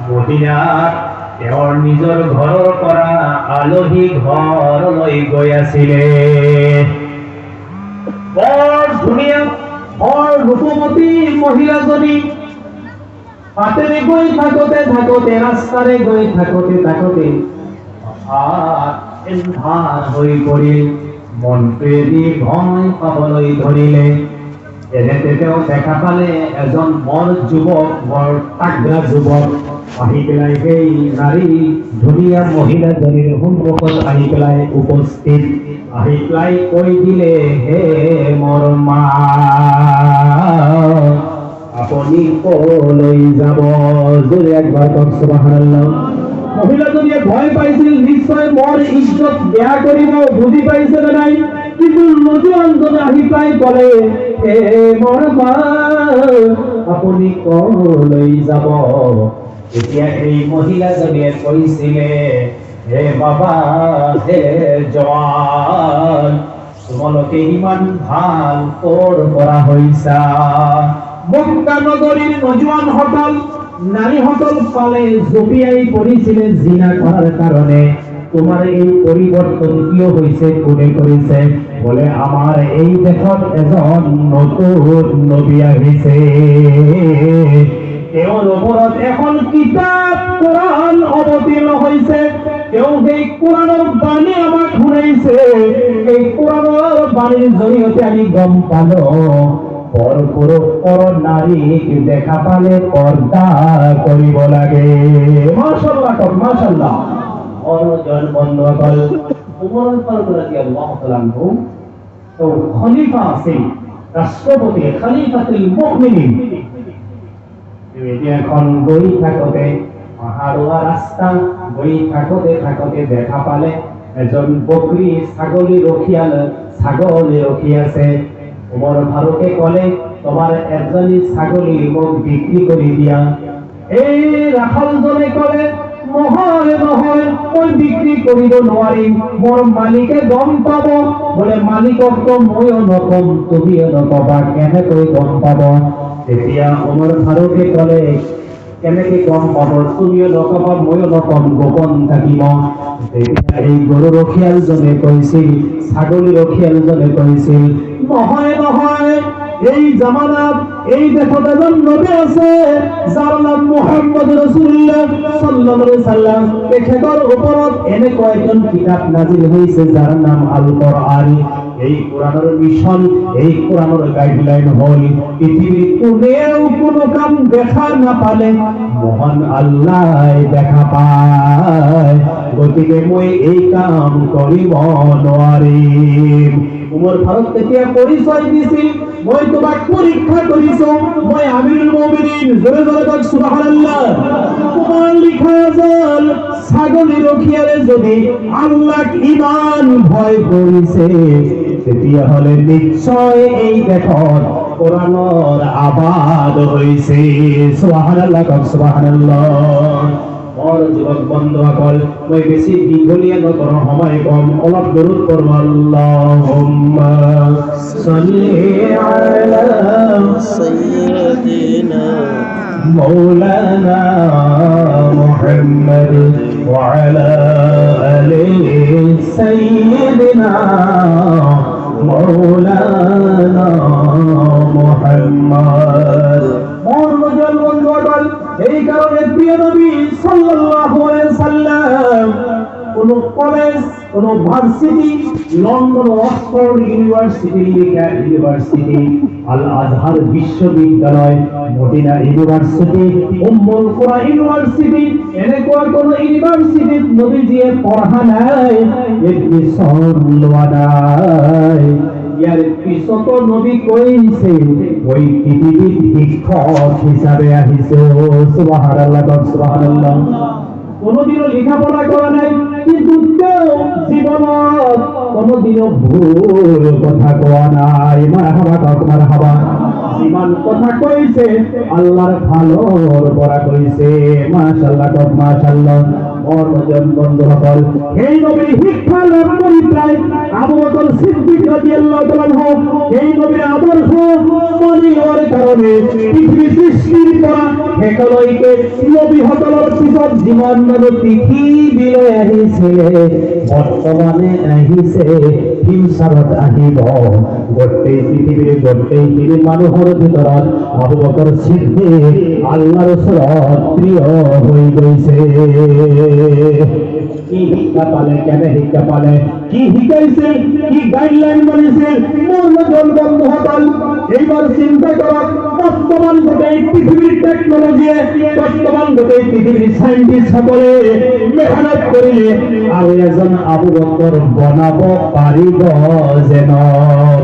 মদিনাত তেওঁৰ নিজৰ ঘৰৰ পৰা আলহী ঘৰলৈ গৈ আছিলে। বৰ ধুনীয়া, বৰ ৰূপৱতী মহিলাজনী বাটেৰে গৈ থাকোতে থাকোতে, ৰাস্তাৰে গৈ থাকোতে থাকোতে এন্ধাৰ হৈ পৰিল, মনটোৱেদি ভয় পাবলৈ ধৰিলে। এনেতে তেওঁ দেখা পালে এজন বৰ যুৱক, বৰ তাগৰা যুৱক আহি পেলাই সেই নাৰী ধুনীয়া মহিলাজনীৰ সন্মুখত আহি পেলাই উপস্থিত, আহি পেলাই কৈ দিলে, হে মোৰ মা, আপুনি কলৈ যাব? জোৰে একবাৰ কওক সুবহানাল্লাহ। মহিলাজনীয়ে ভয় পাইছিল, নিশ্চয় মোৰ ইজ্জত বেয়া কৰিব, বুজি পাইছে নে নাই? কিন্তু নজুৱানজনে আহি পাই ক'লে, হে মোৰ মা, আপুনি কলৈ যাব? এতিয়া এই মহিলাজনীয়ে কৈছিলে, হে বাবা, হে জৱান, তোমালোকে ইমান ভাল ক'ৰ পৰা হৈছা? মক্কা নগৰীৰ নজুৱানসকল, নাৰীসকল পালে জঁপিয়াই পৰিছিলে জিনা কৰাৰ কাৰণে। তোমাৰ এই পৰিৱৰ্তন কিয় হৈছে? কোনে কৰিছে? বলে আমাৰ এই দেশত এজন নতুন নবী আহিছে, তেওঁৰ ওপৰত এখন কিতাপ কোৰাণ অৱতীৰ্ণ হৈছে, তেওঁ সেই কোৰাণৰ বাণী আমাক শুনাইছে। এই কোৰাণৰ বাণীৰ জৰিয়তে আমি গম পালো পৰ নাৰীক দেখা পালে পৰ্দা কৰিব লাগে। মাশাআল্লাহ, মাশাআল্লাহ। অনজন বন্ধুসকল, উমর ফারুক রাদিয়াল্লাহু তাআলা আনহু তো খলিফা আছিল, রাষ্ট্রপতি, খলিফাতুল মুমিনিন। এখন গৈ থাকোতে পাহাৰোৱা ৰাস্তা গৈ থাকোতে থাকোতে দেখা পালে এজন বকৰি ছাগলী ৰখি আছে। উমর ফারুকে ক'লে, তোমাৰ এজনী ছাগলী মোক বিক্ৰী কৰি দিয়া। এই ৰাখালজনে ক'লে, নহয় নহয়, মই বিক্ৰী কৰিব নোৱাৰিম, মোৰ মালিকে গম পাব। বোলে মালিকক তো ময়ো নকম, তুমিও নকবা, কেনেকৈ গম পাব? তেতিয়া উমর ফারুকে ক'লে, কেনেকে গম পাব? তুমিও নকবা, ময়ো নকম, গোপন থাকিব। তেতিয়া এই গৰু ৰখীয়ালজনে কৈছিল, ছাগলী ৰখীয়ালজনে কৈছিল, নহয় নহয়, এই জামানাত এই দেশত এজন নবী আছে যার নাম মুহাম্মদ রাসূলুল্লাহ সাল্লাল্লাহু আলাইহি সাল্লাম। তেখেতৰ ওপৰত এনেকুৱা এখন কিতাপ নাজিল হৈছে যাৰ নাম আল কোরআন। এই কোরআনের মিশন, এই কোরআনের গাইডলাইন হল পৃথিবীর কোনেও কোনো কাম দেখা না পালে মহান আল্লাহ দেখা পায়। গতিকে মই এই কাম করিব নোৱাৰিম। উমর ফারুক তেতিয়া পরিচয় দিছিল, মই তোমাক পরীক্ষা করিছো, মই আমিরুল মুমিনিন। জোরে জোরে বল সুবহানাল্লাহ। তোমার লিখা আছে ছাগলি রখিয়ারে যদি আল্লাহ ঈমান ভয় করিছে তেতিয়া হলে নিশ্চয় এই দেখত কোরআনের আবাদ হইছে। সুবহানাল্লাহ সুবহানাল্লাহ। और যুবক বন্ধুসকল মই বেছি দীঘলীয়া নকৰো, সময় কম, অলপ দরুদ পড়ব। আল্লাহুম্মা সাল্লি আলা সাইয়্যিদিনা মাওলানা মুহাম্মদ ওয়া আলা আলি সাইয়্যিদিনা মাওলানা মুহাম্মদ। মহান বন্ধুসকল, এই কারণে প্রিয় নবী সাল্লাল্লাহু আলাইহি সাল্লাম কোন কলেজ, কোন ভার্সিটি, লন্ডন অক্সফোর্ড ইউনিভার্সিটি, লিখা ইউনিভার্সিটি, আল আজহার বিশ্ববিদ্যালয়, মদিনা ইউনিভার্সিটি, উম্মুল কুরা ইউনিভার্সিটি, এনেকুৱা কোন ইউনিভার্সিটি নবীজিয়ে পড়া নাই, এডমিশন লোৱা নাই। ইয়ার পিছত নবী কইছে ওই পৃথিবীর শিক্ষক হিসাবে আহিছে। সুবহানাল্লাহ সুবহানাল্লাহ। কোনদিনও লেখাপড়া করা নাই, কিন্তু জীবনত কোনদিনও ভুল কথা কোয়া নাই। মারহাবা মারহাবা। জীবন কথা কইছে আল্লাহর ভালোর পরা কইছে। মাশাআল্লাহ মাশাআল্লাহ। অর্জন বন্ধুসকল, এই নবীর শিক্ষা লাভ করি প্রায় আবু বকর সিদ্দিক রাদিয়াল্লাহু তাআলা এই নবীর আদর্শ মানিবার কারণে পৃথিবী সৃষ্টির পর হেকলইকে নবী হতলর পিছত জীবন নব পৃথিবীলৈ আহিছে, বর্তমানে আহিছে, ফিউচারত আহিব। গোটেই পৃথিবীৰ গোটেইখিনি মানুহৰ ভিতৰত আবু বকর সিদ্দিক আল্লাহর ওচৰত প্ৰিয় হৈ গৈছে। কি শিক্ষা পালে, কেনে শিক্ষা পালে, কি শিকাইছে, কি গাইডলাইন বানিয়েছে। মহাজন বন্ধুসকল, এইবার চিন্তা করক, বর্তমান গোটেই পৃথিবীর টেকনোলজি, বর্তমান গোটেই পৃথিবীর সায়েন্টিস্ট সকলে মেহনত করিলে আর এজন আবু বকর বনাব পারিব যেন?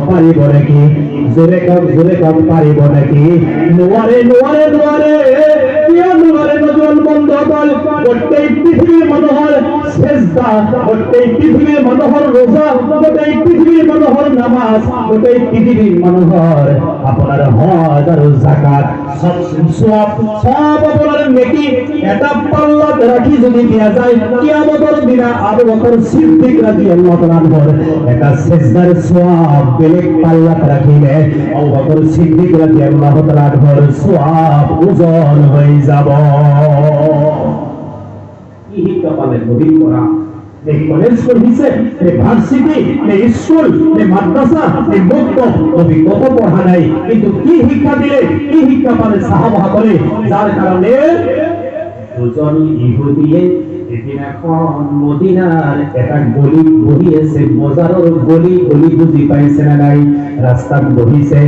পারিব নাকি? জোরে কম পারিব নাকি? নোয়ারে নোয়ারে নোয়ারে গোটেই পৃথিবীর মানুহৰ সেজদা, গোটেই পৃথিবীর মানুহৰ রোজা, গোটেই পৃথিবীর মানুহৰ নামাজ, গোটেই পৃথিবীর মানুহৰ আপনার হজ আর যাকাত, সব আপনার নেকি এটা পাল্লাত রাখি যদি দিয়া যায়, কিয়ামতের দিনা আবু বকর সিদ্দিক রাদিয়াল্লাহু তাআলা আনহুর এটা সেজদার সওয়াব বেলেগ পাল্লাত রাখিলে আবু বকর সিদ্দিক রাদিয়াল্লাহু তাআলা আনহুর সওয়াব ওজন হয়ে যাব। কি শিক্ষা পালেন নবীর পড়া? এই কলেজ পড়িছে, এই ভার্সিটি, এই স্কুল, এই মাদ্রাসা, এই মক্তব, নবী কত পড়া নাই, কিন্তু কি শিক্ষা দিলে, কি শিক্ষা পালে সাহাবাসকলে, যার কারণে দুজন ইহুদিয়ে এদিন এখন মদিনার একটা গলি বহিয়েছে, বজারের গলি গলি বুঝি পাইছে না নাই, রাস্তাত বহিছে,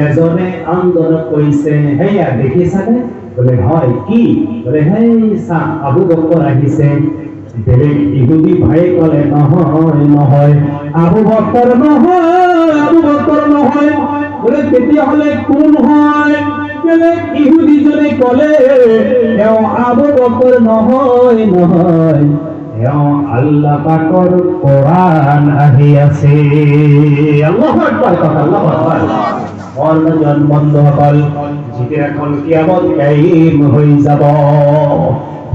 এজনে আন্দোলন কইছে, হেয়া দেখিছানে? বলে হয় কি? বলে হেই সা আবু বকর আহিছে। বেলেগ ইহুদি ভাই কলে নহয় নহয়, আবু বকর নহয়, আবু বকর নহয়। বলে তেতিয়াহলে কোন হয়? বেলেগ ইহুদি জনে কলে এও আবু বকর নহয় নহয়, এও আল্লাহ পাকৰ কোরআন আহি আছে। আল্লাহু আকবার, আল্লাহু আকবার। অন্যজন বন্ধুসকল, যেদিন এখন কিয়ামত কায়েম হয়ে যাব,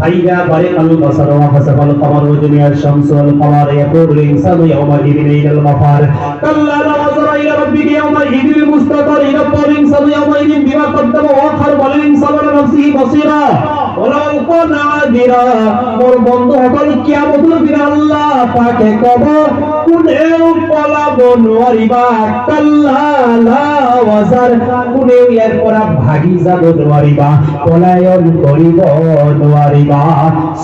ফাইদা বারিকাল বাসার ওয়া হাসাবাল কমার ওয়া দুনিয়ার শামসু ওয়াল কমার ইয়াকুলুল ইনসানু ইয়াওমাইযিন ইলাল মাফার কাল্লা লা ওয়াজরা ইলা রাব্বিকা ইয়াওমাইযিন মুস্তাকার ইয়াকুলুল ইনসানু ইয়াওমাইযিন বিমা কদ্দামা ওয়া আখার ওয়াল ইনসানু আলা নাফসিহি বাসীরা ওয়া লাউ কানা আযীরা। মোর বন্ধুসকল, কিয়ামতের দিন আল্লাহ পাকে কব কোনেও পলাব নোৱাৰিবা কাল্লা লা ওয়াজার কোনেও ইয়াৰ পৰা ভাগি যাব নোৱাৰিবা পলায়ন কৰিব নোৱাৰিবা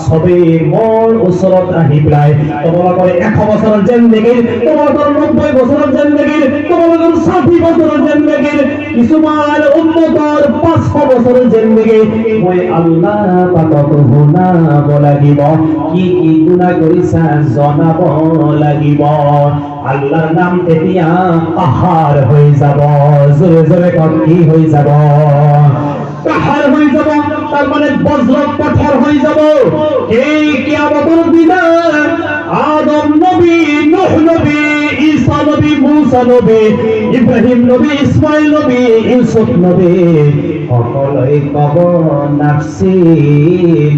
সবে মোৰ ওচৰত আহি পেলাই তোমালোকৰ 100 বছৰৰ জিন্দগীৰ তোমালোকৰ 90 বছৰৰ জিন্দগীৰ তোমালোকৰ 60 বছৰৰ জিন্দগীৰ কিছুমান উম্মতৰ 500 বছৰৰ জিন্দগী মই আল্লাহ পাকক শুনাব লাগিব কি কি গুনাহ কৰিছা জনাব লাগিব আল্লাহৰ নাম তেতিয়া পাহাৰ হৈ যাব জোৰে জোৰে কি হৈ যাব পাহাড় হয়ে যাব তার মানে বজ্র পাথর হয়ে যাব এই কিয়ামতের দিনে আদম নবী নূহ নবী ঈসা নবী মুসা নবী ইব্রাহিম নবী ইসমাইল নবী ইউসুফ নবী সকলে কব নাফসি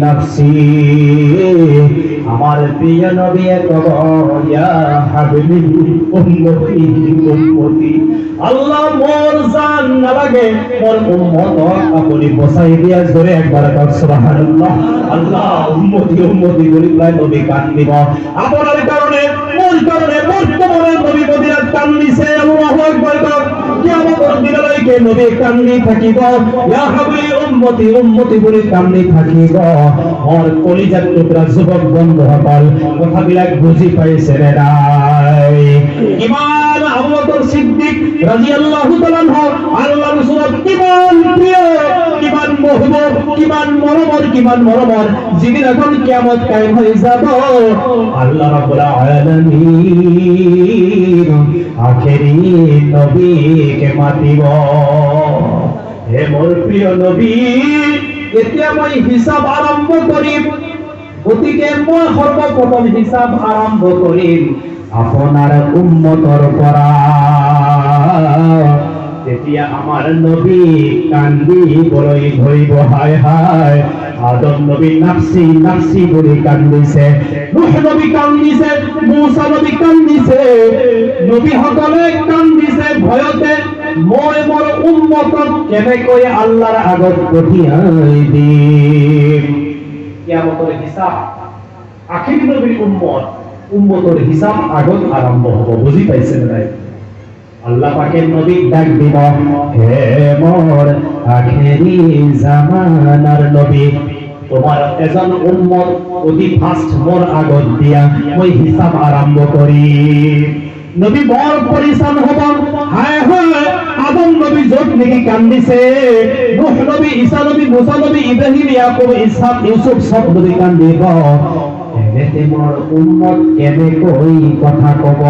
নাফসি আমার প্রিয় নবী কব ইয়া হাবিবি উম্মতি উম্মতি আল্লাহ মোর জান না লাগে মোর উম্মত আপনি বসাই দিয়া জোরে একবার কর সুবহানাল্লাহ আল্লাহ উম্মতি উম্মতি বলি প্রায় নবী কান্দিব আপনার কারণে মোর তোমার নবী মদিনাত কান্দিছে আল্লাহু আকবার কর কিয়ামতের দিনে লাইকে নবী কান্দি থাকিব ইয়া হাবিবি উম্মতি উম্মতি বলি কান্দি থাকিব মোর কলিজার টুকরা যুবক বন্ধু সকল কথাবিলাক বুঝি পাইছে রে নাই ইমান আবু বকর সিদ্দিক রাদিয়াল্লাহু তাআলা আল্লাহ রাসূলের কিমান প্রিয় কিমান মহবুব কিমান মরমর যেদিন এখন কিয়ামত কায়েম হয়ে যাব আল্লাহ রাব্বুল আলামিন আখেরি নবীকে মাতিব হে মোর প্রিয় নবী এতিয়া মই হিসাব আরম্ভ করিম গতিকে মই সর্বপ্রথম হিসাব আরম্ভ করিম আপনার উম্মতৰ পৰা তেতিয়া আমার নবী কান্দি বড়ই ধরিব হায় হায় আদম নবী নাফসি নাফসি বলে কান্দিছে নূহ নবী কান্দিছে মুসা নবী কান্দিছে নবী সকলে কান্দিছে ভয়তে মই মোর উম্মতক কেনেকৈ আল্লাহর আগত পঠিয়াই দিম কিয়ামতের হিসাব আখির নবীর উম্মতের হিসাব আগত আরম্ভ হব বুঝি পাইছেন নাই আল্লাহ পাকের নবী ডাক দিব হে মোর আখেরি জামানার নবী তোমার এজন উম্মত অতি ফাস্ট মোর আগত দিয়া মই হিসাব আরম্ভ করি নবী বড় পরিশ্রম হব হায় হায় আদম নবী যত নেকি কান্দিছে নূহ নবী ঈসা নবী মুসা নবী ইব্রাহিম ইয়াকুব ইসহাক ইউসুফ সব নবী কান্দিব এতে মোর উম্মত কেনেকৈ কথা কব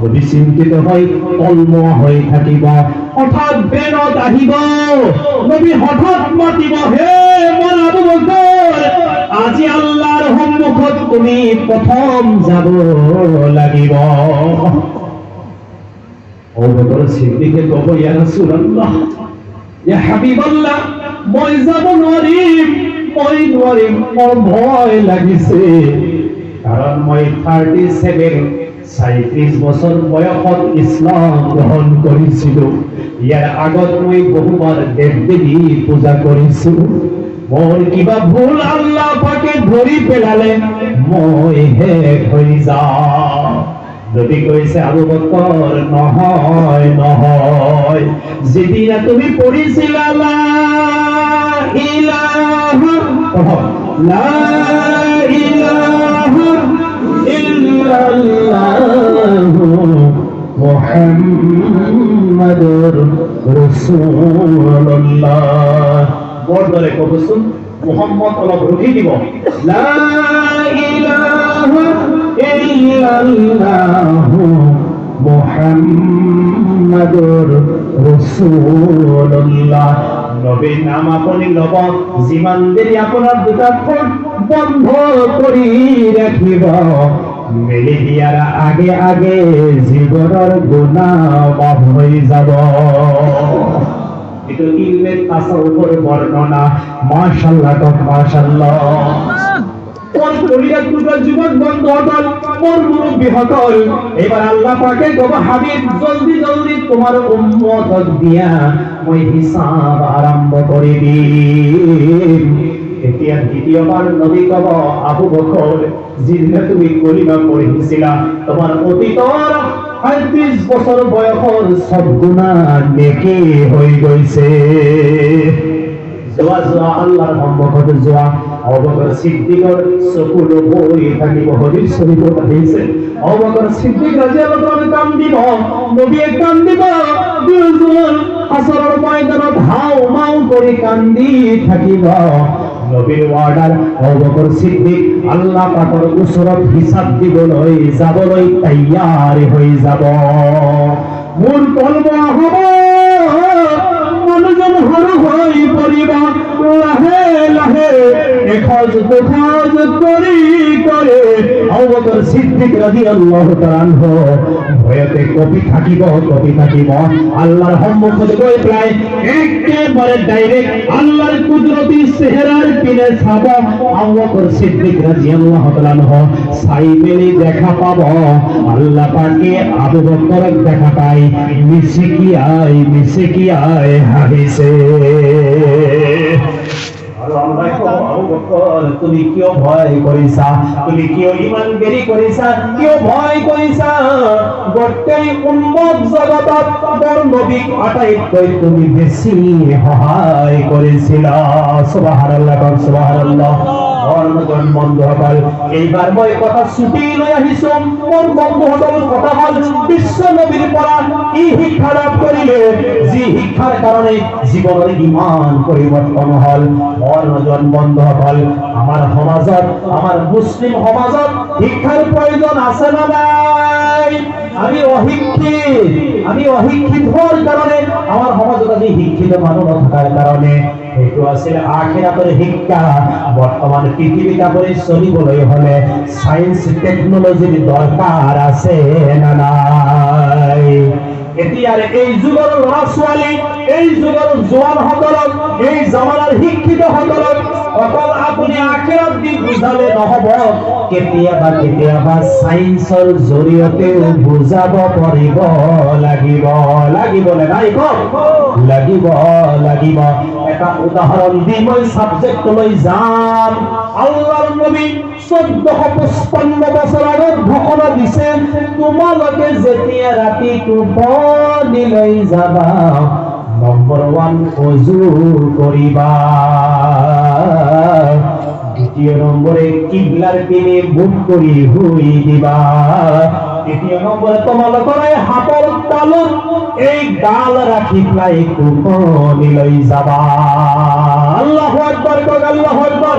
নবী চিন্তিত হৈ তলমুৱা হৈ থাকিব হঠাৎ বেনত আহিব নবী হঠাৎ মাতিব হে মোৰ আবু বকৰ আজি আল্লাহৰ সন্মুখত তুমি প্ৰথম যাব লাগিব আবু বকর সিদ্দিকে কব ইয়া রাসূলুল্লাহ ইয়া হাবিবাল্লাহ মই যাব নোৱাৰিম মোৰ ভয় লাগিছে কারণ মই 37 বছর বয়সত ইসলাম গ্রহণ করেছিল ইয়ার আগত মই বহুবার দেব দেবী পূজা করেছিল মোর কিবা ভুল আল্লাহ পাকে ধরি পেলালে মই শেষ হয়ে যাও নবী কইছে আবু বকর নহয় নহয় যেদিন তুমি পড়িছিলা লা ইলাহা লা ইলাহা ইল্লাল্লাহু মুহাম্মাদুর রাসূলুল্লাহ বড় কবসুন মুহাম্মদ অলপ রুখি দিব লা ইলাহা ইল্লাল্লাহু মুহাম্মাদুর রাসূলুল্লাহ নবীর নাম আপনি লব জীবন দেরি আপনার দুটা ঠোঁট বন্ধ করি রাখিব মেলি দিয়ার আগে আগে জীবনের গুনাহ মাফ হয়ে যাব এটা ইলমের তাসাউফের বর্ণনা মাশাআল্লাহ মাশাআল্লাহ কোন কলিয়া দুটো জীবন বন্ধ হল মোর মুরব্বি হল এবার আল্লাহ পাকে কব হাবিব জলদি জলদি তোমার উম্মত দিয়া মই হিসাব আরম্ভ করে দিই এতিয়া দ্বিতীয়বার নবী কব আবু বকর যিদিনা তুমি কলিমা পড়িছিলা তোমার অতীতর ৩৫ বছর বয়সৰ সব গুনাহ নেকি হৈ গৈছে যোৱা যোৱা আল্লাহৰ সন্মুখত যোৱা আবু বকর সিদ্দিকৰ চকুৰ বৈ থাকিব হদিস শরীফত আহিছে আবু বকর সিদ্দিক রাদিয়াল্লাহু আনহু কান্দিব নবীয়ে কান্দিব দুজন আসৰৰ ময়দানত হাও মাও কৰি কান্দি থাকিব নবীর ওয়ার্ডার আবু বকর সিদ্দিক আল্লাহ পাকের উসরত হিসাব দিবলৈ যাবলৈ তৈয়ার হৈ যাব মূল কলবা হ'ব মনোজন হৰ হৈ পৰিব লাহে লাহে এখজ দুখজ কৰি কৰে আবু বকর সিদ্দিক রাদিয়াল্লাহু তাআলা আনহু ভয়তে কপি থাকিব আল্লাহর সম্মুখত গৈ প্রায় একেবারে ডাইরেক্ট আল্লাহর কুদরতি চেহারার পিনে চাব আবু বকর সিদ্দিক রাদিয়াল্লাহু তাআলা আনহু চাই মেলি দেখা পাব আল্লাহ পাকে আবু বকরক দেখা পাই মিছিকিয়াই হাসিছে তুমি কিয় ভয় কৰিছা তুমি কিয় ইমান দেৰি কৰিছা কিয় ভয় কৰিছা গোটেই উম্মত জগতত মোৰ নবীক আটাইতকৈ তুমি বেছি সহায় কৰিছিলা সুবহানাল্লাহ সুবহানাল্লাহ অনজন বন্ধুসকল এইবাৰ মই কথা ছুটি লৈ আহিছো মোৰ বন্ধুসকল কথা হল বিশ্ব নবীৰ পৰা কি শিক্ষা লাভ কৰিলে যি শিক্ষাৰ কাৰণে জীৱনৰ ইমান পৰিৱৰ্তন হল অনজন বন্ধুসকল আমাৰ সমাজত আমাৰ মুসলিম সমাজত শিক্ষাৰ প্ৰয়োজন আছে না নাই আমি অশিক্ষিত হোৱাৰ কাৰণে আমাৰ সমাজত আজি শিক্ষিত মানুহ নথকাৰ কাৰণে এইটো আছিল আখিৰাতৰ শিক্ষা বৰ্তমান পৃথিৱীত আপুনি চলিবলৈ হলে সায়েন্স টেকনলজিৰ দৰকাৰ আছে না নাই এতিয়াৰ এই যুগৰ ল'ৰা ছোৱালী এই যুগৰ জোৱানসকলক এই জামানাৰ শিক্ষিতসকলক অকল আপুনি আখিৰাত দি বুজালে নহব কেতিয়াবা সায়েন্সৰ জৰিয়তেও বুজাব পাৰিব লাগিব নে নাই লাগিব এটা উদাহৰণ দি মই সাবজেক্টলৈ যাম আল্লাহৰ নবী 1455 বছৰ আগত ঘোষণা দিছে তোমালোকে যেতিয়া ৰাতি টোপনিলৈ যাবা নম্বৰ 1 ওযু কৰিবা দ্বিতীয় নম্বরে কিবলার পিনে মুখ কৰি শুই দিবা তৃতীয় নম্বরে তোমালোকৰ হাতৰ তালুত এই গাল ৰাখি পেলাই টোপনিলৈ যাবা আল্লাহু আকবার আল্লাহু আকবার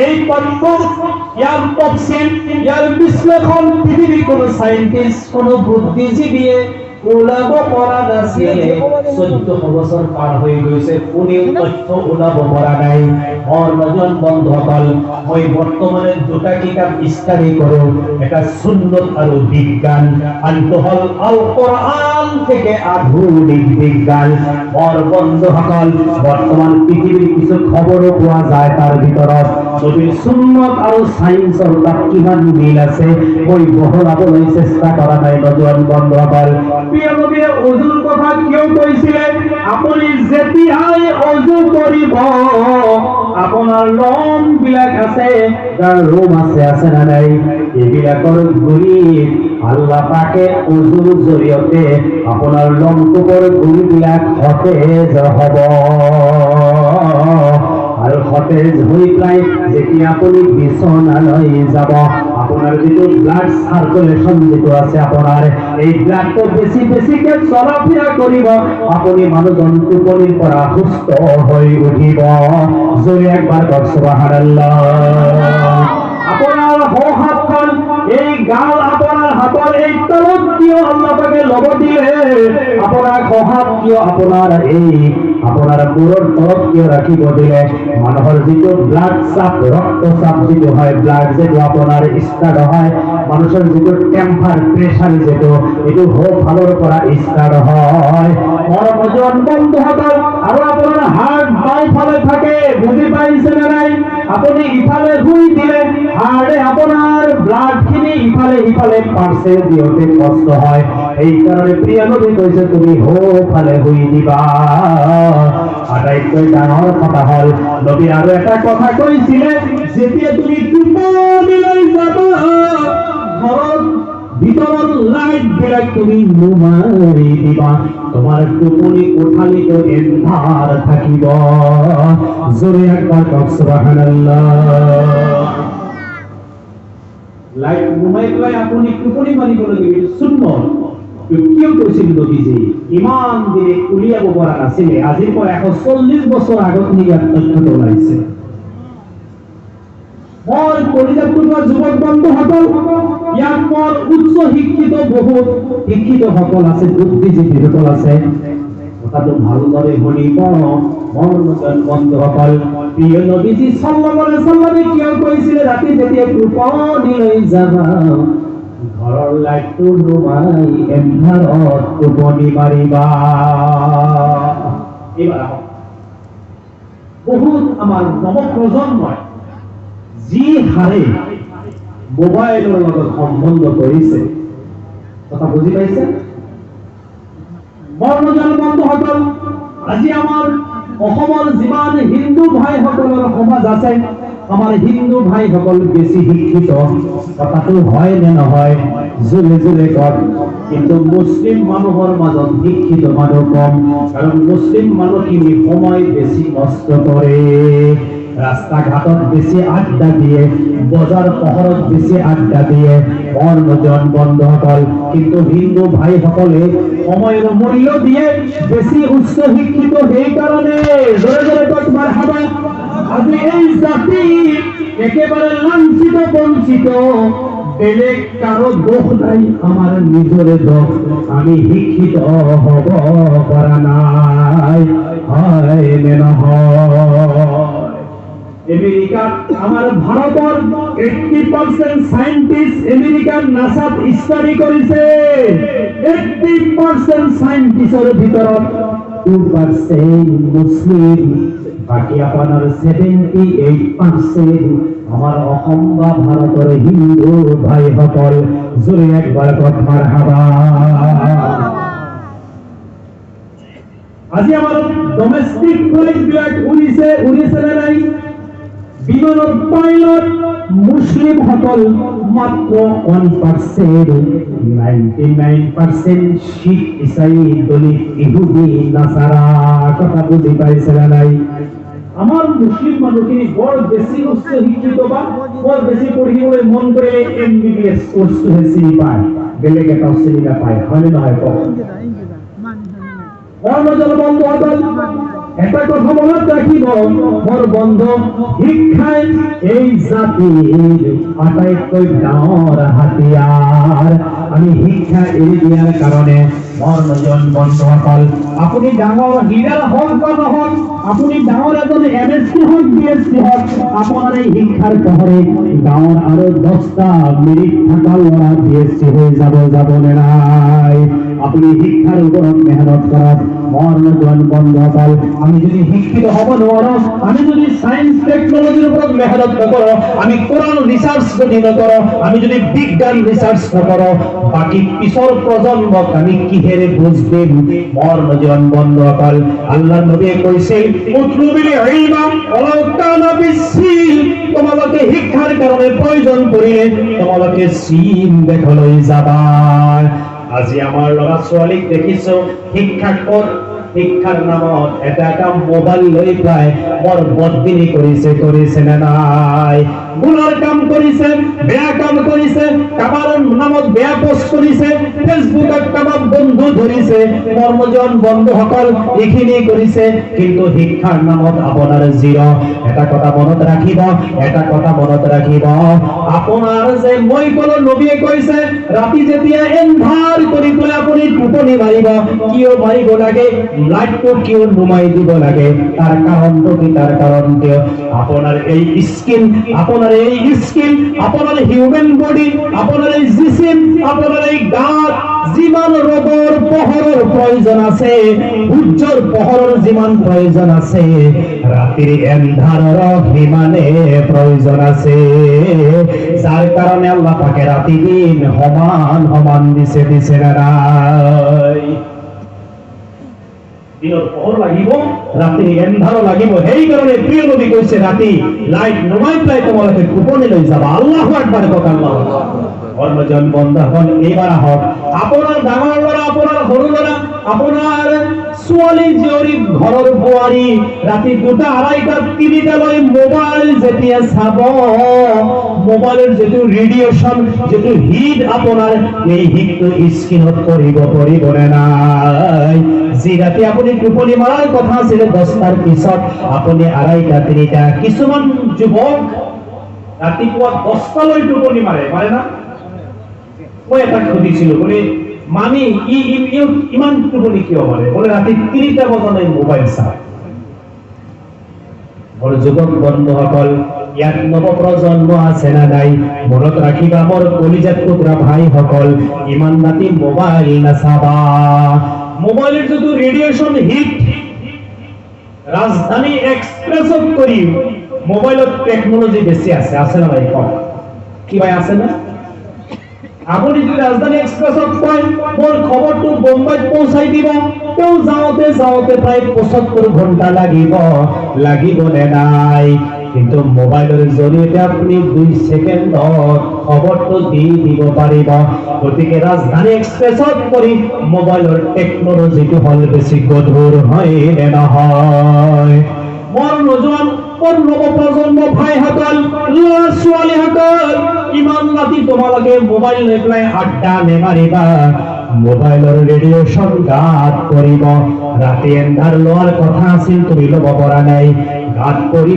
এই পন্থৰ ইয়াৰ তফসিল ইয়াৰ বিশ্লেষণ পৃথিৱীৰ কোনো সায়েন্টিস্ট কোনো বুদ্ধিজীৱীয়ে ওলাব পৰা নাছিল 14 বছৰ পাৰ হৈ গৈছে কোনেও তথ্য ওলাব পৰা নাই অনজন বন্ধুসকল মই বৰ্তমানে দুটা কিতাপ ষ্টাডি কৰো এটা সুন্নত আৰু বিজ্ঞান আনটো হল আল কোরআন থেকে আধুনিক বিজ্ঞান বন্ধুসকল বৰ্তমান পৃথিৱীৰ কিছু খবৰো পোৱা যায় তাৰ ভিতৰত যদি সুন্নত আৰু সায়েন্সৰ লগত কিমান মিল আছে মই বহলাবলৈ চেষ্টা কৰা নাই নজন বন্ধুসকল নবীয়ে ওযুৰ কথা কিয় কৈছিলে আপুনি যেতিয়াই ওযু কৰিব আপোনাৰ লোম বিলাক আছে যাৰ লোম আছে না নাই এইবিলাকৰ গুৰিত আল্লাহ পাকে ওযুৰ জৰিয়তে আপোনাৰ লোম টুকুৰ গুৰিবিলাক সতেজ হ'ব আৰু সতেজ হৈ পেলাই যেতিয়া আপুনি বিচনালৈ যাব আপোনাৰ যিটো ব্লাড সার্কুলেশন যেটো আছে আপোনাৰ এই ব্লাডটো বেছিকে চলাফেৰা কৰিব আপুনি মানুহজন টোপনিৰ পৰা সুস্থ হৈ উঠিব জোৰে একবাৰ কওক সুবহানাল্লাহ আপোনাৰ হাতখন এই গাল আপোনাৰ হাতৰ এই তলত কিয় আল্লাহ পাকে লব দিলে আপোনাৰ হাত কিয় আপোনাৰ এই আপোনাৰ মূৰৰ তলত কিয় ৰাখিব দিলে মানুহৰ যিটো ব্লাড চাপ ৰক্তচাপ যিটো হয় ব্লাড যেটো আপোনাৰ স্টাৰ্ট হয় মানুষের যেটো টেম্পার প্রেসার যেটো এটো হোক ভালোর পৰা স্টার্ট হয় মনোজন বন্ধু হতো আৰু আপোনাৰ হাৰ্ট বাওঁফালে থাকে বুজি পাইছে নে নাই আপুনি ইফালে শুই দিলে হাৰ্টে আপোনাৰ ব্লাড খিনি ইফালে ইফালে পাৰ্চে দিওঁতে কষ্ট হয় এই কাৰণে প্ৰিয় নবী কৈছে তুমি সোঁফালে শুই দিবা আটাইতকৈ ডাঙৰ কথা হ'ল নবী আৰু এটা কথা কৈছিলে যেতিয়া তুমি টোপনিলৈ যাবা ঘৰত ভিতৰত লাইট বিলাক তুমি নুমাৰি দিবা তোমাৰ টোপনি কোঠালিটো এন্ধাৰ থাকিব জোৰে একবাৰ কওক সুবহানাল্লাহ লাইট নুমাই পেলাই আপুনি টোপনি মাৰিব লাগিব এইটো সুন্নত কিয় কৈছিল নবীজি ইমান দিনে উলিয়াব পৰা নাছিলে আজিৰ পৰা 140 বছৰ আগত ইয়াত তথ্যটো ওলাইছে মই কলিজাপুৰৰ যুৱক বন্ধুসকল ইয়াত মোৰ উচ্চ শিক্ষিত বহুত শিক্ষিত সকল আছে বুদ্ধিজীৱী সকল আছে কথাটো ভালদৰে শুনিব মনোজন বন্ধুসকল প্ৰিয় নবীজি সাল্লাল্লাহু আলাইহি সাল্লামে কিয় কৈছিলে ৰাতি যেতিয়া টোপনিলৈ যাবা ঘৰৰ লাইটটো নুমাই এন্ধাৰত টোপনি মাৰিবা এইবাৰ বহুত আমাৰ নৱপ্ৰজন্মই যি হাৰে মোবাইলৰ লগত সম্বন্ধ কৰিছে কথা বুজি পাইছে মনোজন বন্ধুসকল আজি আমাৰ অসমৰ যিমান হিন্দু ভাইসকলৰ সমাজ আছে আমাৰ হিন্দু ভাইসকল বেছি শিক্ষিত কথাটো হয় নে নহয় জোৰে জোৰে কওক কিন্তু মুছলিম মানুহৰ মাজত শিক্ষিত মানুহ কম কাৰণ মুছলিম মানুহখিনি সময় বেছি নষ্ট কৰে রাস্তা ঘাটত বেশি আড্ডা দিয়ে বজার পহরত বেশি আড্ডা দিয়ে মনোজন বন্ধ হল কিন্তু হিন্দু ভাই সকলে সময়ের মূল্য দিয়ে বেশি উচ্চ শিক্ষিত এই কারণে জোরে জোরে কত মারহাবা আজি এই জাতি একেবারে লাঞ্ছিত বঞ্চিত বেলেগ কারো দোষ নাই আমার নিজের দোষ আমি শিক্ষিত হব পারা নাই হয় নহয় আমেরিকা আমার ভারতের 80% সায়েন্টিস্ট আমেরিকান নাসাত স্টাডি করেছে 80% সায়েন্টিস্টের ভিতৰত 2% মুসলিম বাকি আপনার 78% আমার অসম বা ভারতের হিন্দু ভাই সকল জোরে একবার কথা মারহাবা আজি আমার ডোমেস্টিক ফ্লাইট বিলাক উড়িছে না নাই বিমানৰ পাইলট মুসলিম সকল মাত্ৰ 1% 99% শিখ ইসাই দলিত ইহুদি নাসারা কথা বুঝি পাইছে না নাই আমার মুসলিম মানুহখিনি বড় বেশি উচ্চ শিক্ষিত বা বড় বেশি পঢ়িবলৈ মন কৰে এমবিবিএস কোর্সটো চিনি পায় বেলেগ এটা চিনি নাপায় হয় নহয় কওক মনোজন বন্ধ এটা কথা মনত রাখিব মোর বন্ধু শিক্ষাই এই জাতির আটাইতকৈ ডাঙৰ হাতিয়াৰ আমি শিক্ষা এৰি দিয়াৰ কাৰণে মনোজন বন্ধুসকল আপুনি ডাঙৰ হীৰা হওক বা নহওক আপুনি ডাঙৰ এজন এমএসসি হওক বিএসসি হওক আপোনাৰ এই শিক্ষাৰ পহৰে গাঁৱৰ আৰু 10টা মেৰিট থকা ল'ৰা বিএসসি হৈ যাব নে নাই আপুনি শিক্ষাৰ ওপৰত মেহনত কৰক মনোজন বন্ধুসকল আমি যদি শিক্ষিত হব নোৱাৰো আমি যদি সায়েন্স টেকনোলজিৰ ওপৰত মেহনত নকৰো আমি কোরআন রিসার্চ যদি নকৰো আমি যদি বিজ্ঞান রিসার্চ নকৰো বাকি পিছৰ প্ৰজন্মক আমি কিহেৰে বুঝিম মনোজন বন্ধুসকল আল্লাহ নবী কৈছে উতলুবিল ইলমা ওয়ালাউ কানা বিসসিন তোমালোকে শিক্ষাৰ কাৰণে প্ৰয়োজন পৰিলে তোমালোকে সিন দেখলৈ যাবা আজি আমাৰ ল'ৰা ছোৱালীক দেখিছো শিক্ষাৰ নামত এটা মোবাইল লৈ পায় বৰ বদবিনি কৰিছে না নাই গুনাৰ কাম কৰিছে বেয়া কাম কৰিছে কাবাৰ নামত বেয়া পোস্ট কৰিছে ফেসবুকত কাবাব বন্ধু ধৰিছে মনোজন বন্ধুসকল এইখিনি কৰিছে কিন্তু শিক্ষাৰ নামত আপোনাৰ জিৰ এটা কথা মনত ৰাখিব আপোনাৰ যে মই কোন নবীয়ে কৈছে ৰাতি যেতিয়া এন্ধাৰ কৰি পেলাই আপুনি টোপনি মারিব কিয় মারিব লাগে লাইটটো কিয় নুমাই দিব লাগে তার কারণটো কি তার কারণ কি আপনার এই স্কিন আপনার হিউম্যান বডি আপনার এই জিসিম আপনার এই গাত জীবন রোগর পহরের প্রয়োজন আছে উজ্জ্বল পহরের জীবন প্রয়োজন আছে রাত্রির এন্ধারর হিমানে প্রয়োজন আছে যার কারণে আল্লাহ পাকে রাতি দিন সমান দিছে না নাই দিনের পহর লাগিব রাত্রি এন্ধারও লাগিব সেই কারণে প্রিয় নবী কইছে রাতি লাইট নমাই প্রায় তোমাকে গোপনে লৈ যাবা আল্লাহু আকবার কক আল্লাহু অন্যজন বন্ধা হন এবার হক আপনার ডাঙর লড়া আপনার সরু লড়া আপনার ছোৱালী জীয়ৰী ঘৰৰ বোৱাৰী ৰাতি 2টা 2:30টা 3টা লৈ মোবাইল যেতিয়া চাব মোবাইলৰ যেটো ৰেডিয়েশন যেটো হিট আপোনাৰ এই হিটটো স্কিনত পৰিব নে নাই যি ৰাতি আপুনি টোপনি মাৰাৰ কথা আছিল 10টাৰ পিছত আপুনি 2:30টা 3টা কিছুমান যুৱক ৰাতিপুৱা 10টা লৈ টোপনি মাৰে না মই এটা সুধিছিলো বলে মামি ইমান টোপনি কিয় মারে বলে রাতে 3টা বজালৈ মোবাইল চায় বলে যুৱক বন্ধুসকল ইয়াত নৱপ্ৰজন্ম আছে না নাই মনত ৰাখিবা মোৰ কলিজাত টুকুৰা ভাইসকল ইমান ৰাতি মোবাইল নাচাবা মোবাইলের যত রেডিয়েশন হিট রাজধানী এক্সপ্রেসত কৰি মোবাইলত টেকনোলজি বেশি আছে না ভাই কম কি ভাই আছে না আপনি যদি রাজধানী এক্সপ্রেসত পায় মোর খবরটো বোম্বাই পৌঁছাই দিব তো যাওতে প্রায় 75 ঘন্টা লাগিব নাই কিন্তু মোবাইলের জৰিয়তে আপনি 2 সেকেন্ডত খবরটো দিব পাৰিব গতিকে ৰাজধানী এক্সপ্ৰেসত কৰি মোবাইলৰ টেকনোলজিটো হল বেছি গধুৰ হয় নে নহয় মোৰ নজওয়ান মোৰ নৱপ্ৰজন্ম ভাইসকল ল'ৰা ছোৱালীসকল ইমান ৰাতি তোমালোকে মোবাইল লৈ পেলাই আড্ডা নেমাৰিবা মোবাইলৰ ৰেডিয়েশন গাত পৰিব ৰাতি এন্ধাৰ লোৱাৰ কথা আছিল তুমি ল'ব পৰা নাই গাত পৰি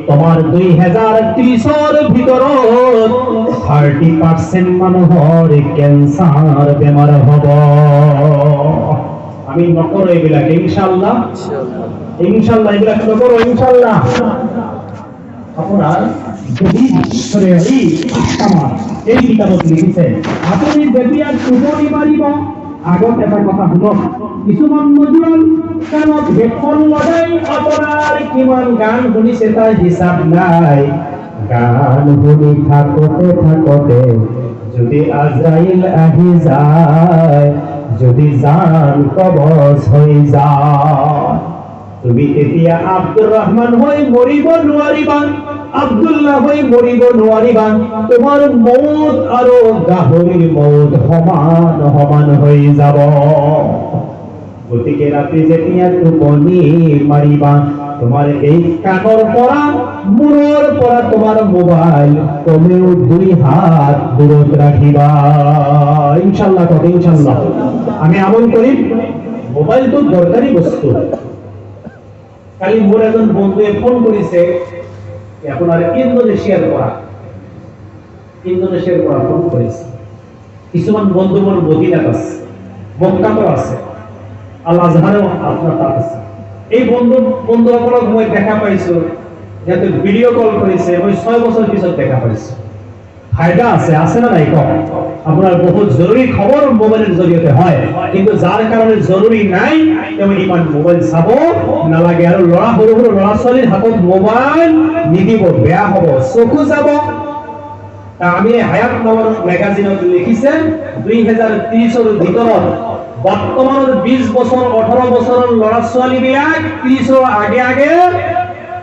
তোমাৰ 2030ৰ ভিতৰত 30% মানুহৰ কেন্সাৰ বেমাৰ হ'ব আমি নকৰো এইবিলাক ইনশাআল্লাহ এইবিলাক নকৰো ইনশাআল্লাহ আপনার যদি শরীয়ী আহকাম এই কিতাবত লিখিছে আপনি যদি আর টোপনি মারিব আগত এটা কথা শুনক কিছুমান নজুৱান কাণত হেডফোন লগাই আপোনাৰ কিমান গান শুনিছে তাৰ হিচাপ নাই গান শুনি থাকোতে যদি আজৰাইল আহি যায় যদি জান কবজ হৈ যায় তুমি এতিয়া আব্দুর রহমান হৈ মৰিব নোৱাৰিবা আব্দুল্লাহ হৈ মৰিব নোৱাৰিবা তোমাৰ মৌত আৰু গাহৰিৰ মৌত সমান হৈ যাব গতিকে ৰাতি যেতিয়া টোপনি মাৰিবা তোমাৰ এই কাণৰ পৰা মূৰৰ পৰা তোমাৰ মোবাইল কমেও 2 হাত দূৰত ৰাখিবা ইনশাআল্লাহ আমি আমল কৰিম মোবাইলটো দৰকাৰী বস্তু কালি মোর একজন বন্ধুয়ে ফোন করেছে আপনার ইন্দোনেশিয়ার পড়া ফোন করেছে কিছুমান বন্ধু মোর মদিনাত আছে মক্কাত আছে আল আজহারেও আপনার তাত আছে এই বন্ধুসকলক মই দেখা পাইছো যেহেতু ভিডিও কল করেছে মই 6 বছর পিছত দেখা পাইছো ফায়দা আছে না নাই কম আপনার বহুত জরুরি খবর মোবাইলের জরিয়তে হয় কিন্তু যার কারণে জরুরি নাই তেমন ইমান মোবাইল চাব নালাগে আর সৰু ল'ৰা ছোৱালীৰ হাতত মোবাইল নিদিব বেয়া হ'ব চকু যাব আমি হায়াত নামৰ ম্যাগাজিনত লিখিছে 2030ৰ ভিতৰত বৰ্তমানৰ 20 বছৰ 18 বছৰৰ ল'ৰা ছোৱালী বিলাক 30ৰ আগে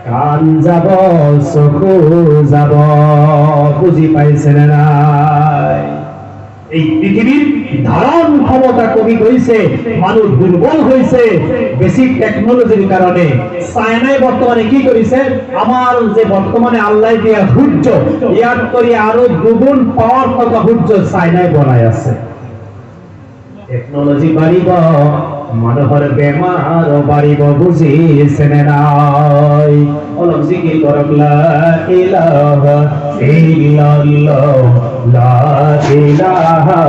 কান যাব চকু যাব বুঝি পাইছে না নাই এই পৃথিবীর ধারণ ক্ষমতা কমি গৈছে মানুষ দুর্বল হয়েছে বেসিক টেকনোলজির কারণে চায়নায় বর্তমানে কি করেছে আমার যে বর্তমানে আল্লাহ দিয়া সূর্য ইয়ার করে আরো দুগুণ পাওয়ার কথা সূর্য চায়নায় বনায় আছে টেকনোলজি বাড়িব মানুহৰ বেমাৰ বাঢ়িব বুজিছে নে নাই অলপ জিকিৰ কৰক লা ইলাহা ইল্লাল্লাহ লা ইলাহা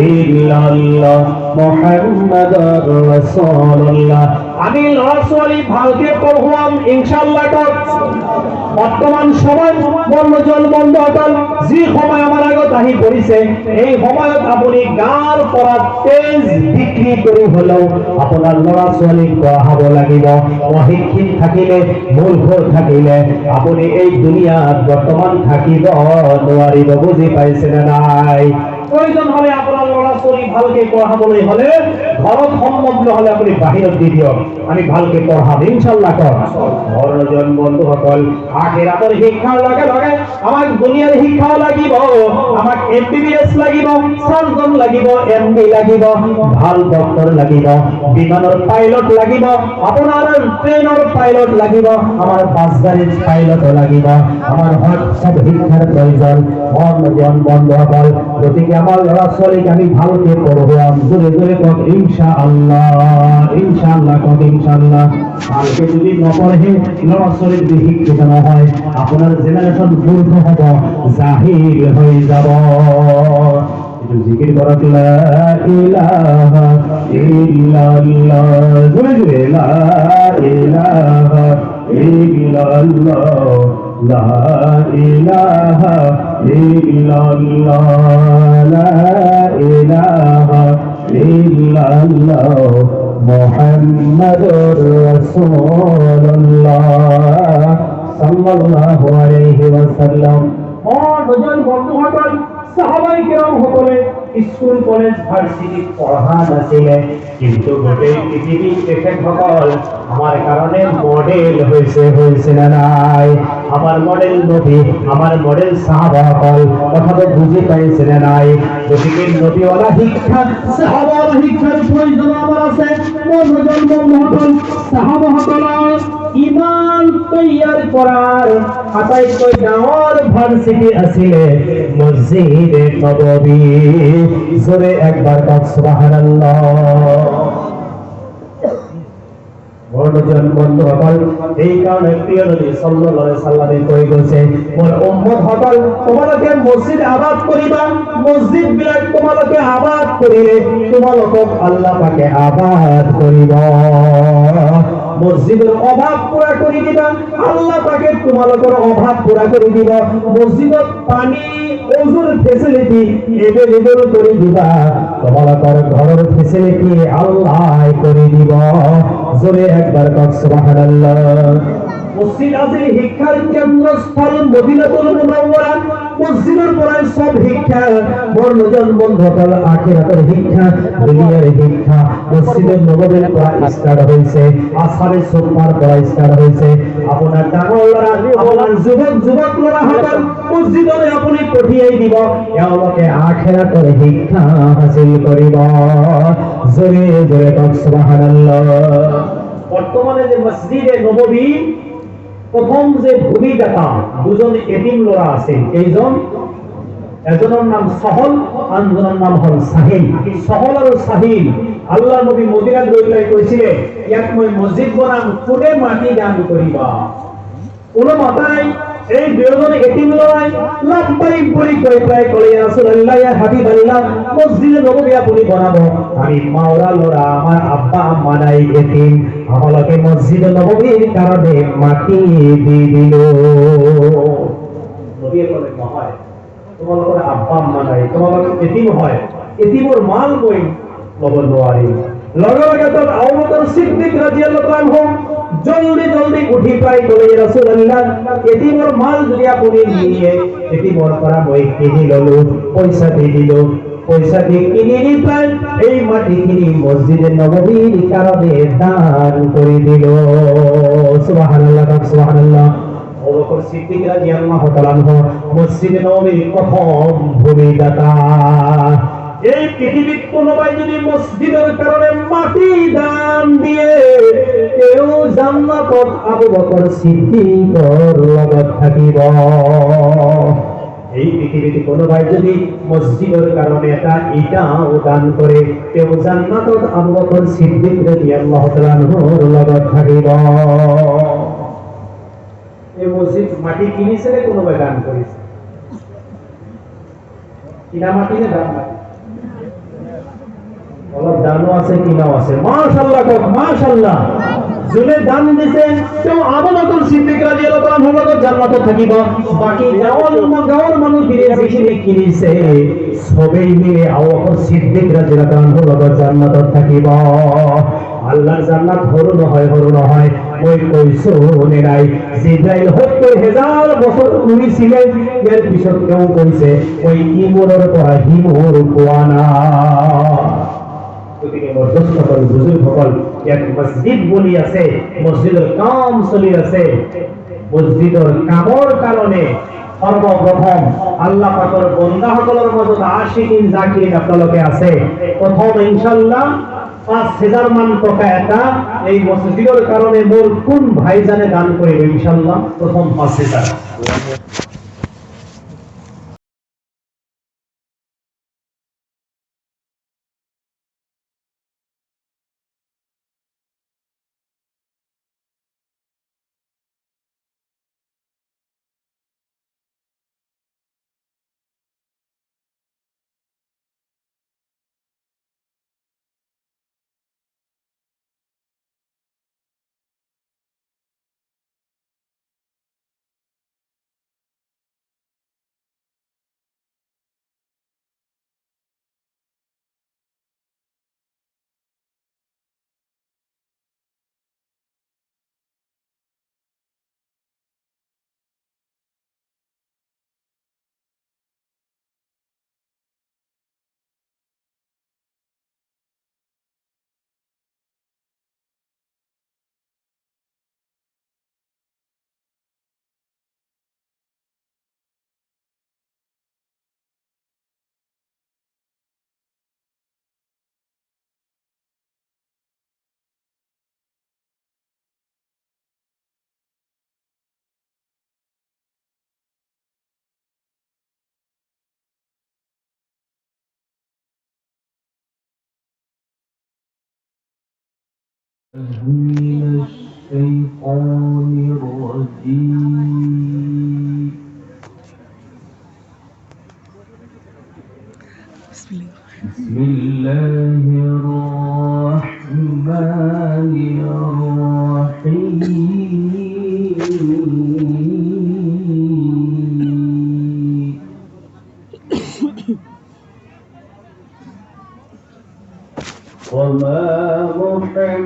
ইল্লাল্লাহ মুহাম্মাদুর রাসূলুল্লাহ। আমি লড়াচড়ি ভালকে পড়াম ইনশাআল্লাহ। বর্তমান সময় বন্যজল বন্ধ হতল যি সময় আমার আগত আহি পৰিছে এই সময়ত আপুনি গাঁৱৰ পৰা তেজ বিক্ৰী কৰি হলেও আপোনাৰ ল'ৰা ছোৱালীক পঢ়াব লাগিব। অশিক্ষিত থাকিলে মূৰ্খ থাকিলে আপুনি এই দুনিয়াত বৰ্তমান থাকিব নোৱাৰিব। বুজি পাইছে নে নাই? প্ৰয়োজন হলে আপোনাৰ ল'ৰা ছোৱালী ভালকে পঢ়াবলৈ হলে ঘৰত সম্ভৱ নহলে আপুনি বাহিৰত দি দিয়ক, আমি ভালকে পঢ়াম ইনশাআল্লাহ। ঘৰজন বন্ধুসকল, আখিৰাতৰ শিক্ষাৰ লগে লগে আমাক দুনিয়াৰ শিক্ষাও লাগিব। আমাক MBBS লাগিব, সাৰ্জন লাগিব, MD লাগিব, ভাল ডক্টৰ লাগিব, বিমানৰ পাইলট লাগিব, আপোনাৰ ট্ৰেইনৰ পাইলট লাগিব, আমাৰ বাছ গাড়ীৰ পাইলট লাগিব। আমাৰ সব শিক্ষাৰ প্ৰয়োজন। ঘৰজন বন্ধুসকল, গতিকে আমার ল'ৰা ছোৱালীক আমি ভালকে পঢ়াম। জোরে জোরে কক ইনশাআল্লাহ, ইনশাআল্লাহ কক ইনশাআল্লাহ। ভালকে যদি নপঢ়ে ল'ৰা ছোৱালী যদি শিক্ষিত নহয় আপোনাৰ জেনারেশন মূৰ্খ হব, জাহিল হৈ যাব। একটু জিকির করক লা ইলাহা ইল্লাল্লাহ, জোরে জোরে লা ইলাহা ইল্লাল্লাহ, লা ইলাহা ইল্লাল্লাহ, লা ইলাহা ইল্লাল্লাহ মুহাম্মাদুর রাসূলুল্লাহ সাল্লাল্লাহু আলাইহি ওয়াসাল্লাম। দুজন বন্ধুসকল, সাহাবায়ে কেরাম সকলে স্কুল কলেজ ভার্সিটি পড়া নাছিলে, কিন্তু গোটেই পৃথিবী তেখেতসকল আমার কারণে মডেল হয়েছে না নাই? আমার মডেল নবী, আমার মডেল সাহাবাসকল। কথা তো বুঝি পাইছে না নাই? গতিকে নবীওয়ালা শিক্ষা সাহাবার শিক্ষার প্রয়োজন আমার আছে। মনোজন বন্ধুসকল, সাহাবাসকলৰ ইমান তৈয়ার করার আটাইতকৈ ডাঙৰ ভার্সিটি আছিলে মসজিদে নববী। জোরে একবার কক সুবহানাল্লাহ। বড়জন বন্ধুসকল, এই কারণে প্রিয় নবী সাল্লাল্লাহু আলাইহি সাল্লামে কই গৈছে, মোর উম্মত সকল তোমালোকে মসজিদ আবাদ করিবা। মসজিদ বিলাক তোমালোকে আবাদ করিলে তোমালোকক আল্লাহ পাকে আবাদ করিব। মসজিদের অভাব পুরা করে দিবা, আল্লাহ পাকে তোমালোকৰ অভাব পুরা করে দিব। মসজিদত পানি ওজুর ফেসিলিটি এভেলেবল করে দিবা, তোমালোকৰ ঘরের ফেসিলিটি আল্লাহ করে দিব। জোরে একবার কক সুবহানাল্লাহ। মসজিদ আছে শিক্ষার কেন্দ্রস্থল মদিনাতুল মুনাওয়ারা। মসজিদের পড়ায় সব শিক্ষা। বর্ণজন বন্ধুসকল, আখিরাতের শিক্ষা, দুনিয়ার শিক্ষা মসজিদের নববীর পড়া স্টার্ট হয়েছে, আসহাবে সুফার পড়া স্টার্ট হয়েছে। আপনার ডাঙররা, আপনার যুবক লরা হাজার মসজিদে আপনি পঠিয়াই দিব, এওঁলোকে আখিরাতের শিক্ষা হাসিল করিব। জোরে জোরে কক সুবহানাল্লাহ। বর্তমানে যে মসজিদে নববী প্রথম যে ভূমিদাতা দুজন এতিম লরা আছে, এইজন একজনের নাম সহল, আনজনের নাম হল সাহিল। সহল আর সাহিল আল্লাহ নবী মদিনাত গৈ পেলাই কৈছিলে, ইয়াত মই মসজিদ বনাম, কোনে মাটি দান কৰিবা? কোনো মাতা নাই। এই দুজন এতিম লৰাই লাভবাহিক বুলি কৈ পেলাই ক'লে, ইয়া রাসূলুল্লাহ, ইয়া হাবিবাল্লাহ, মসজিদে নববী আপুনি বনাব। আমি মাওলা লৰা, আমাৰ আব্বা আম্মা নাই, এতিম, আমালোকে মসজিদে নববীর কারণে মাটি দি দিল। নবীয়ে ক'লে, নহয়, তোমালোকৰ আব্বা আম্মা নাই, তোমালোক এতিম হয়, এতিমৰ মাল মই ল'ব নোৱাৰিম। লগে লগে তাত আবু বকর সিদ্দিক রাদিয়াল্লাহু আনহু জলদি জলদি উঠি পাই ক'লে, ইয়া রাসূলুল্লাহ, এতিমৰ মাল যদি আপুনি নিয়ে, এতিমৰ পৰা মই কিনি ললো, পইচা দি দিলো। পয়সা দিয়ে কিনে নি পাই এই মাটিখিনি মসজিদে নববীর কারণে দান করে দিল। সুবহানাল্লাহ, সুবহানাল্লাহ। আবু বকর সিদ্দিক রাদিয়াল্লাহু তাআলা আনহু মসজিদে নববীর প্রথম ভূমিদাতা। এই পৃথিবীর কোনোবাই যদি মসজিদের কারণে মাটি দান দিয়ে, কেউ জান্নাতত আবু বকর সিদ্দিকৰ লগত থাকিব। এই পৃথিবীতে কোনো ভাই যদি মসজিদের কারণে একটা ইটাও দান করে, কেউ জান্নাতত আবু বকর সিদ্দিক রাদিয়াল্লাহু তাআলা আনহুর লগত থাকিব। এই মসজিদ মাটি কিনিছে, কোনো ভাই দান করেছে? কিনা মাটি না দান মাটি? বলো দানও আছে কিনাও আছে। মাশাআল্লাহ কোক মাশাআল্লাহ। জুলে দান দিছে তো আবু বকর সিদ্দিক রাদিয়াল্লাহু তাআলা হলো জান্নাতে থাকিব। বাকি গাওয়ার মানুষ ফিরে বেশি কিনিছে সবাই মিলে আবু বকর সিদ্দিক রাদিয়াল্লাহু তাআলা হলো জান্নাতে থাকিব। আল্লাহর জান্নাত হলো নহয় ওই কইছো নে নাই জিব্রাইল ৭০,০০০ বছর উনি ছিলেন এর পিছত কেউ কইছে ওই ইমরের পরা হিমুর কোয়ানা। গতিকে বরদস্ত সকল বুজুর্গ সকল এক মসজিদ বলি আছে, মসজিদের কাম চলি আছে। মসজিদের কামৰ কারণে সর্বপ্রথম আল্লাহ পাকের বান্দাসকলের মধ্যে আশিকিন জাকিরিন আপনাদের আছে। প্রথম ইনশাআল্লাহ ৫,০০০ মান টাকা এটা এই মসজিদের কারণে মোর কোন ভাইজানে দান করিবে ইনশাআল্লাহ। প্রথম ৫,০০০। من الشيطان الرجيم. بسم الله الرحمن الرحيم. وما محمد